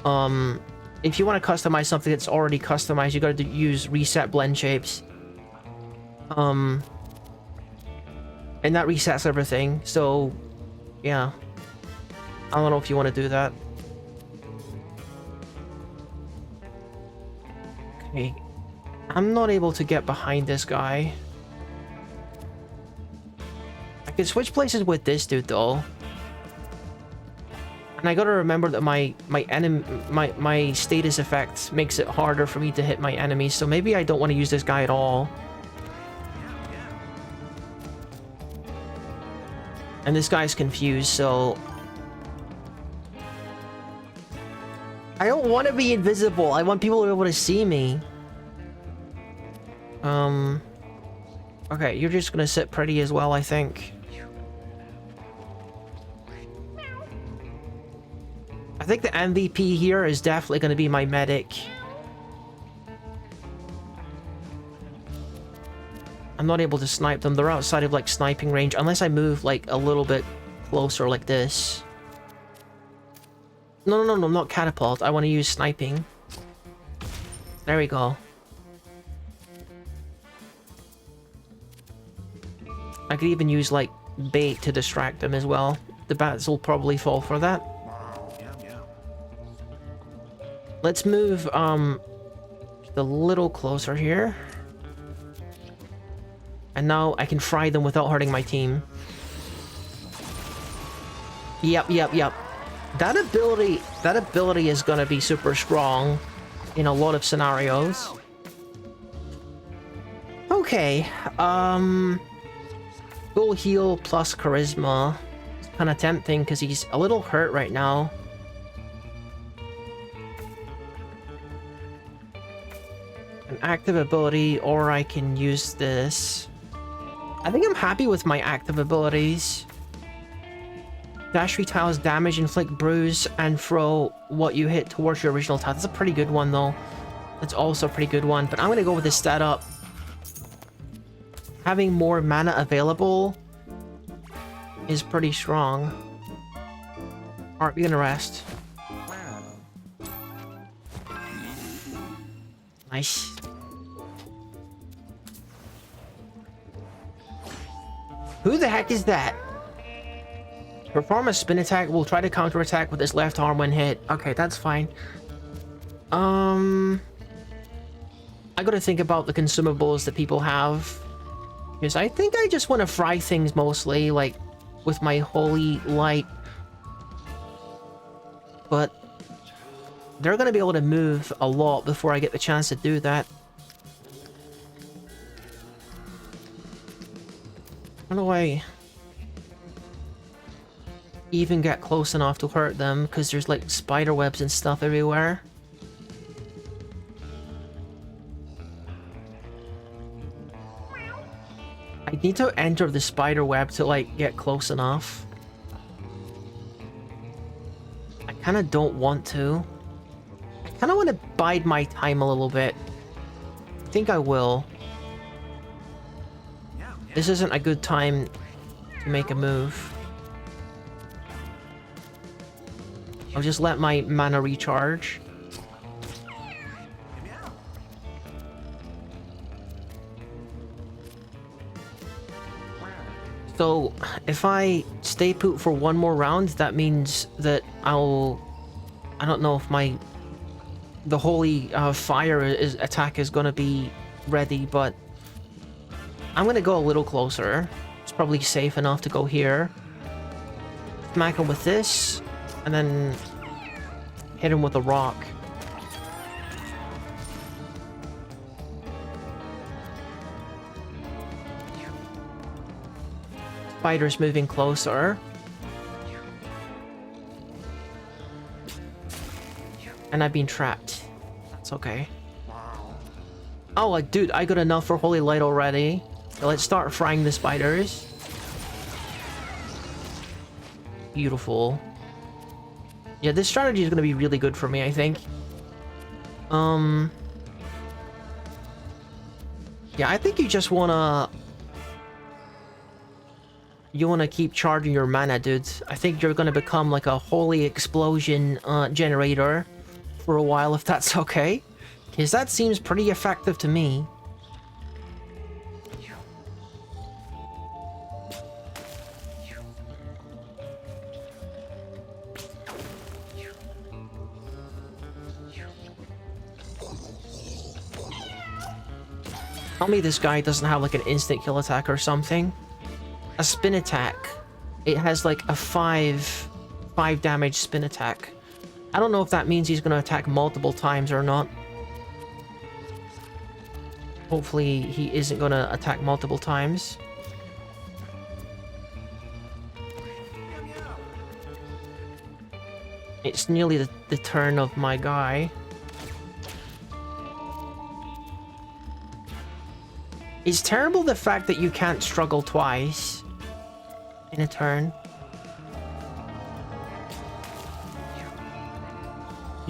If you want to customize something that's already customized, you gotta use reset blend shapes. And that resets everything, so yeah. I don't know if you want to do that. Okay. I'm not able to get behind this guy. I can switch places with this dude though. And I gotta remember that my status effect makes it harder for me to hit my enemies, so maybe I don't want to use this guy at all. And this guy's confused, so... I don't want to be invisible. I want people to be able to see me. Okay, you're just gonna sit pretty as well, I think. I think the MVP here is definitely going to be my medic. I'm not able to snipe them. They're outside of, like, sniping range. Unless I move, like, a little bit closer like this. No, not catapult. I want to use sniping. There we go. I could even use, like, bait to distract them as well. The bats will probably fall for that. Let's move, just a little closer here. And now I can fry them without hurting my team. Yep. That ability is gonna be super strong in a lot of scenarios. Okay, full heal plus charisma. It's kind of tempting because he's a little hurt right now. An active ability, or I can use this. I think I'm happy with my active abilities. Dash retiles damage, inflict bruise, and throw what you hit towards your original attack. That's a pretty good one, though. That's also a pretty good one, but I'm gonna go with this stat up. Having more mana available is pretty strong. Alright, we're gonna rest. Nice. Who the heck is that? Perform a spin attack. Will try to counterattack with his left arm when hit. Okay, that's fine. I gotta think about the consumables that people have. Because I think I just want to fry things mostly, like, with my holy light. But they're gonna be able to move a lot before I get the chance to do that. How do I even get close enough to hurt them? Because there's, like, spider webs and stuff everywhere. I need to enter the spider web to, like, get close enough. I kind of don't want to. I kind of want to bide my time a little bit. I think I will. This isn't a good time to make a move. I'll just let my mana recharge. So, if I stay put for one more round, that means that I don't know if the holy fire attack is gonna be ready, but I'm gonna go a little closer. It's probably safe enough to go here. Smack him with this, and then hit him with a rock. Spider's moving closer. And I've been trapped. That's okay. Oh, like, dude, I got enough for Holy Light already. So let's start frying the spiders. Beautiful. Yeah, this strategy is going to be really good for me, I think. Yeah, I think you just wanna... You wanna keep charging your mana, dude. I think you're gonna become like a holy explosion generator for a while, if that's okay. Because that seems pretty effective to me. Tell me this guy doesn't have like an instant kill attack or something. A spin attack. It has like a 5 damage spin attack. I don't know if that means he's going to attack multiple times or not. Hopefully he isn't going to attack multiple times. It's nearly the turn of my guy. It's terrible the fact that you can't struggle twice in a turn.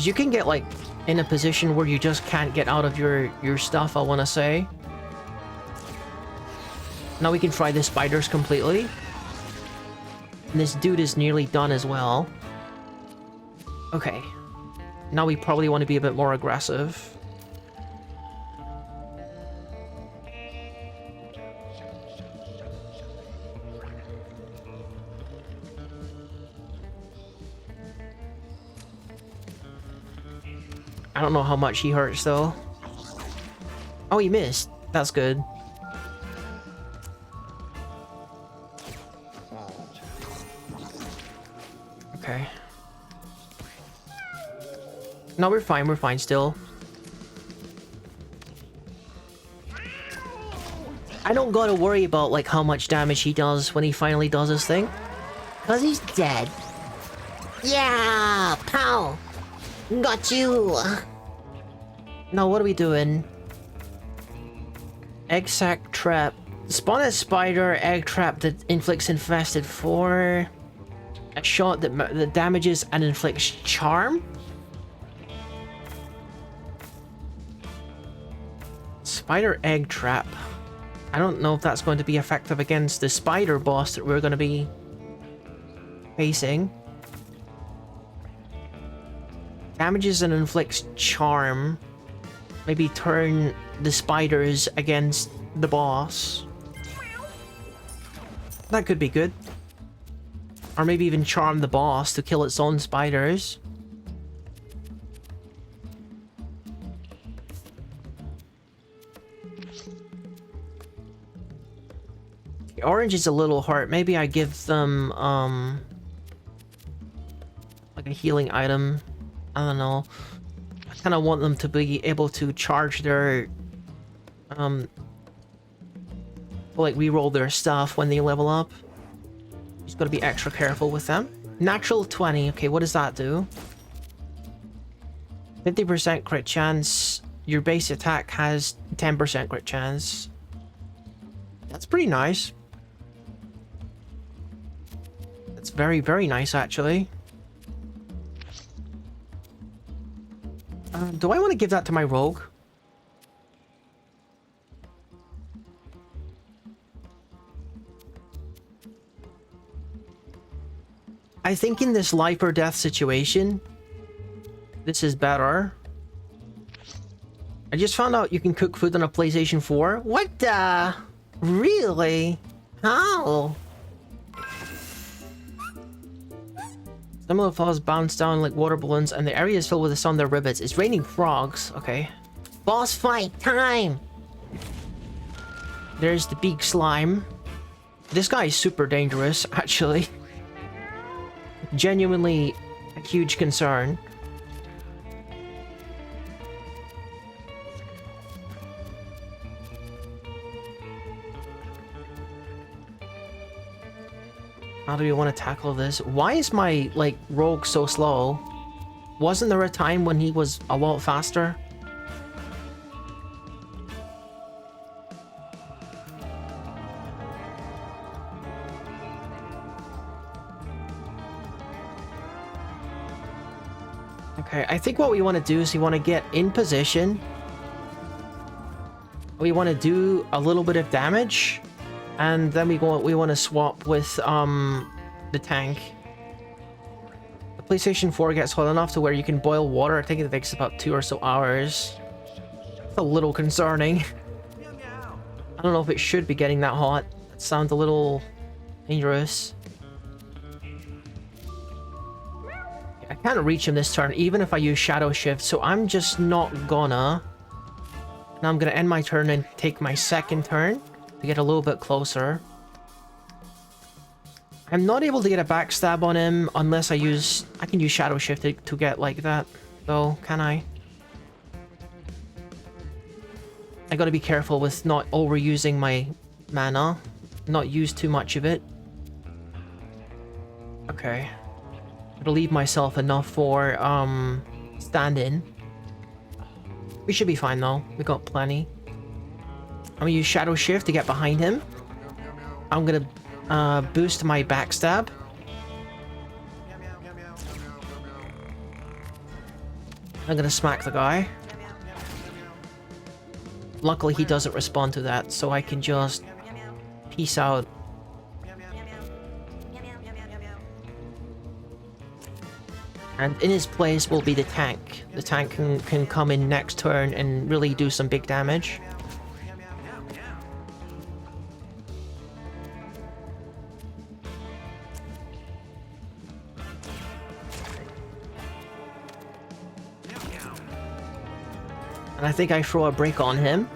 Because you can get, like, in a position where you just can't get out of your stuff, I want to say. Now we can try the spiders completely. And this dude is nearly done as well. Okay. Now we probably want to be a bit more aggressive. I don't know how much he hurts though. Oh, he missed. That's good. Okay. No, we're fine still. I don't gotta worry about like how much damage he does when he finally does his thing. Cause he's dead. Yeah, pow! Got you! Now what are we doing? Egg sac trap. Spawn a spider egg trap that inflicts infested for a shot that damages and inflicts charm? Spider egg trap. I don't know if that's going to be effective against the spider boss that we're going to be facing. Damages and inflicts charm. Maybe turn the spiders against the boss. That could be good. Or maybe even charm the boss to kill its own spiders. The orange is a little hurt. Maybe I give them, like a healing item. I don't know. I kind of want them to be able to charge their, like reroll their stuff when they level up. Just gotta be extra careful with them. Natural 20. Okay, what does that do? 50% crit chance. Your base attack has 10% crit chance. That's pretty nice. That's very, very nice, actually. Do I want to give that to my rogue? I think in this life or death situation, this is better. I just found out you can cook food on a PlayStation 4. What the? Really? How? Some of the falls bounce down like water balloons, and the area is filled with the sun of their rivets. It's raining frogs. Okay. Boss fight time! There's the big slime. This guy is super dangerous, actually. Genuinely a huge concern. How do we want to tackle this? Why is my, like, rogue so slow? Wasn't there a time when he was a lot faster? Okay, I think what we want to do is we want to get in position. We want to do a little bit of damage. And then we want to swap with the tank. The PlayStation 4 gets hot enough to where you can boil water. I think it takes about 2 or so hours. It's a little concerning. I don't know if it should be getting that hot. It sounds a little dangerous. I can't reach him this turn, even if I use Shadow Shift, so I'm just not gonna. Now I'm gonna end my turn and take my second turn to get a little bit closer. I'm not able to get a backstab on him unless I can use Shadow Shift to get like that, though, can I? I gotta be careful with not overusing my mana, not use too much of it. Okay. Gotta leave myself enough for, stand-in. We should be fine, though. We got plenty. I'm gonna use Shadow Shift to get behind him. I'm gonna boost my backstab. I'm gonna smack the guy. Luckily, he doesn't respond to that, so I can just peace out. And in his place will be the tank. The tank can come in next turn and really do some big damage. And I think I throw a break on him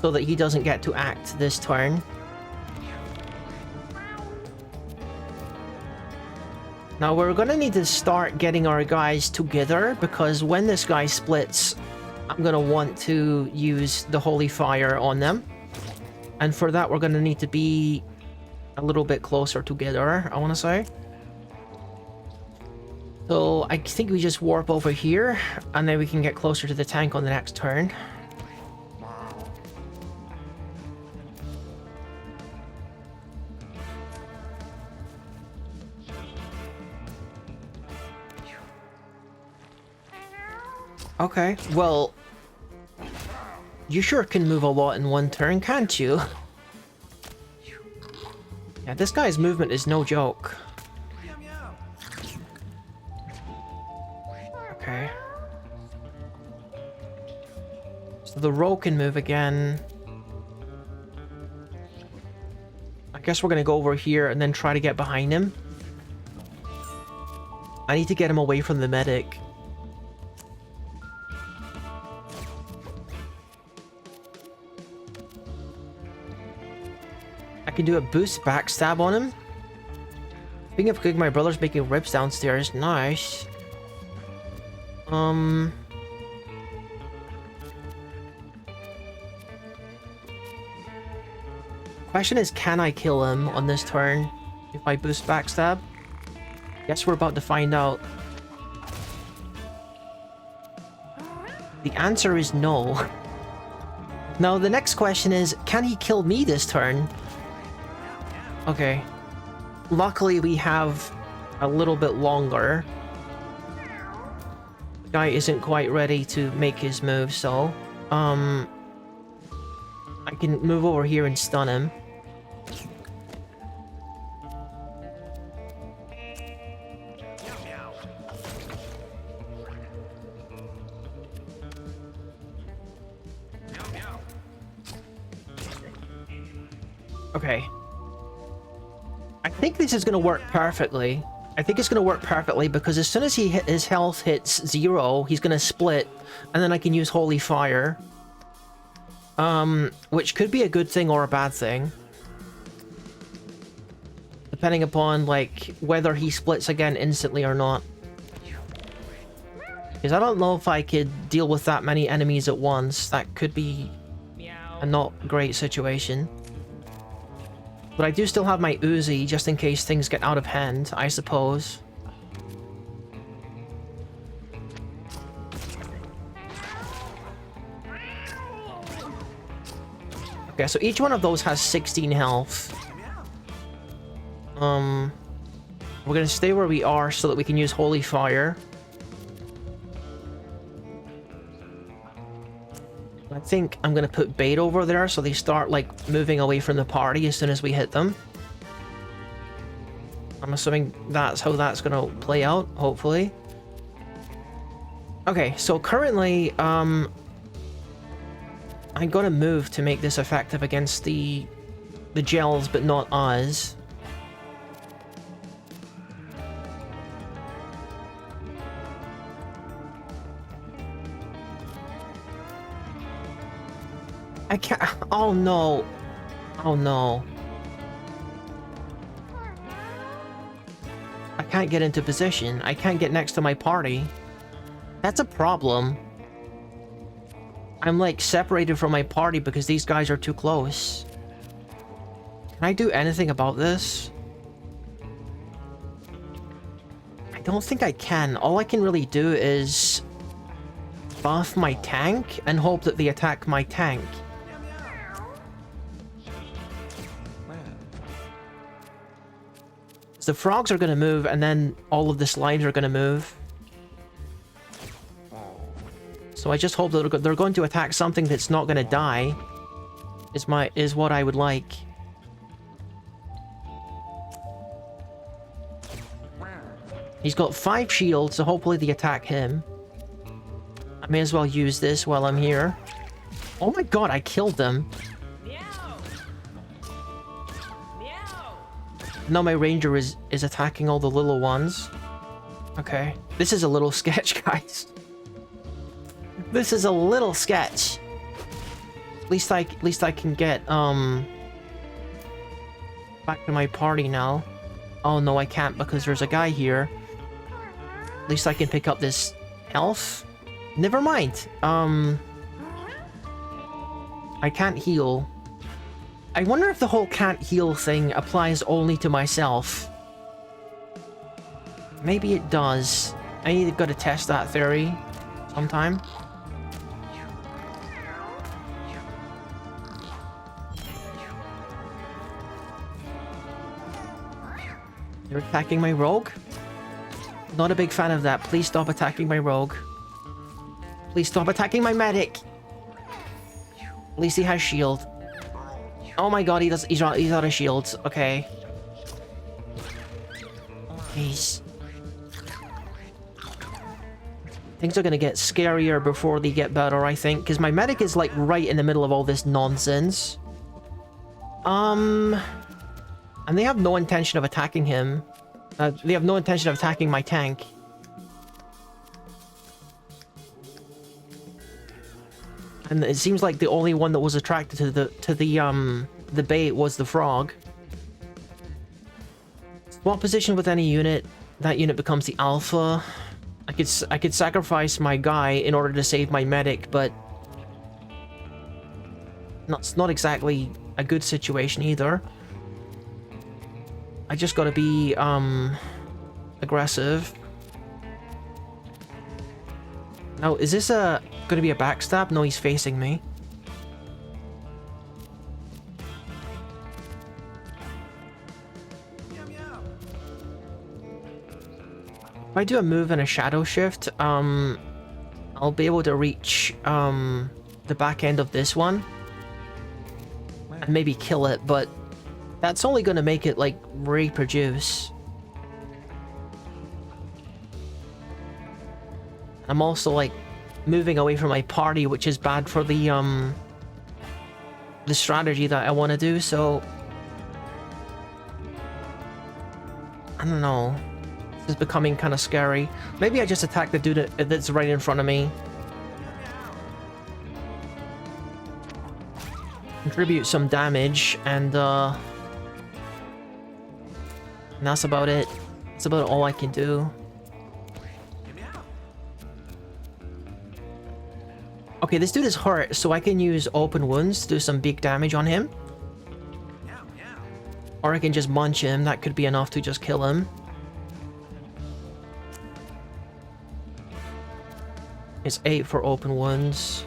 so that he doesn't get to act this turn. Now we're gonna need to start getting our guys together, because when this guy splits, I'm gonna want to use the Holy Fire on them. And for that, we're gonna need to be a little bit closer together, I wanna say. So I think we just warp over here, and then we can get closer to the tank on the next turn. Okay, well, you sure can move a lot in one turn, can't you? Yeah, this guy's movement is no joke. Okay. So the rogue can move again. I guess we're gonna go over here and then try to get behind him. I need to get him away from the medic. I can do a boost backstab on him. Speaking of cooking, my brother's making ribs downstairs. Nice. Question is, can I kill him on this turn if I boost backstab? Guess we're about to find out. The answer is no. Now the next question is, can he kill me this turn? Okay. Luckily we have a little bit longer. The guy isn't quite ready to make his move, so I can move over here and stun him. Okay. I think this is going to work perfectly. I think it's going to work perfectly because as soon as his health hits 0, he's going to split, and then I can use Holy Fire. Which could be a good thing or a bad thing. Depending upon, like, whether he splits again instantly or not. Because I don't know if I could deal with that many enemies at once. That could be a not great situation. But I do still have my Uzi, just in case things get out of hand, I suppose. Okay, so each one of those has 16 health. We're gonna stay where we are so that we can use Holy Fire. I think I'm gonna put bait over there so they start, like, moving away from the party as soon as we hit them. I'm assuming that's how that's gonna play out, hopefully. Okay, so currently, I'm gonna move to make this effective against the gels, but not us. I can't. Oh no. Oh no. I can't get into position. I can't get next to my party. That's a problem. I'm like separated from my party because these guys are too close. Can I do anything about this? I don't think I can. All I can really do is buff my tank and hope that they attack my tank. So the frogs are going to move, and then all of the slimes are going to move. So I just hope that they're going to attack something that's not going to die. Is what I would like. He's got 5 shields, so hopefully they attack him. I may as well use this while I'm here. Oh my god, I killed them. Now my ranger is attacking all the little ones. Okay. This is a little sketch, guys. This is a little sketch. At least I can get back to my party now. Oh no, I can't because there's a guy here. At least I can pick up this elf. Never mind. I can't heal. I wonder if the whole can't heal thing applies only to myself. Maybe it does. I either got to test that theory sometime. You're attacking my rogue? Not a big fan of that. Please stop attacking my rogue. Please stop attacking my medic. At least he has shield. Oh my god, he's out of shields. Okay. Jeez. Things are gonna get scarier before they get better, I think, because my medic is like right in the middle of all this nonsense. And they have no intention of attacking him. They have no intention of attacking my tank. And it seems like the only one that was attracted to the bait was the frog. Swap position with any unit. That unit becomes the alpha. I could sacrifice my guy in order to save my medic, but it's not exactly a good situation either. I just gotta be aggressive. Now, is this gonna be a backstab? No, he's facing me. If I do a move and a shadow shift, I'll be able to reach the back end of this one and maybe kill it, but that's only gonna make it like reproduce. I'm also like moving away from my party, which is bad for the strategy that I want to do, so I don't know. This is becoming kind of scary. Maybe I just attack the dude that's right in front of me. Contribute some damage, and that's about it. That's about all I can do. Okay, this dude is hurt, so I can use open wounds to do some big damage on him. Or I can just munch him. That could be enough to just kill him. It's 8 for open wounds.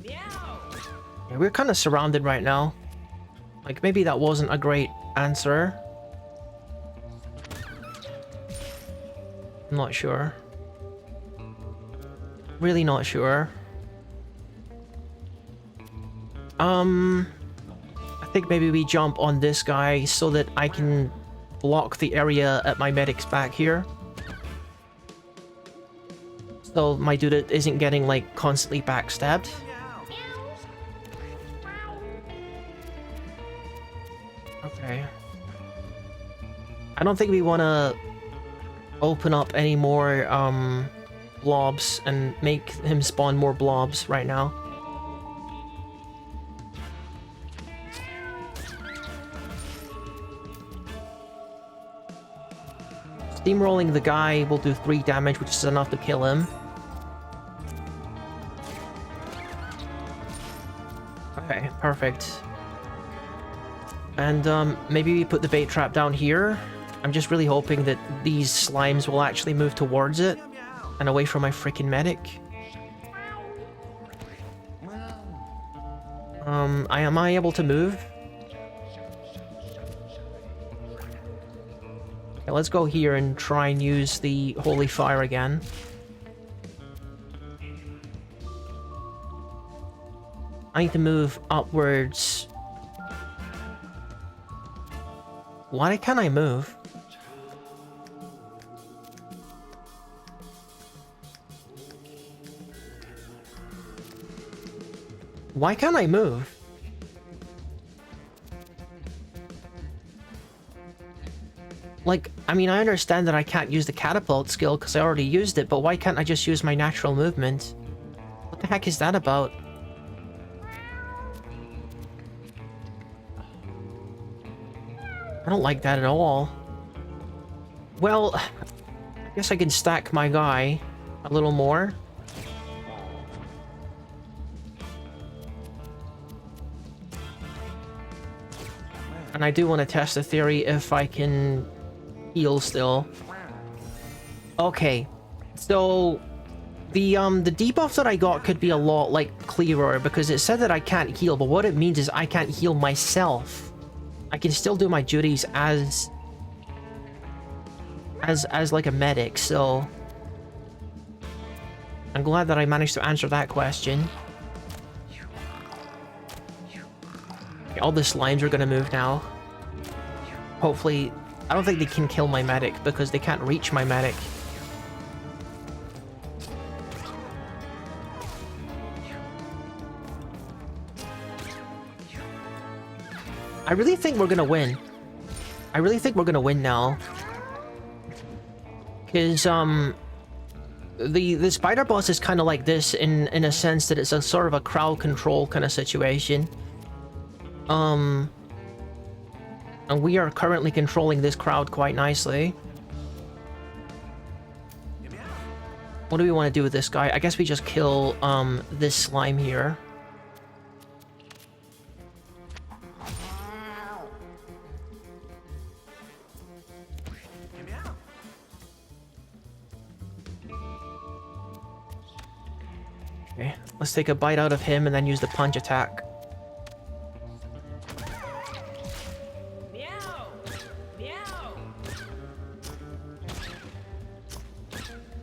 Yeah, we're kind of surrounded right now. Like, maybe that wasn't a great answer. I'm not sure. Really not sure. I think maybe we jump on this guy so that I can block the area at my medic's back here. So my dude isn't getting, like, constantly backstabbed. Okay. I don't think we want to open up any more blobs and make him spawn more blobs right now. Steamrolling the guy will do 3 damage, which is enough to kill him. Okay, perfect. And maybe we put the bait trap down here. I'm just really hoping that these slimes will actually move towards it and away from my freaking medic. Am I able to move? Okay, let's go here and try and use the Holy Fire again. I need to move upwards. Why can't I move? Why can't I move? Like, I mean, I understand that I can't use the catapult skill because I already used it, but why can't I just use my natural movement? What the heck is that about? I don't like that at all. Well, I guess I can stack my guy a little more. And I do want to test the theory if I can heal still. Okay, so the debuff that I got could be a lot like clearer because it said that I can't heal, but what it means is I can't heal myself. I can still do my duties as like a medic, so I'm glad that I managed to answer that question. Okay, all the slimes are gonna move now. Hopefully, I don't think they can kill my medic because they can't reach my medic. I really think we're gonna win. I really think we're gonna win now. Because, the spider boss is kind of like this in a sense that it's a sort of a crowd control kind of situation. And we are currently controlling this crowd quite nicely. What do we want to do with this guy? I guess we just kill, this slime here. Okay, let's take a bite out of him and then use the punch attack.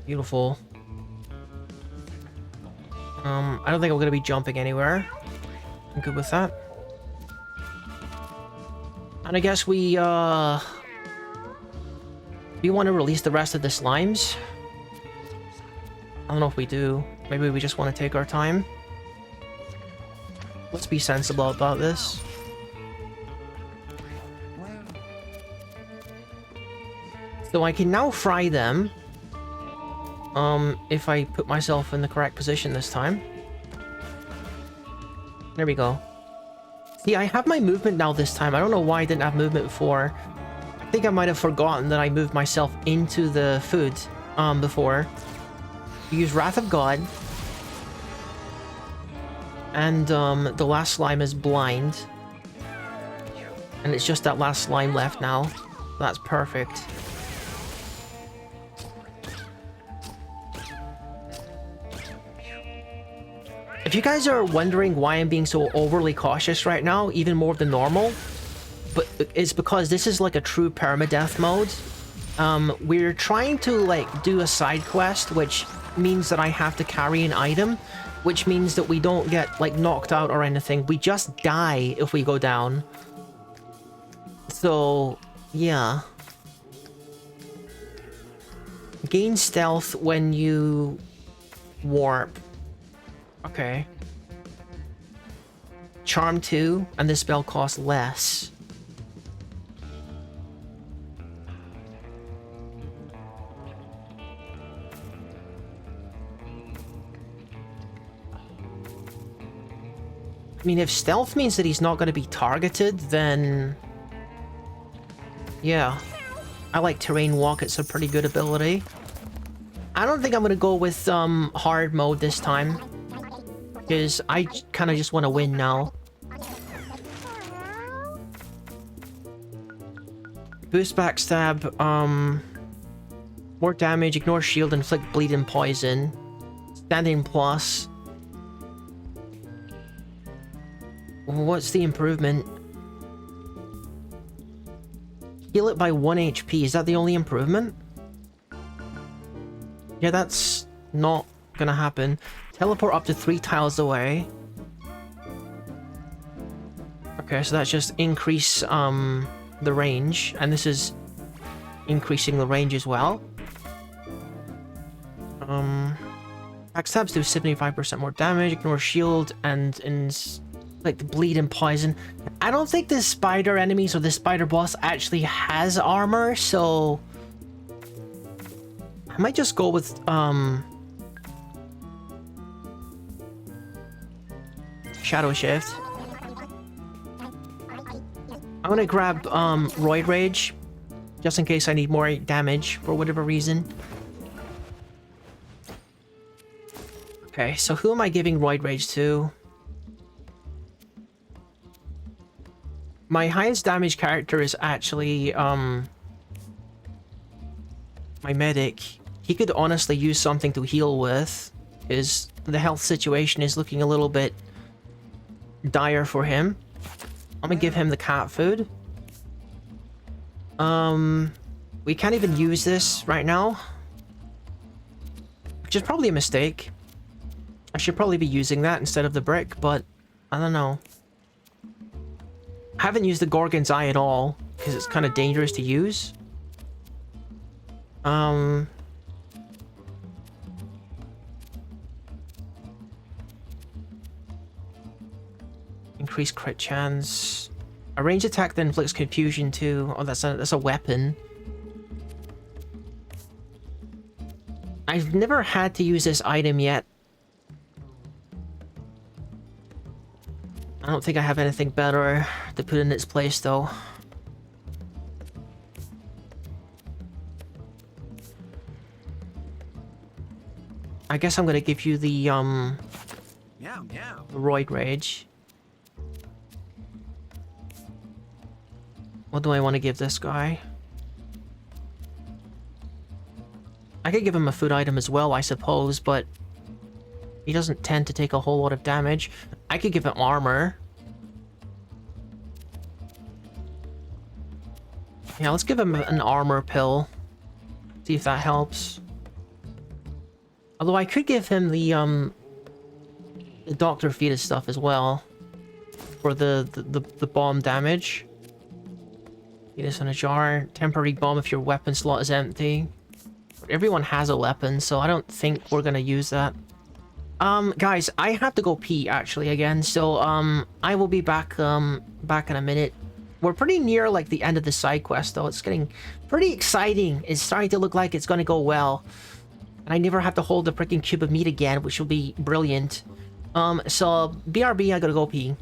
Beautiful. I don't think I'm gonna be jumping anywhere. I'm good with that. And I guess we want to release the rest of the slimes? I don't know if we do. Maybe we just want to take our time. Let's be sensible about this. So I can now fry them. If I put myself in the correct position this time. There we go. See, I have my movement now this time. I don't know why I didn't have movement before. I think I might have forgotten that I moved myself into the food, before. Use Wrath of God. And, the last slime is blind. And it's just that last slime left now. That's perfect. If you guys are wondering why I'm being so overly cautious right now, even more than normal, but it's because this is like a true permadeath mode. We're trying to like do a side quest, which means that I have to carry an item, which means that we don't get like knocked out or anything. We just die if we go down. So, yeah. Gain stealth when you warp. Okay. Charm 2, and this spell costs less. I mean, if stealth means that he's not going to be targeted, then... yeah. I like terrain walk, it's a pretty good ability. I don't think I'm going to go with hard mode this time. Because I kind of just want to win now. Boost backstab, more damage, ignore shield, inflict bleed and poison. Standing plus. What's the improvement? Heal it by 1 HP. Is that the only improvement? Yeah, that's not gonna happen. Teleport up to 3 tiles away. Okay, so that's just increase the range, and this is increasing the range as well. Backstabs do 75% more damage, ignore shield, and like bleed and poison. I don't think the spider enemies or the spider boss actually has armor, so I might just go with Shadow Shift. I'm gonna grab Roid Rage, just in case I need more damage for whatever reason. Okay, so who am I giving Roid Rage to? My highest damage character is actually my medic. He could honestly use something to heal with, because the health situation is looking a little bit dire for him. I'm gonna give him the cat food. We can't even use this right now, which is probably a mistake. I should probably be using that instead of the brick, but I don't know. I haven't used the Gorgon's Eye at all, because it's kind of dangerous to use. Increase crit chance. A ranged attack that inflicts confusion too. Oh, that's a weapon. I've never had to use this item yet. I don't think I have anything better to put in its place, though. I guess I'm gonna give you the Roid Rage. What do I want to give this guy? I could give him a food item as well, I suppose, but he doesn't tend to take a whole lot of damage. I could give him armor. Yeah, let's give him an armor pill. See if that helps. Although I could give him the Dr. Fetus stuff as well. For the bomb damage. Fetus in a jar. Temporary bomb if your weapon slot is empty. Everyone has a weapon, so I don't think we're gonna use that. Guys, I have to go pee actually again, so I will be back back in a minute. We're pretty near like the end of the side quest though. It's getting pretty exciting. It's starting to look like it's gonna go well. And I never have to hold the freaking cube of meat again, which will be brilliant. So BRB, I gotta go pee.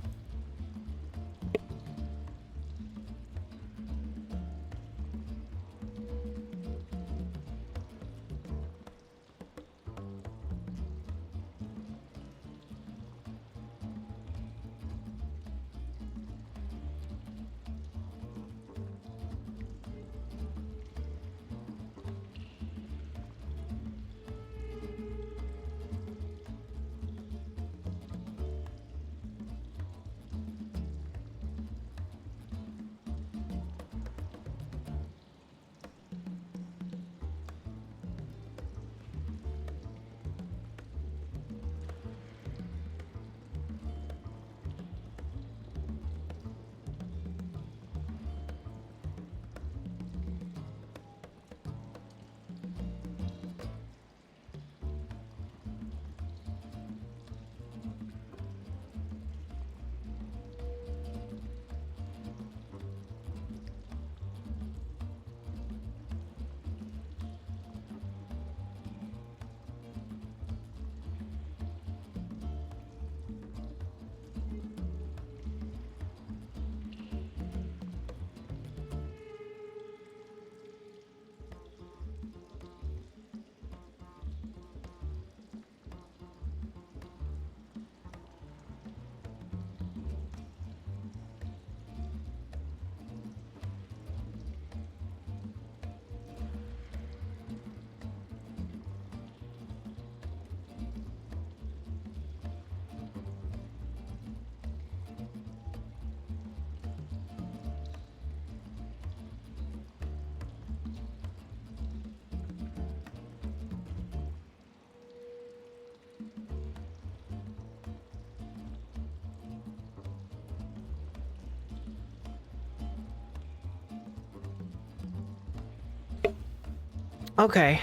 Okay.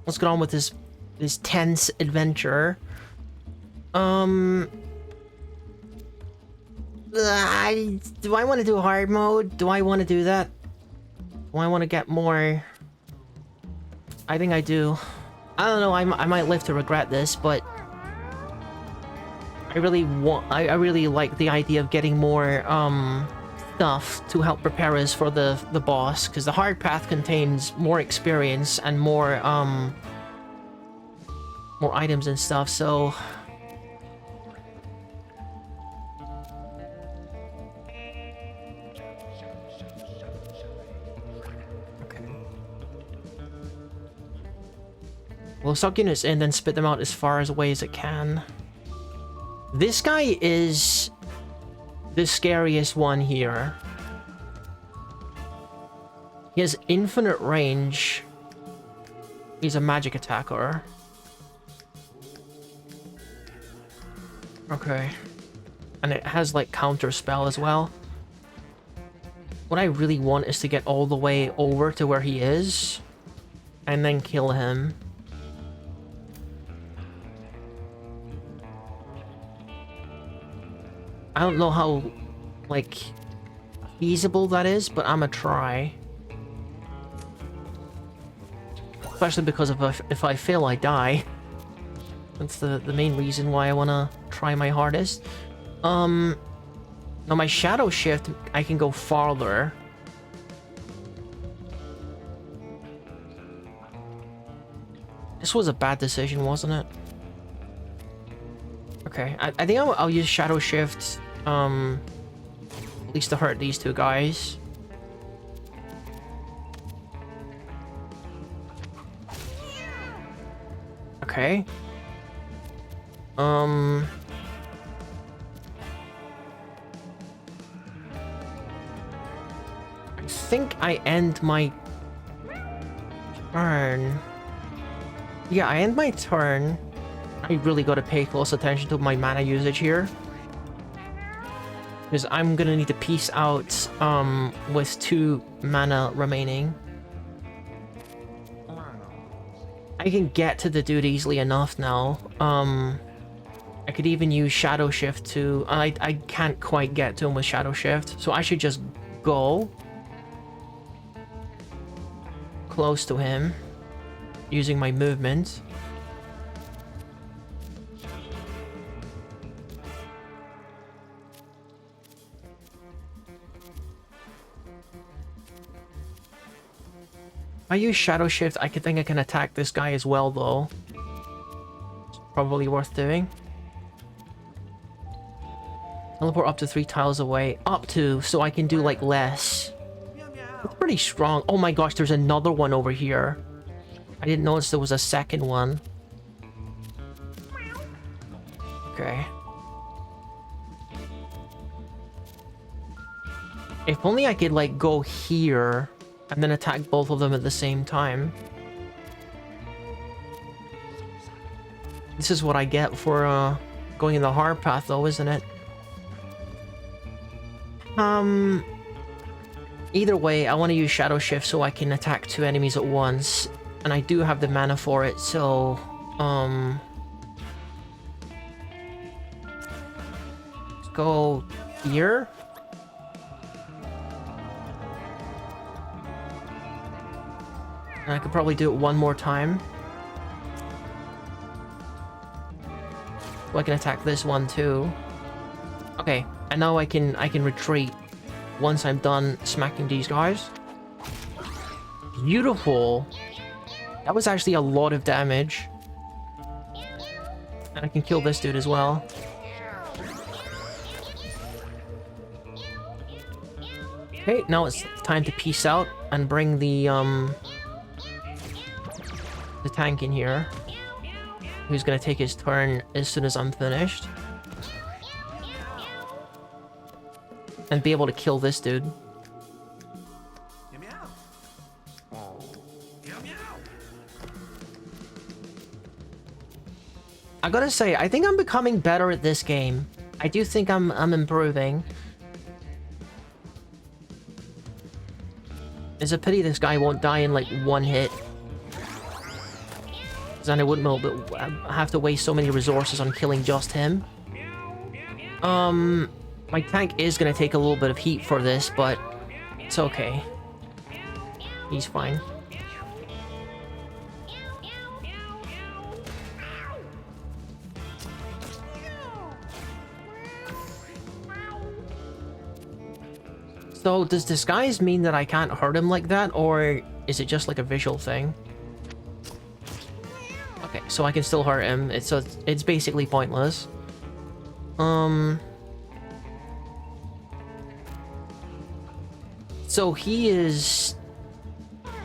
Let's get on with this tense adventure. Do I want to do hard mode? Do I want to do that? Do I want to get more? I think I do. I don't know, I might live to regret this, but I really like the idea of getting more stuff to help prepare us for the boss, because the hard path contains more experience and more items and stuff, so we'll suck units in, then spit them out as far away as it can. This guy is the scariest one here. He has infinite range. He's a magic attacker. Okay. And it has, like, counter spell as well. What I really want is to get all the way over to where he is and then kill him. I don't know how, like, feasible that is, but I'm gonna try. Especially because if I fail, I die. That's the main reason why I wanna try my hardest. Now my shadow shift, I can go farther. This was a bad decision, wasn't it? Okay, I think I'll use shadow shift, at least to hurt these two guys. Okay. I think I end my turn. Yeah, I end my turn. I really gotta pay close attention to my mana usage here, because I'm gonna need to peace out with 2 mana remaining. I can get to the dude easily enough now. I could even use shadow shift to... I can't quite get to him with shadow shift, so I should just go close to him using my movement. If I use shadow shift, I think I can attack this guy as well, though. It's probably worth doing. Teleport up to 3 tiles away. Up to, so I can do, like, less. It's pretty strong. Oh my gosh, there's another one over here. I didn't notice there was a second one. Okay. If only I could, like, go here and then attack both of them at the same time. This is what I get for going in the hard path, though, isn't it? Either way, I want to use shadow shift so I can attack 2 enemies at once, and I do have the mana for it, so let's go here. And I could probably do it one more time. So I can attack this one too. Okay, and now I can retreat once I'm done smacking these guys. Beautiful. That was actually a lot of damage. And I can kill this dude as well. Okay, now it's time to peace out and bring the tank in here, who's gonna take his turn as soon as I'm finished, and be able to kill this dude. I gotta say, I think I'm becoming better at this game. I do think I'm improving. It's a pity this guy won't die in like one hit. Then I wouldn't have to waste so many resources on killing just him. My tank is gonna take a little bit of heat for this, but it's okay. He's fine. So, does disguise mean that I can't hurt him like that, or is it just like a visual thing? Okay, so I can still hurt him. It's basically pointless. So he is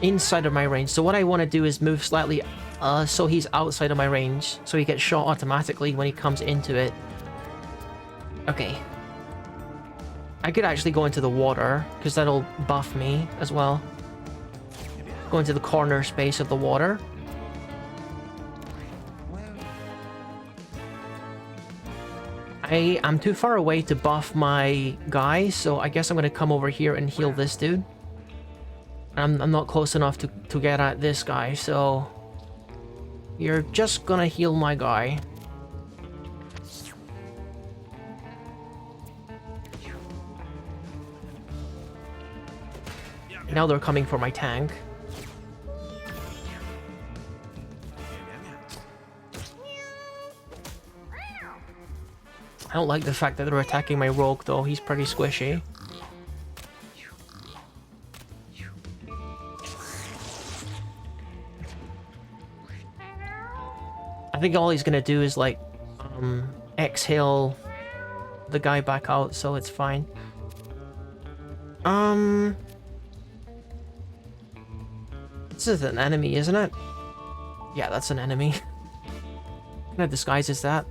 inside of my range. So what I want to do is move slightly, so he's outside of my range, so he gets shot automatically when he comes into it. Okay. I could actually go into the water, because that'll buff me as well. Go into the corner space of the water. I'm too far away to buff my guy, so I guess I'm going to come over here and heal this dude. I'm not close enough to get at this guy, so... You're just gonna heal my guy. Now they're coming for my tank. I don't like the fact that they're attacking my rogue, though. He's pretty squishy. I think all he's gonna do is, like, exhale the guy back out, so it's fine. This is an enemy, isn't it? Yeah, that's an enemy. What kind of disguise is that?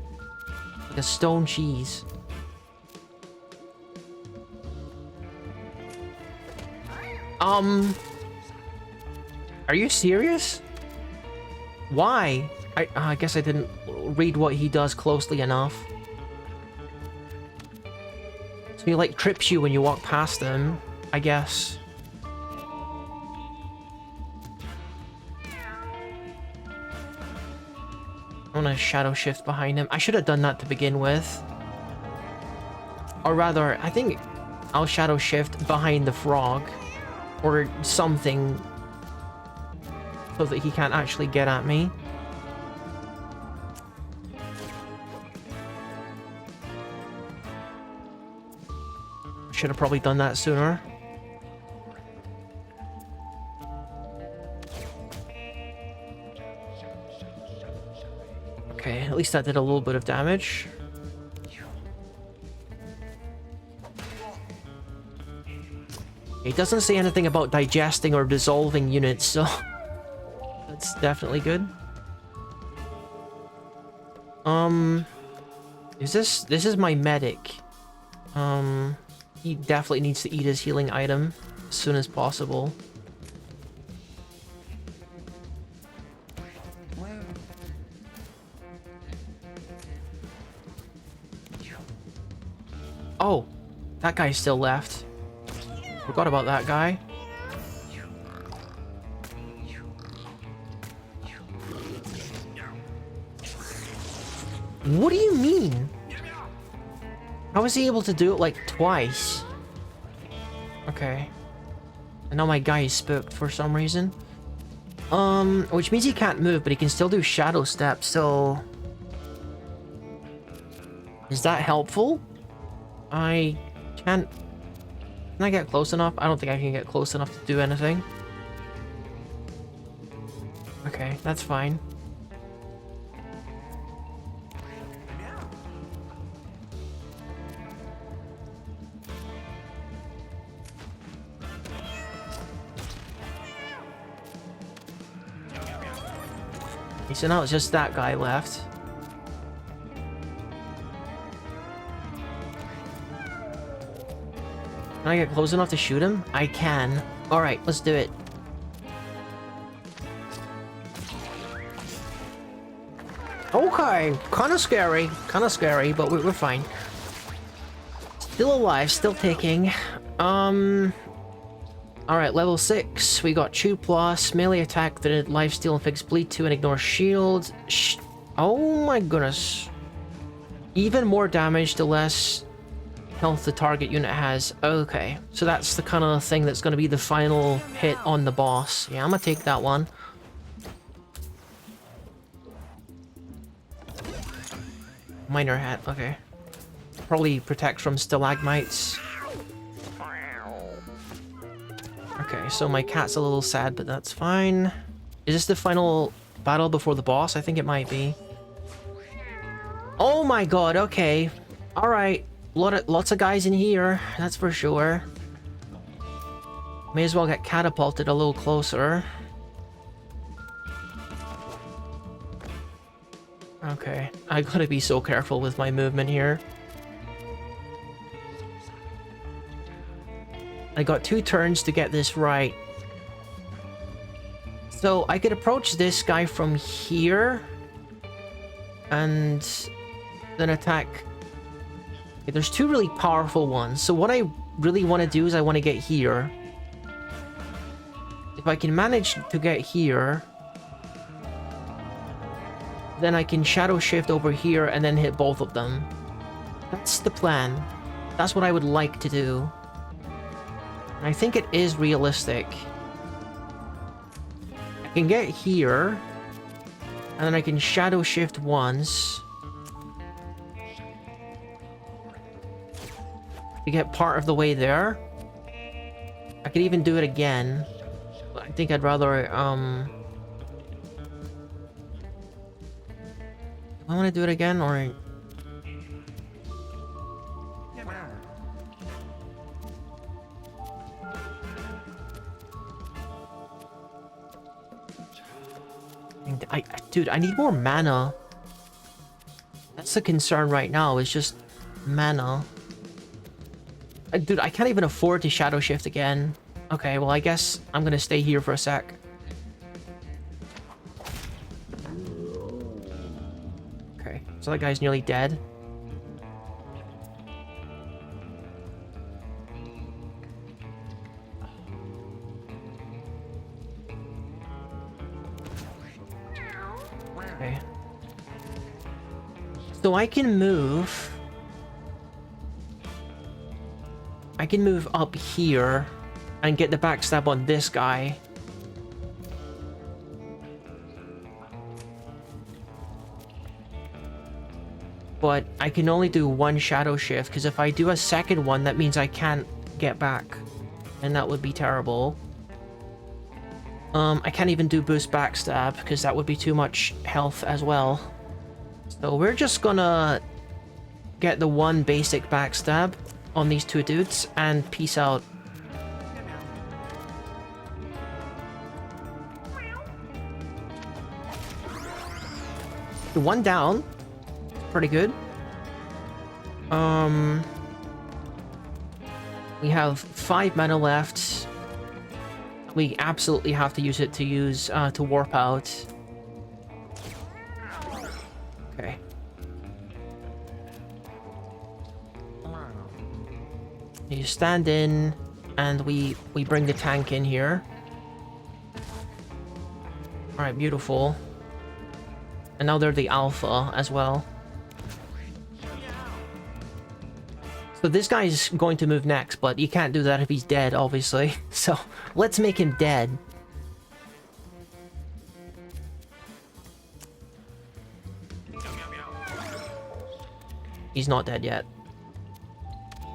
Like a stone cheese. Are you serious? Why? I guess I didn't read what he does closely enough. So he like trips you when you walk past him, I guess. I'm gonna shadow shift behind him. I should have done that to begin with. Or rather, I think I'll shadow shift behind the frog. Or something. So that he can't actually get at me. Should have probably done that sooner. Okay, at least that did a little bit of damage. It doesn't say anything about digesting or dissolving units, so that's definitely good. This is my medic. He definitely needs to eat his healing item as soon as possible. Oh, that guy's still left. Forgot about that guy. What do you mean? How was he able to do it like twice? Okay. And now my guy is spooked for some reason. Which means he can't move, but he can still do shadow steps, so... Is that helpful? I can't... Can I get close enough? I don't think I can get close enough to do anything. Okay, that's fine. Okay, so now it's just that guy left. Can I get close enough to shoot him? I can. Alright, let's do it. Okay, kinda scary, but we're fine. Still alive, still ticking. Alright, level 6. We got Chew Plus, melee attack that lifesteal inflicts bleed 2 and ignores shields. Oh my goodness. Even more damage the less health the target unit has. Okay, so that's the kind of thing that's going to be the final hit on the boss. Yeah, I'm going to take that one. Minor hat, okay. Probably protect from stalagmites. Okay, so my cat's a little sad, but that's fine. Is this the final battle before the boss? I think it might be. Oh my god, okay. Alright. Lots of guys in here, that's for sure. May as well get catapulted a little closer. Okay, I gotta be so careful with my movement here. I got 2 turns to get this right. So I could approach this guy from here and then attack. Okay, there's 2 really powerful ones. So what I really want to do is I want to get here. If I can manage to get here, then I can shadow shift over here and then hit both of them. That's the plan. That's what I would like to do. And I think it is realistic. I can get here, and then I can shadow shift once to get part of the way there. I could even do it again, but I think I'd rather, do I want to do it again, or... Dude, I need more mana. That's the concern right now, is just mana. Dude, I can't even afford to shadow shift again. Okay, well, I guess I'm gonna stay here for a sec. Okay, so that guy's nearly dead. Okay. So I can move... I can move up here and get the backstab on this guy. But I can only do 1 shadow shift, because if I do a second one, that means I can't get back. And that would be terrible. I can't even do boost backstab, because that would be too much health as well. So we're just gonna get the 1 basic backstab on these 2 dudes, and peace out. The 1 down. Pretty good. We have 5 mana left. We absolutely have to use it to warp out. Okay. You stand in, and we bring the tank in here. Alright, beautiful. And now they're the alpha as well. So this guy's going to move next, but you can't do that if he's dead, obviously. So let's make him dead. He's not dead yet.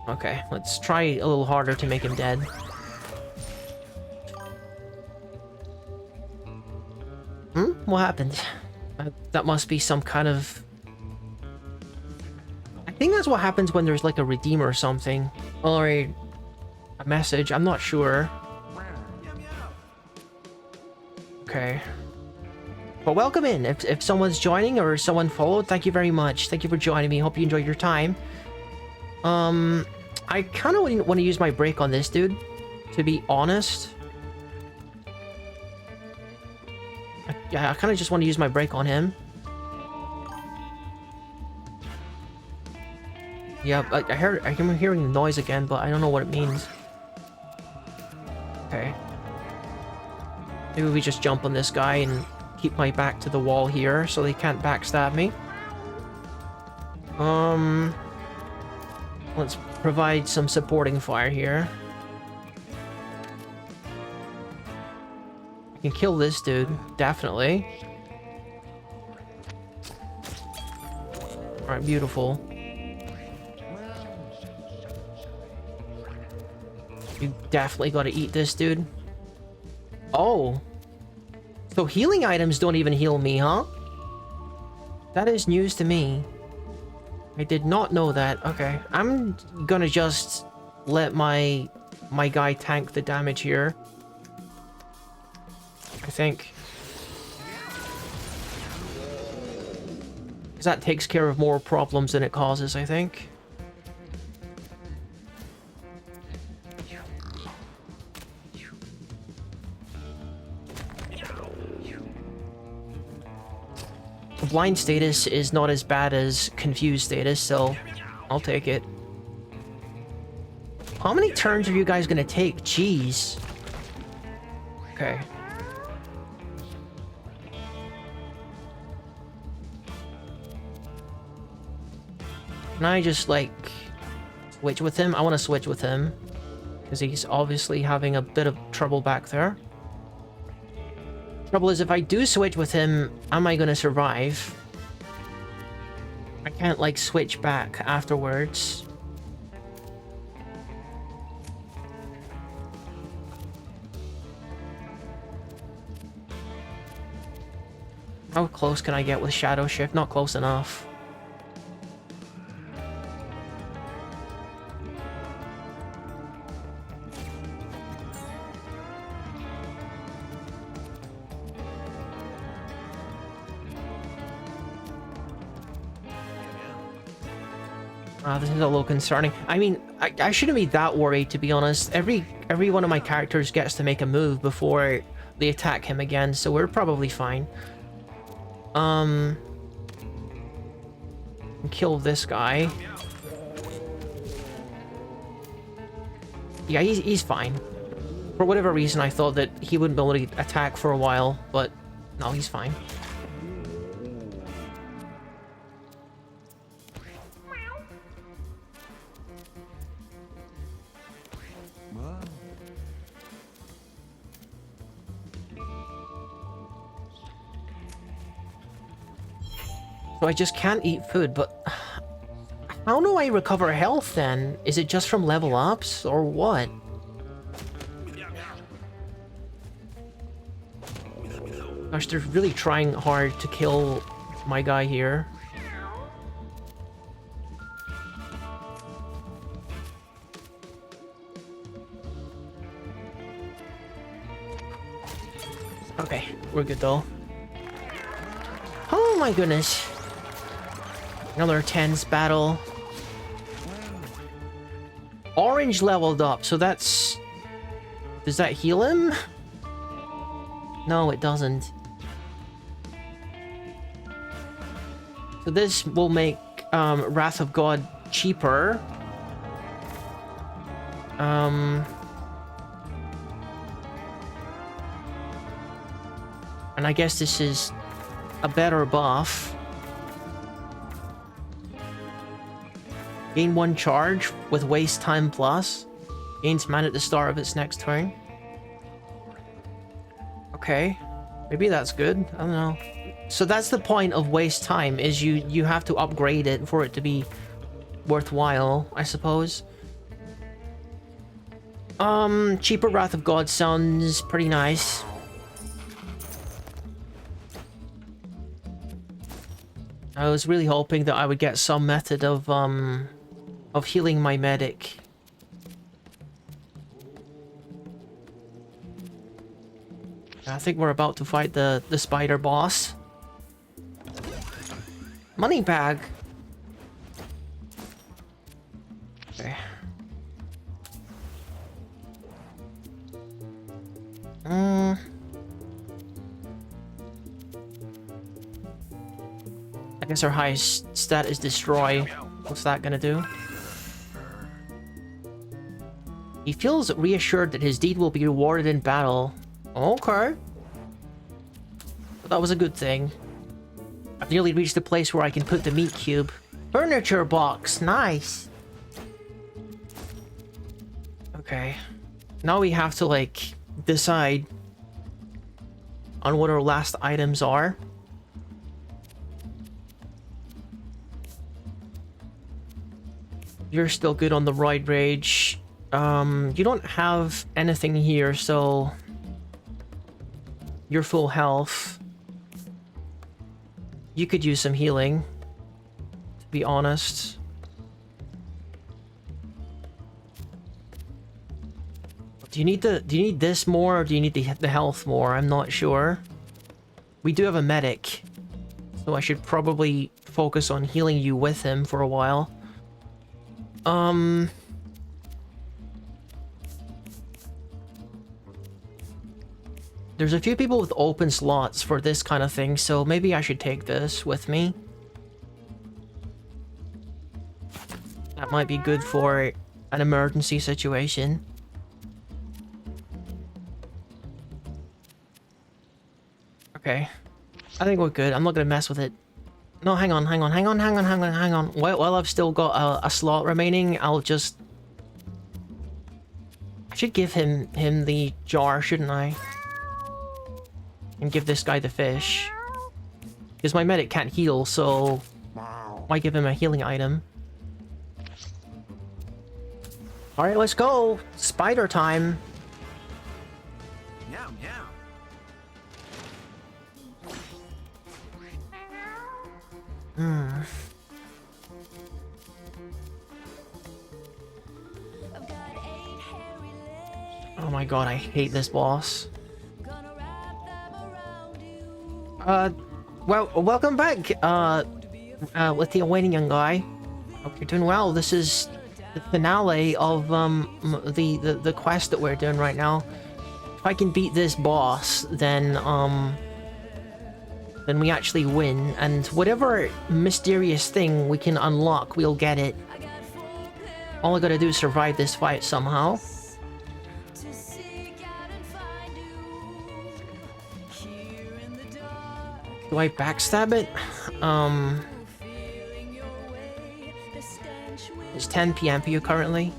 Okay, let's try a little harder to make him dead. What happened? That must be some kind of... I think that's what happens when there's like a redeem or something. Or a message, I'm not sure. Okay. Well, welcome in. If someone's joining or someone followed, thank you very much. Thank you for joining me. Hope you enjoyed your time. I kind of want to use my break on this dude, to be honest. Yeah, I kind of just want to use my break on him. Yeah, I'm hearing the noise again, but I don't know what it means. Okay. Maybe we just jump on this guy and keep my back to the wall here so they can't backstab me. Let's provide some supporting fire here. I can kill this dude, definitely. Alright, beautiful. You definitely gotta eat this dude. Oh. So healing items don't even heal me, huh? That is news to me. I did not know that. Okay. I'm gonna just let my guy tank the damage here. I think. Because that takes care of more problems than it causes, I think. Blind status is not as bad as confused status, so I'll take it. How many turns are you guys gonna take? Jeez. Okay. Can I just, like, switch with him? I want to switch with him. Because he's obviously having a bit of trouble back there. Trouble is, if I do switch with him, am I going to survive? I can't, like, switch back afterwards. How close can I get with Shadow Shift? Not close enough. This is a little concerning. I mean, I shouldn't be that worried, to be honest. Every one of my characters gets to make a move before they attack him again, so we're probably fine. Kill this guy. Yeah, he's fine. For whatever reason, I thought that he wouldn't be able to attack for a while, but no, he's fine. So I just can't eat food, but how do I recover health then? Is it just from level ups or what? Gosh, they're really trying hard to kill my guy here. Okay, we're good though. Oh my goodness. Another tense battle. Orange leveled up, so that's... Does that heal him? No, it doesn't. So this will make Wrath of God cheaper. And I guess this is a better buff. Gain 1 charge with waste time plus. Gains mana at the start of its next turn. Okay. Maybe that's good. I don't know. So that's the point of waste time, is you have to upgrade it for it to be worthwhile, I suppose. Cheaper Wrath of God sounds pretty nice. I was really hoping that I would get some method of healing my medic. I think we're about to fight the spider boss. Money bag. Okay. I guess our highest stat is destroy. What's that gonna do? He feels reassured that his deed will be rewarded in battle. Okay. That was a good thing. I've nearly reached the place where I can put the meat cube. Furniture box, nice. Okay. Now we have to, like, decide on what our last items are. You're still good on the Ride Rage. You don't have anything here, so you're full health. You could use some healing, to be honest. Do you need this more, or do you need the health more? I'm not sure. We do have a medic, so I should probably focus on healing you with him for a while. There's a few people with open slots for this kind of thing, so maybe I should take this with me. That might be good for an emergency situation. Okay. I think we're good. I'm not gonna mess with it. No, hang on. While I've still got a slot remaining, I'll just... I should give him the jar, shouldn't I? And give this guy the fish. Because my medic can't heal, so... why give him a healing item? Alright, let's go! Spider time! Oh my god, I hate this boss. Well, welcome back, with the awaiting young guy. Hope you're doing well. This is the finale of, the quest that we're doing right now. If I can beat this boss, then we actually win, and whatever mysterious thing we can unlock, we'll get it. All I gotta do is survive this fight somehow. Do I backstab it? It's 10 PM for you currently.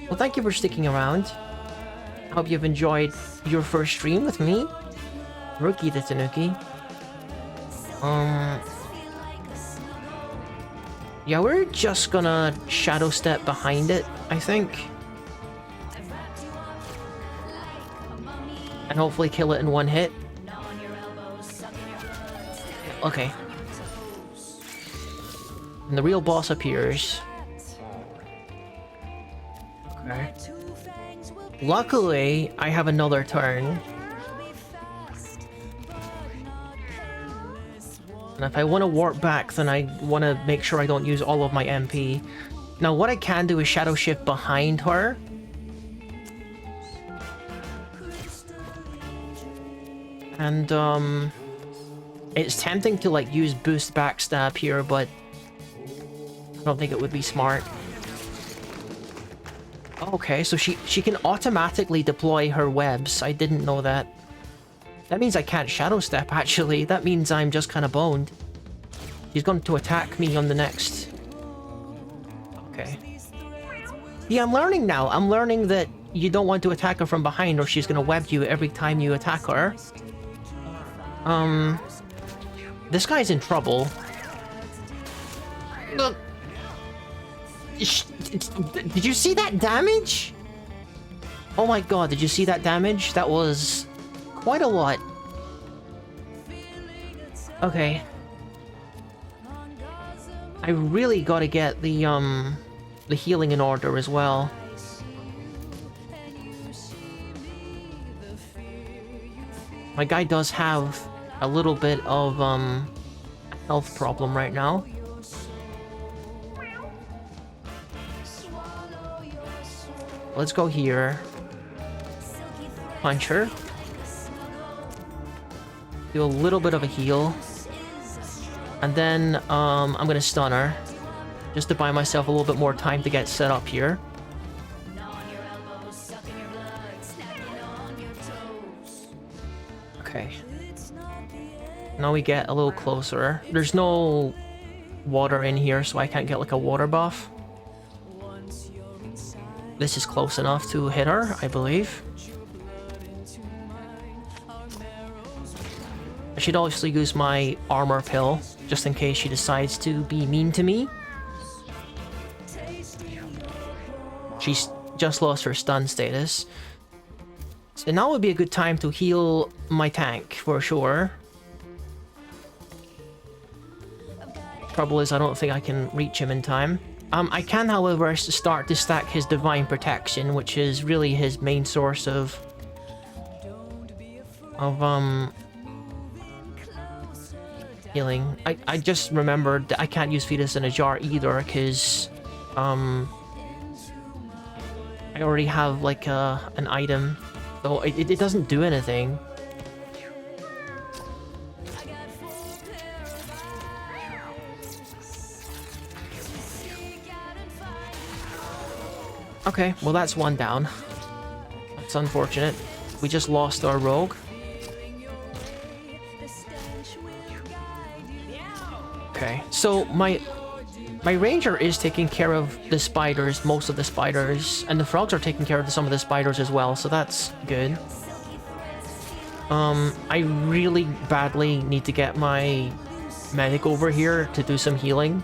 Well, thank you for sticking around. I hope you've enjoyed your first stream with me, Rookie the Tanuki. Yeah, we're just gonna shadow step behind it, I think. And hopefully kill it in one hit. Okay. And the real boss appears. Okay. Luckily, I have another turn. And if I want to warp back, then I want to make sure I don't use all of my MP. Now, what I can do is shadow shift behind her. And, it's tempting to, like, use boost backstab here, but I don't think it would be smart. Okay, so she can automatically deploy her webs. I didn't know that. That means I can't shadow step, actually. That means I'm just kind of boned. She's going to attack me on the next... Okay. Yeah, I'm learning now. I'm learning that you don't want to attack her from behind, or she's going to web you every time you attack her. This guy's in trouble. Did you see that damage? Oh my god, did you see that damage? That was quite a lot. Okay. I really gotta get the healing in order as well. My guy does have a little bit of health problem right now. Let's go here. Punch her. Do a little bit of a heal. And then I'm gonna stun her. Just to buy myself a little bit more time to get set up here. Okay. Now we get a little closer. There's no water in here, so I can't get like a water buff. This is close enough to hit her, I believe. I should obviously use my armor pill, just in case she decides to be mean to me. She's just lost her stun status. So now would be a good time to heal my tank, for sure. Trouble is, I don't think I can reach him in time. I can, however, start to stack his Divine Protection, which is really his main source of healing. I just remembered that I can't use Fetus in a Jar either, because I already have like an item, so it doesn't do anything. Okay, well that's one down. That's unfortunate. We just lost our rogue. Okay, so my ranger is taking care of the spiders, most of the spiders, and the frogs are taking care of some of the spiders as well, so that's good. I really badly need to get my medic over here to do some healing.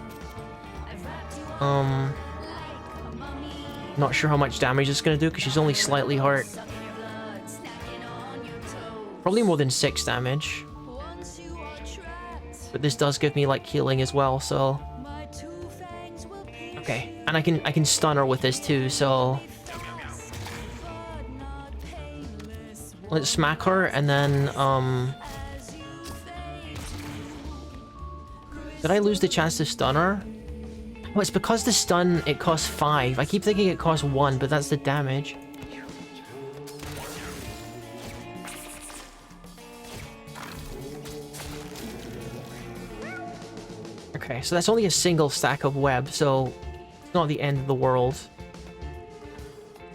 Not sure how much damage it's gonna do because she's only slightly hurt. Probably more than 6 damage. But this does give me like healing as well, so okay. And I can stun her with this too, so let's smack her and then did I lose the chance to stun her? Well, it's because the stun, it costs 5. I keep thinking it costs 1, but that's the damage. Okay, so that's only a single stack of web, so it's not the end of the world.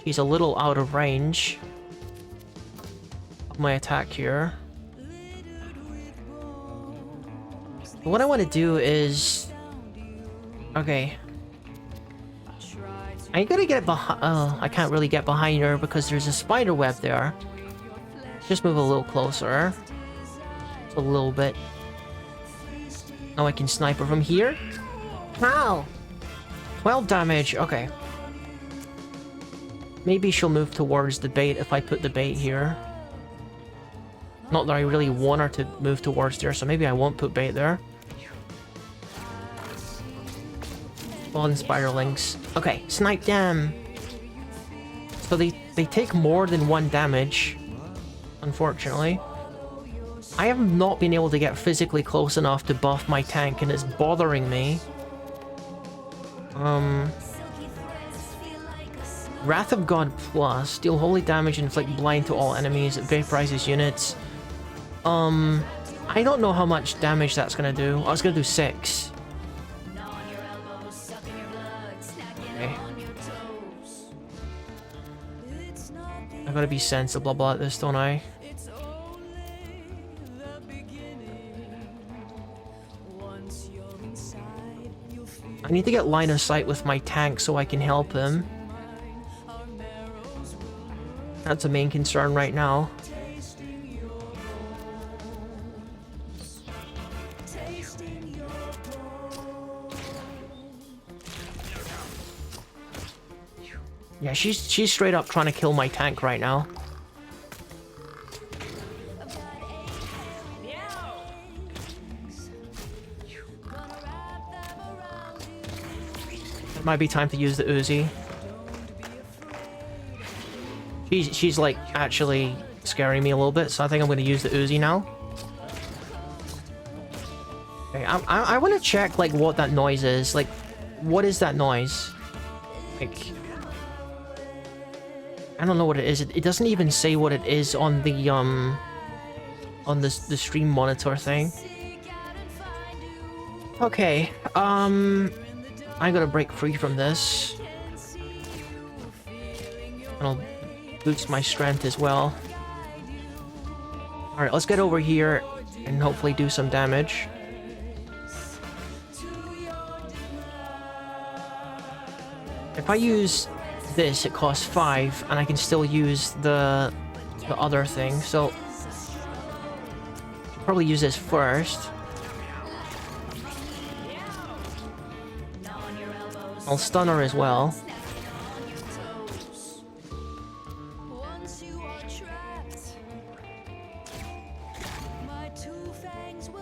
She's a little out of range of my attack here. What I want to do is... okay. I gotta get behind... oh, I can't really get behind her because there's a spider web there. Just move a little closer. Just a little bit. Now I can snipe her from here. Wow! 12 damage, okay. Maybe she'll move towards the bait if I put the bait here. Not that I really want her to move towards there, so maybe I won't put bait there. Spawn spiderlings. Okay, snipe them! So they take more than 1 damage, unfortunately. I have not been able to get physically close enough to buff my tank, and it's bothering me. Wrath of God Plus. Deal holy damage and inflict blind to all enemies. It vaporizes units. I don't know how much damage that's gonna do. Oh, it's gonna do 6. Okay. I gotta be sensible about this, don't I? I need to get line of sight with my tank so I can help him. That's a main concern right now. Yeah, she's straight up trying to kill my tank right now. It might be time to use the Uzi. She's like actually scaring me a little bit, so I think I'm going to use the Uzi now. Okay, I want to check like what that noise is. Like, what is that noise? Like, I don't know what it is. It doesn't even say what it is on the stream monitor thing. Okay, I'm gonna break free from this. And I'll boost my strength as well. Alright, let's get over here and hopefully do some damage. If I use this, it costs 5, and I can still use the other thing, so... probably use this first. I'll stun her as well.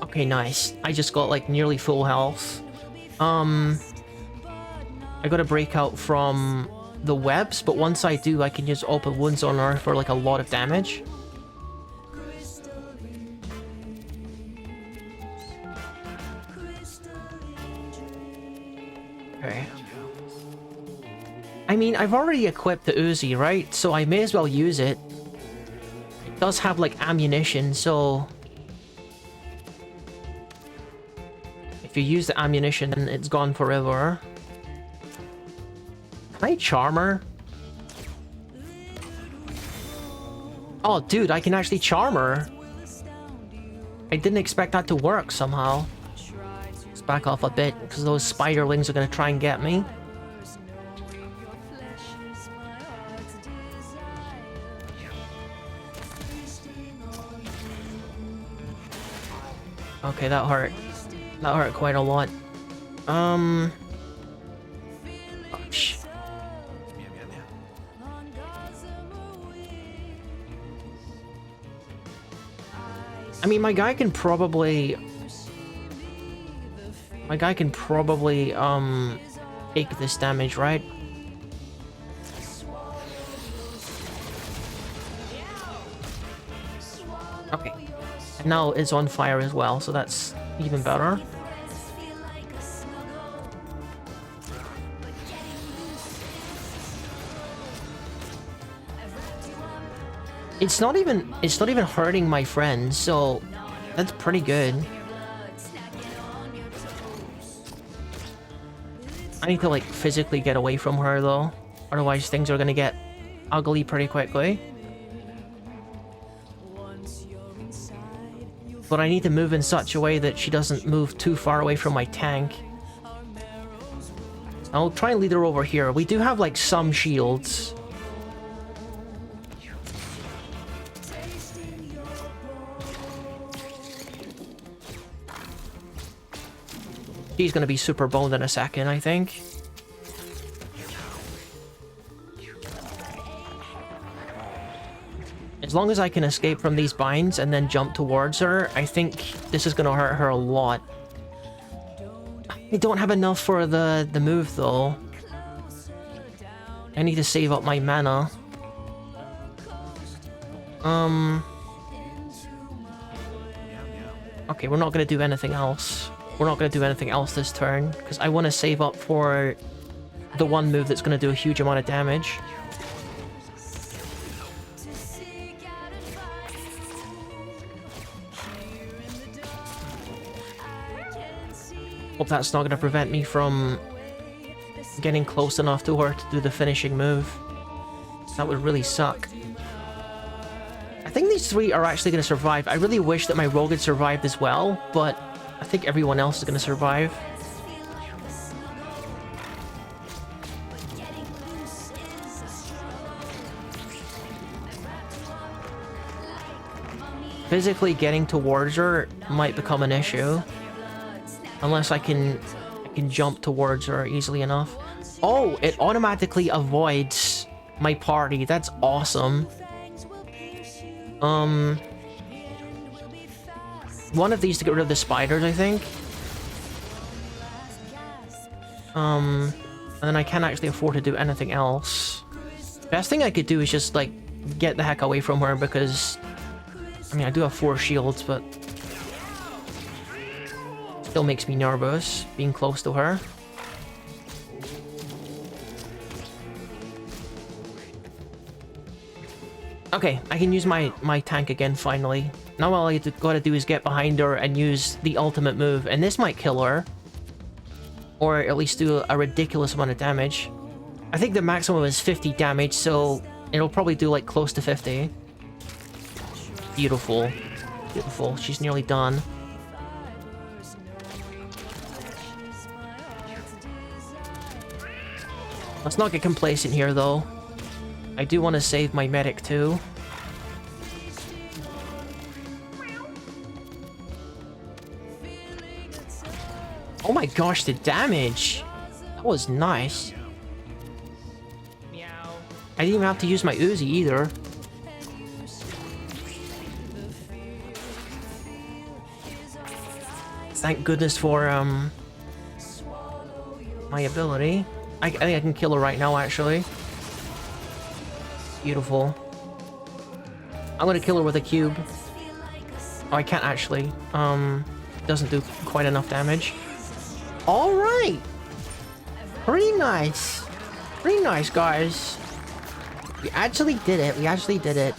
Okay, nice. I just got like nearly full health. I gotta break out from the webs, but once I do, I can use open wounds on her for like a lot of damage. Okay. I mean, I've already equipped the Uzi, right? So I may as well use it. It does have like ammunition, so... if you use the ammunition, then it's gone forever. Can I charm her? Oh, dude, I can actually charm her. I didn't expect that to work somehow. Let's back off a bit, because those spiderlings are going to try and get me. Okay, that hurt. That hurt quite a lot. Ouch. I mean, my guy can probably take this damage, right? Okay. And now it's on fire as well, so that's even better. It's not even hurting my friends, so that's pretty good. I need to like physically get away from her though, otherwise things are gonna get ugly pretty quickly. But I need to move in such a way that she doesn't move too far away from my tank. I'll try and lead her over here. We do have like some shields. She's gonna be super boned in a second, I think. As long as I can escape from these binds and then jump towards her, I think this is gonna hurt her a lot. I don't have enough for the move though. I need to save up my mana. Okay, we're not gonna do anything else. We're not going to do anything else this turn, because I want to save up for the one move that's going to do a huge amount of damage. Hope that's not going to prevent me from getting close enough to her to do the finishing move. That would really suck. I think these three are actually going to survive. I really wish that my rogue had survived as well, but I think everyone else is going to survive. Physically getting towards her might become an issue. Unless I can jump towards her easily enough. Oh, it automatically avoids my party. That's awesome. One of these to get rid of the spiders, I think. And then I can't actually afford to do anything else. Best thing I could do is just, like, get the heck away from her, because... I mean, I do have 4 shields, but... still makes me nervous, being close to her. Okay, I can use my tank again, finally. Now all I gotta do is get behind her and use the ultimate move, and this might kill her. Or at least do a ridiculous amount of damage. I think the maximum is 50 damage, so it'll probably do like close to 50. Beautiful. Beautiful. She's nearly done. Let's not get complacent here, though. I do want to save my medic, too. Oh my gosh, the damage! That was nice. I didn't even have to use my Uzi, either. Thank goodness for, my ability. I think I can kill her right now, actually. Beautiful. I'm gonna kill her with a cube. Oh, I can't actually. Doesn't do quite enough damage. Alright! Pretty nice. Pretty nice, guys. We actually did it. We actually did it.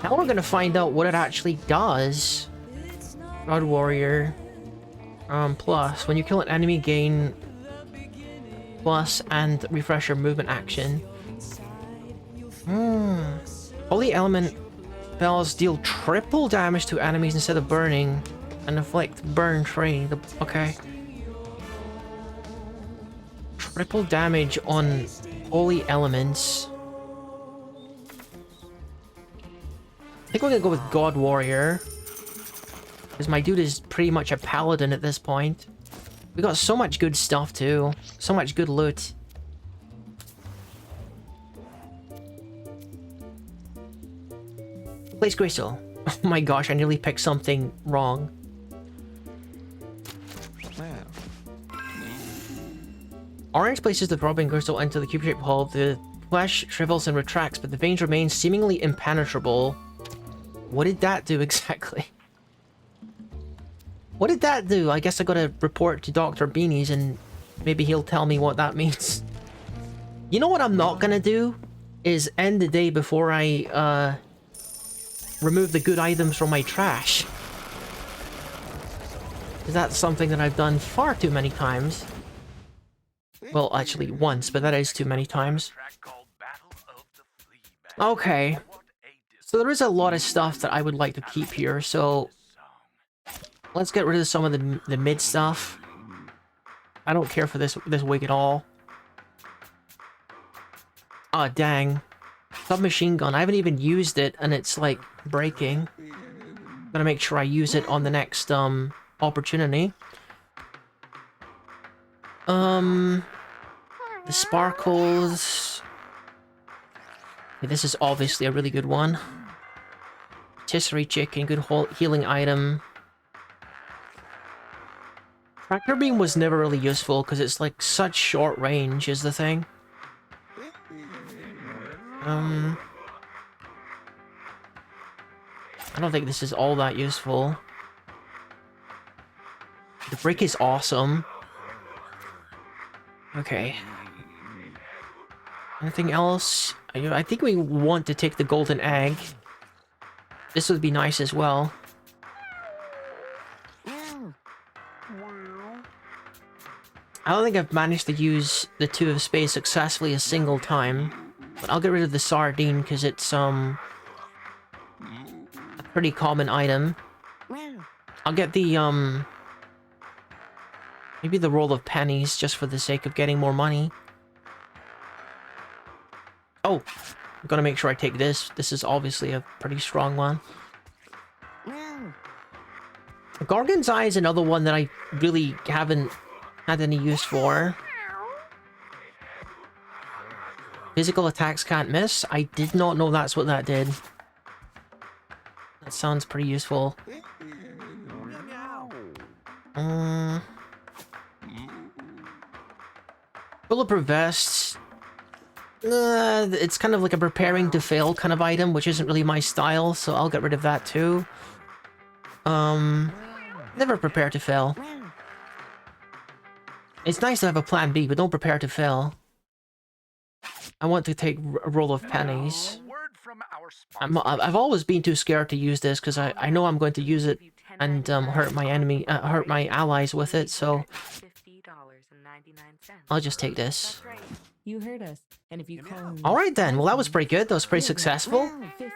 Now we're gonna find out what it actually does. God Warrior. Plus, when you kill an enemy, gain plus and refresh your movement action. Holy element spells deal triple damage to enemies instead of burning and inflict burn free. Okay. Triple damage on holy elements. I think we're gonna go with God Warrior. Because my dude is pretty much a paladin at this point. We got so much good stuff too. So much good loot. Place crystal. Oh my gosh, I nearly picked something wrong. Orange places the throbbing crystal into the cube-shaped hole. The flesh shrivels and retracts, but the veins remain seemingly impenetrable. What did that do exactly? What did that do? I guess I gotta report to Dr. Beanies and maybe he'll tell me what that means. You know what I'm not gonna do? Is end the day before I, remove the good items from my trash. Because that's something that I've done far too many times. Well, actually once, but that is too many times. Okay. So there is a lot of stuff that I would like to keep here, so... let's get rid of some of the mid stuff. I don't care for this wig at all. Ah, dang. Submachine gun. I haven't even used it, and it's, like, breaking. Gotta make sure I use it on the next, opportunity. The sparkles... okay, this is obviously a really good one. Rotisserie chicken, good healing item. Tractor beam was never really useful because it's like such short range is the thing. I don't think this is all that useful. The brick is awesome. Okay. Anything else? I think we want to take the golden egg. This would be nice as well. I don't think I've managed to use the Two of Spades successfully a single time. But I'll get rid of the sardine because it's, a pretty common item. I'll get the, maybe the roll of pennies just for the sake of getting more money. Oh! I'm gonna make sure I take this. This is obviously a pretty strong one. Gorgon's Eye is another one that I really haven't had any use for. Physical attacks can't miss. I did not know that's what that did. That sounds pretty useful. Bulletproof vest. It's kind of like a preparing to fail kind of item, which isn't really my style, so I'll get rid of that too. Never prepare to fail. It's nice to have a plan B, but don't prepare to fail. I want to take a roll of pennies. I've always been too scared to use this because I know I'm going to use it and hurt my allies with it, so I'll just take this. You heard us. And if you call All right then. Well, that was pretty good. That was pretty successful. 15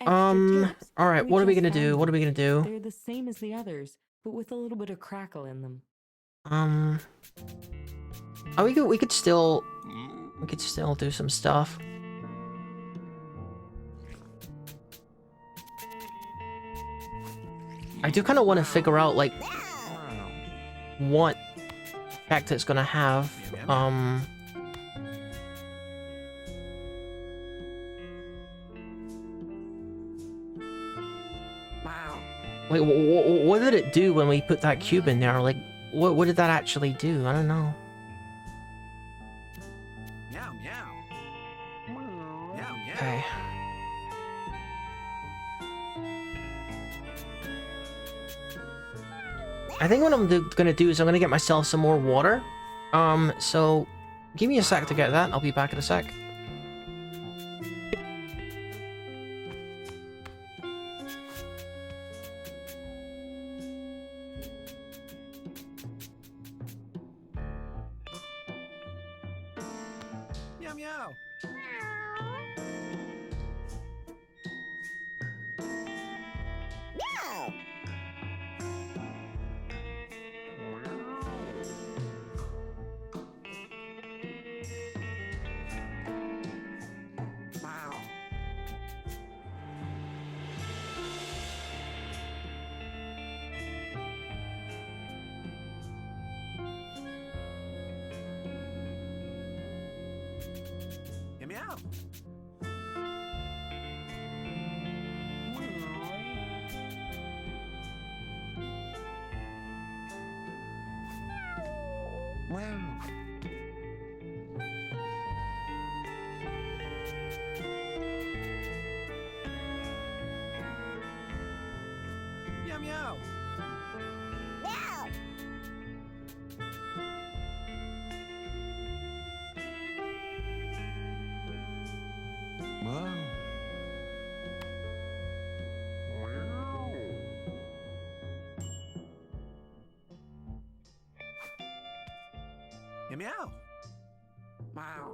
All extra tips. right. What are we gonna do? What are we gonna do? They're the same as the others, but with a little bit of crackle in them. Oh, we could still do some stuff. I do kind of want to figure out like what effect it's gonna have. Wait, what did it do when we put that cube in there? Like, what did that actually do? I don't know. Okay. I think what I'm gonna do is I'm gonna get myself some more water. So give me a sec to get that. I'll be back in a sec. Meow. Wow.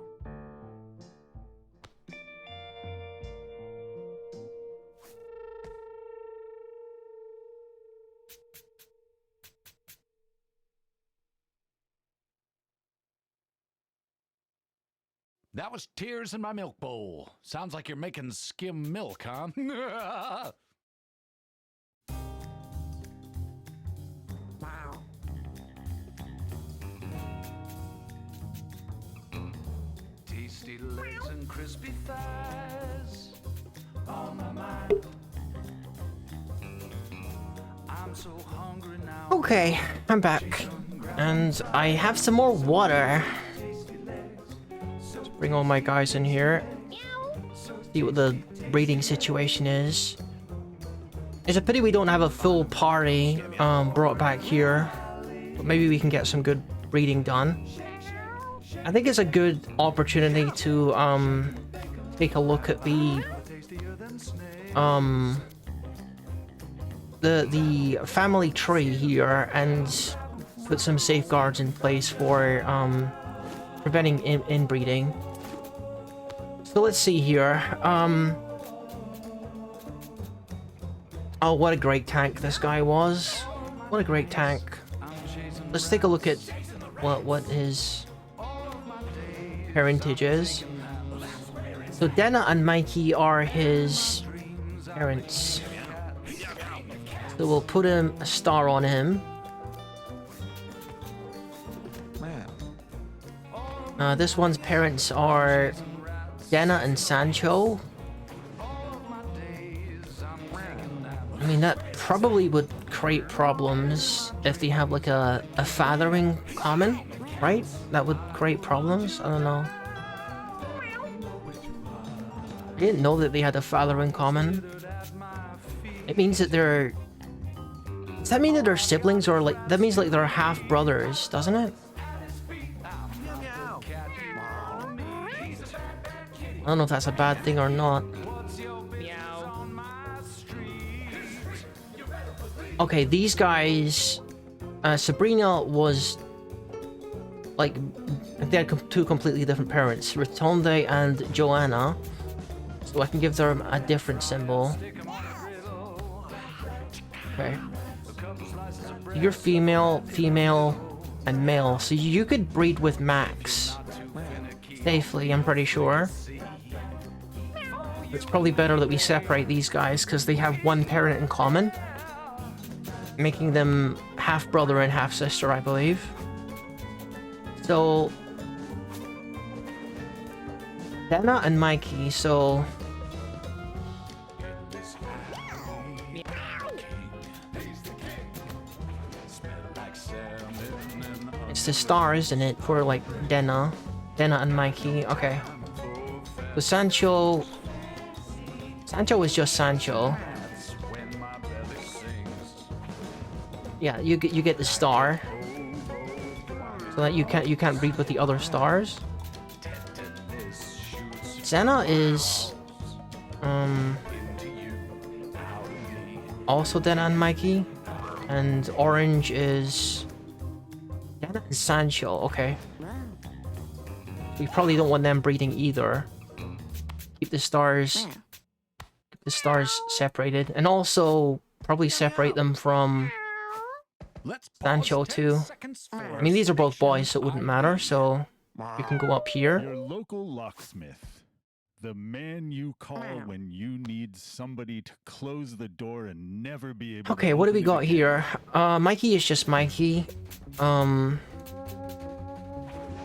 That was tears in my milk bowl. Sounds like you're making skim milk, huh? Wow. Tasty legs and crispy thighs on my mind. I'm so hungry now. Okay, I'm back. And I have some more water. Let's bring all my guys in here. See what the breeding situation is. It's a pity we don't have a full party brought back here. But maybe we can get some good breeding done. I think it's a good opportunity to take a look at the family tree here and put some safeguards in place for preventing inbreeding. So let's see here. Oh, what a great tank this guy was. What a great tank. Let's take a look at what his parentage is. So Denna and Mikey are his parents. So we'll put a star on him. This one's parents are Denna and Sancho. I mean, that probably would create problems if they have like a fathering common, right? That would create problems? I don't know. I didn't know that they had a fathering common. It means that they're... Does that mean that they're siblings, or like... That means like they're half brothers, doesn't it? I don't know if that's a bad thing or not. Okay, these guys... Sabrina was... like... They had two completely different parents, Rotonde and Joanna. So I can give them a different symbol. Okay. You're female, and male. So you could breed with Max. Safely, I'm pretty sure. It's probably better that we separate these guys because they have one parent in common. Making them half brother and half sister, I believe. So... Dana and Mikey, so... It's the star, isn't it, for, like, Dana and Mikey. Okay. So Sancho is just Sancho. Yeah, you get the star. So that you can't breed with the other stars. Senna is also Dana and Mikey. And Orange is Dana and Sancho, okay. We probably don't want them breeding either. Keep the stars separated. And also probably separate them from Sancho too. I mean, these are both boys, so it wouldn't matter, so you can go up here. Your local locksmith. The man you call when you need somebody to close the door and never be able Okay, to what do we open it got again. here? Mikey is just Mikey.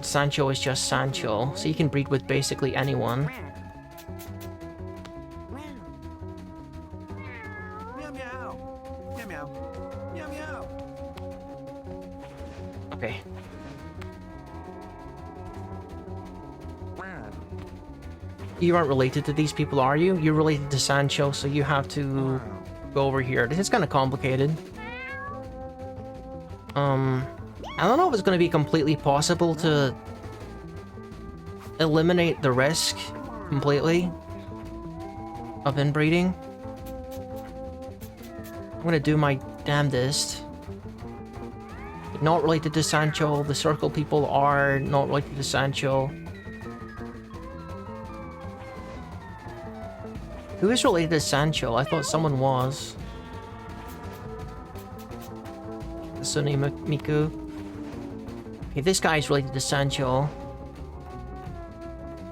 Sancho is just Sancho, so you can breed with basically anyone. Meow meow. Meow meow. Meow meow. Okay. You aren't related to these people, are you? You're related to Sancho, so you have to go over here. This is kind of complicated. I don't know if it's going to be completely possible to eliminate the risk completely of inbreeding. I'm going to do my damnedest. Not related to Sancho. The circle people are not related to Sancho. Who is related to Sancho? I thought someone was. Sune Miku. Okay, this guy's related to Sancho.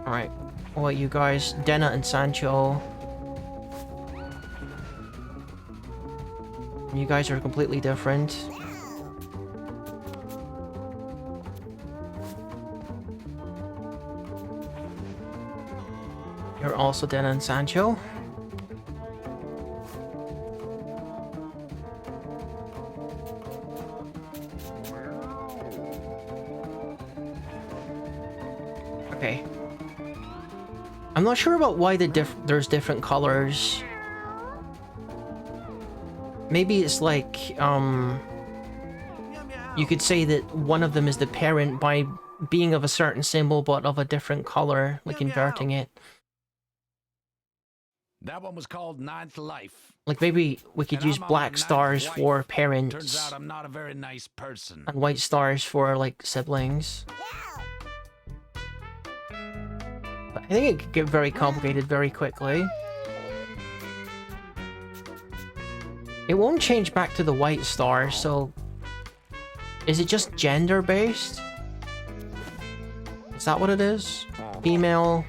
Alright. What about you guys? Dena and Sancho. You guys are completely different. You're also Dena and Sancho. Okay. I'm not sure about why there's different colors. Maybe it's like, you could say that one of them is the parent by being of a certain symbol but of a different color, like inverting it. That one was called Ninth Life. Like maybe we could And use I'm on black my ninth stars wife. for Turns parents out I'm not a very nice person. and white stars for like siblings. But I think it could get very complicated very quickly. It won't change back to the white star, so... Is it just gender-based? Is that what it is? Female?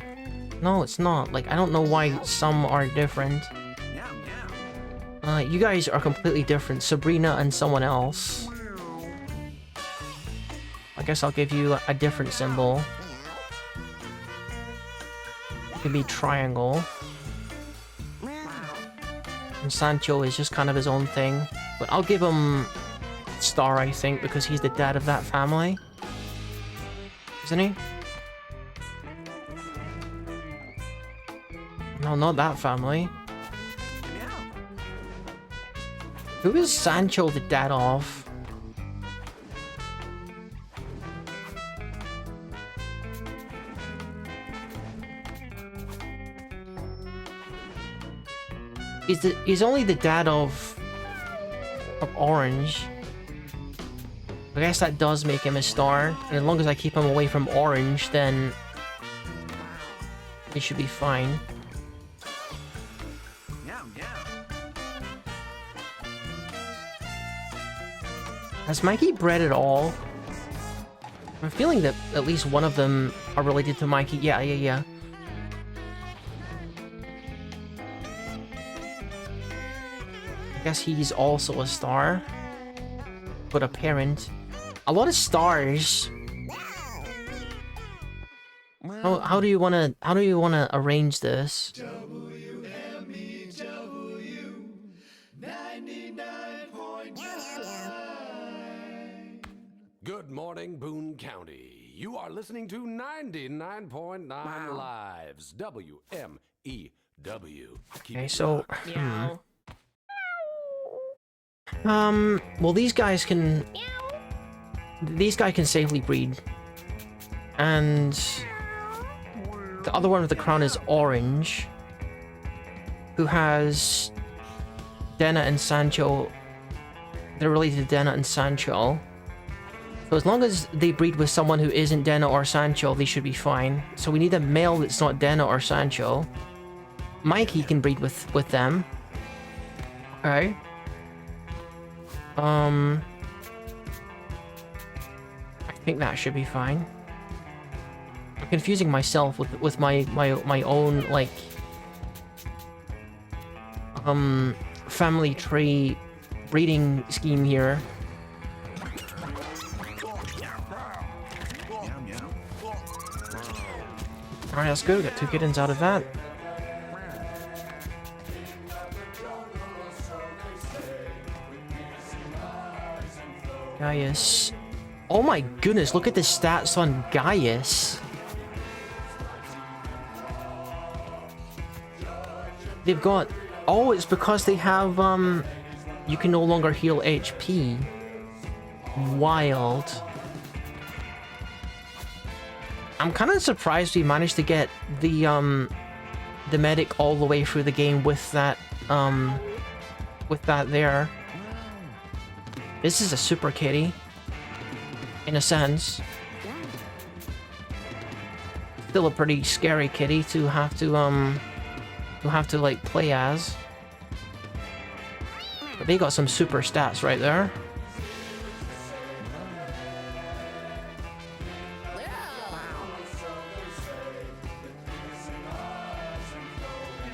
No, it's not. Like, I don't know why some are different. Meow meow. You guys are completely different. Sabrina and someone else. I guess I'll give you a different symbol. It could be triangle. And Sancho is just kind of his own thing. But I'll give him Star, I think, because he's the dad of that family. Isn't he? No, not that family. Meow. Who is Sancho the dad of? He's only the dad of Orange. I guess that does make him a star. And as long as I keep him away from orange, then he should be fine. Meow, meow. Has Mikey bred at all? I'm feeling that at least one of them are related to Mikey. Yeah. I guess he's also a star. But a parent. A lot of stars. How do you wanna arrange this? Good morning, Boone County. You are listening to 99.9 Lives. WMEW. Okay, so Meow. well these guys can safely breed. And the other one with the crown is Orange, who has Denna and Sancho. They're related to Denna and Sancho. So as long as they breed with someone who isn't Denna or Sancho, they should be fine. So we need a male that's not Denna or Sancho. Mikey can breed with them. Okay. I think that should be fine. I'm confusing myself with my own like family tree breeding scheme here. Meow, meow. Alright, that's good. We got 2 kittens out of that. Gaius. Oh my goodness, look at the stats on Gaius. They've got... Oh, it's because they have, you can no longer heal HP. Wild. I'm kind of surprised we managed to get the medic all the way through the game with that there. This is a super kitty, in a sense. Still a pretty scary kitty to have to like play as. But they got some super stats right there.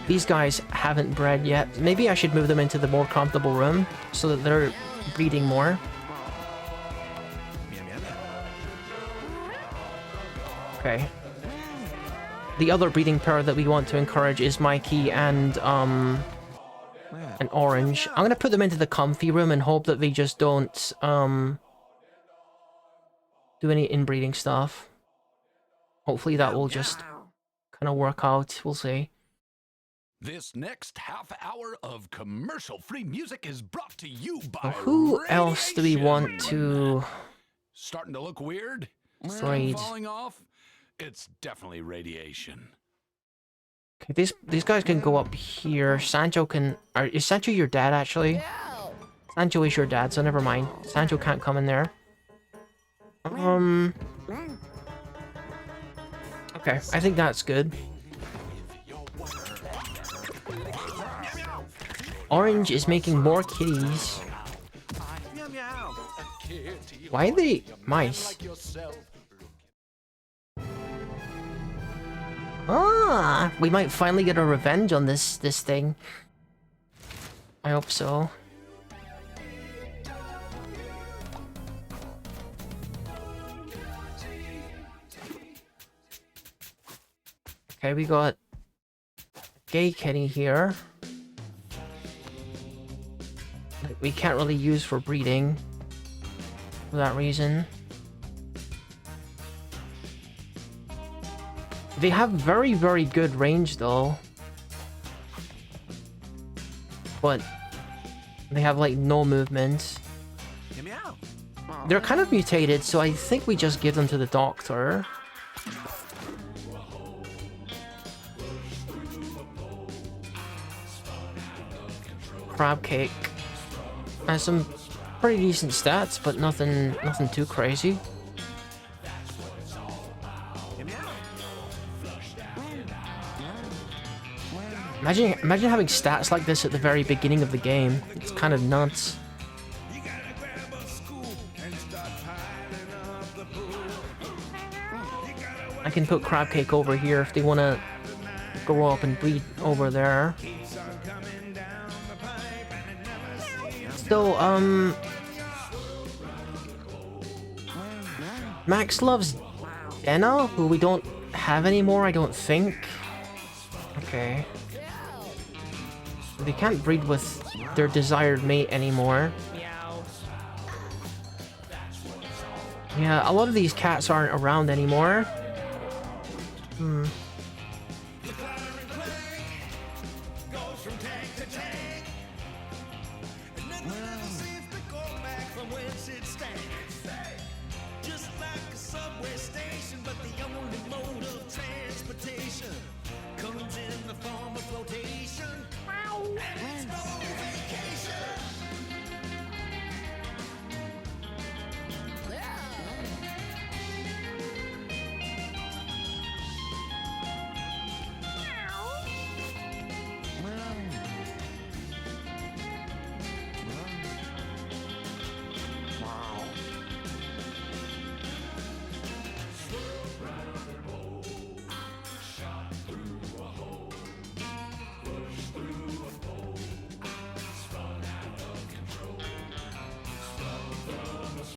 These guys haven't bred yet. Maybe I should move them into the more comfortable room so that they're breeding more. Meow, meow, meow. Okay. The other breeding pair that we want to encourage is Mikey and Orange. I'm gonna put them into the comfy room and hope that they just don't do any inbreeding stuff. Hopefully that will just kind of work out. We'll see. This next half hour of commercial-free music is brought to you by Now, who else do we want to Starting to look weird? breed? Falling off? It's definitely radiation. Okay, these guys can go up here. Sancho can... is Sancho your dad, actually? Sancho is your dad, so never mind. Sancho can't come in there. Okay, I think that's good. Orange is making more kitties. Meow, meow. Why are they mice? Ah, we might finally get a revenge on this thing. I hope so. Okay, we got gay kitty here. That we can't really use for breeding for that reason. They have very, very good range though. But they have like no movement. Meow, meow. They're kind of mutated, so I think we just give them to the doctor. Crab cake. And some Pretty decent stats, but nothing too crazy. Imagine having stats like this at the very beginning of the game. It's kind of nuts. I can put Crab Cake over here if they want to grow up and breed over there. So, Max loves Denna, who we don't have anymore, I don't think. Okay. They can't breed with their desired mate anymore. Yeah, a lot of these cats aren't around anymore. Just like a subway station, but the only mode of transportation comes in the form of flotation.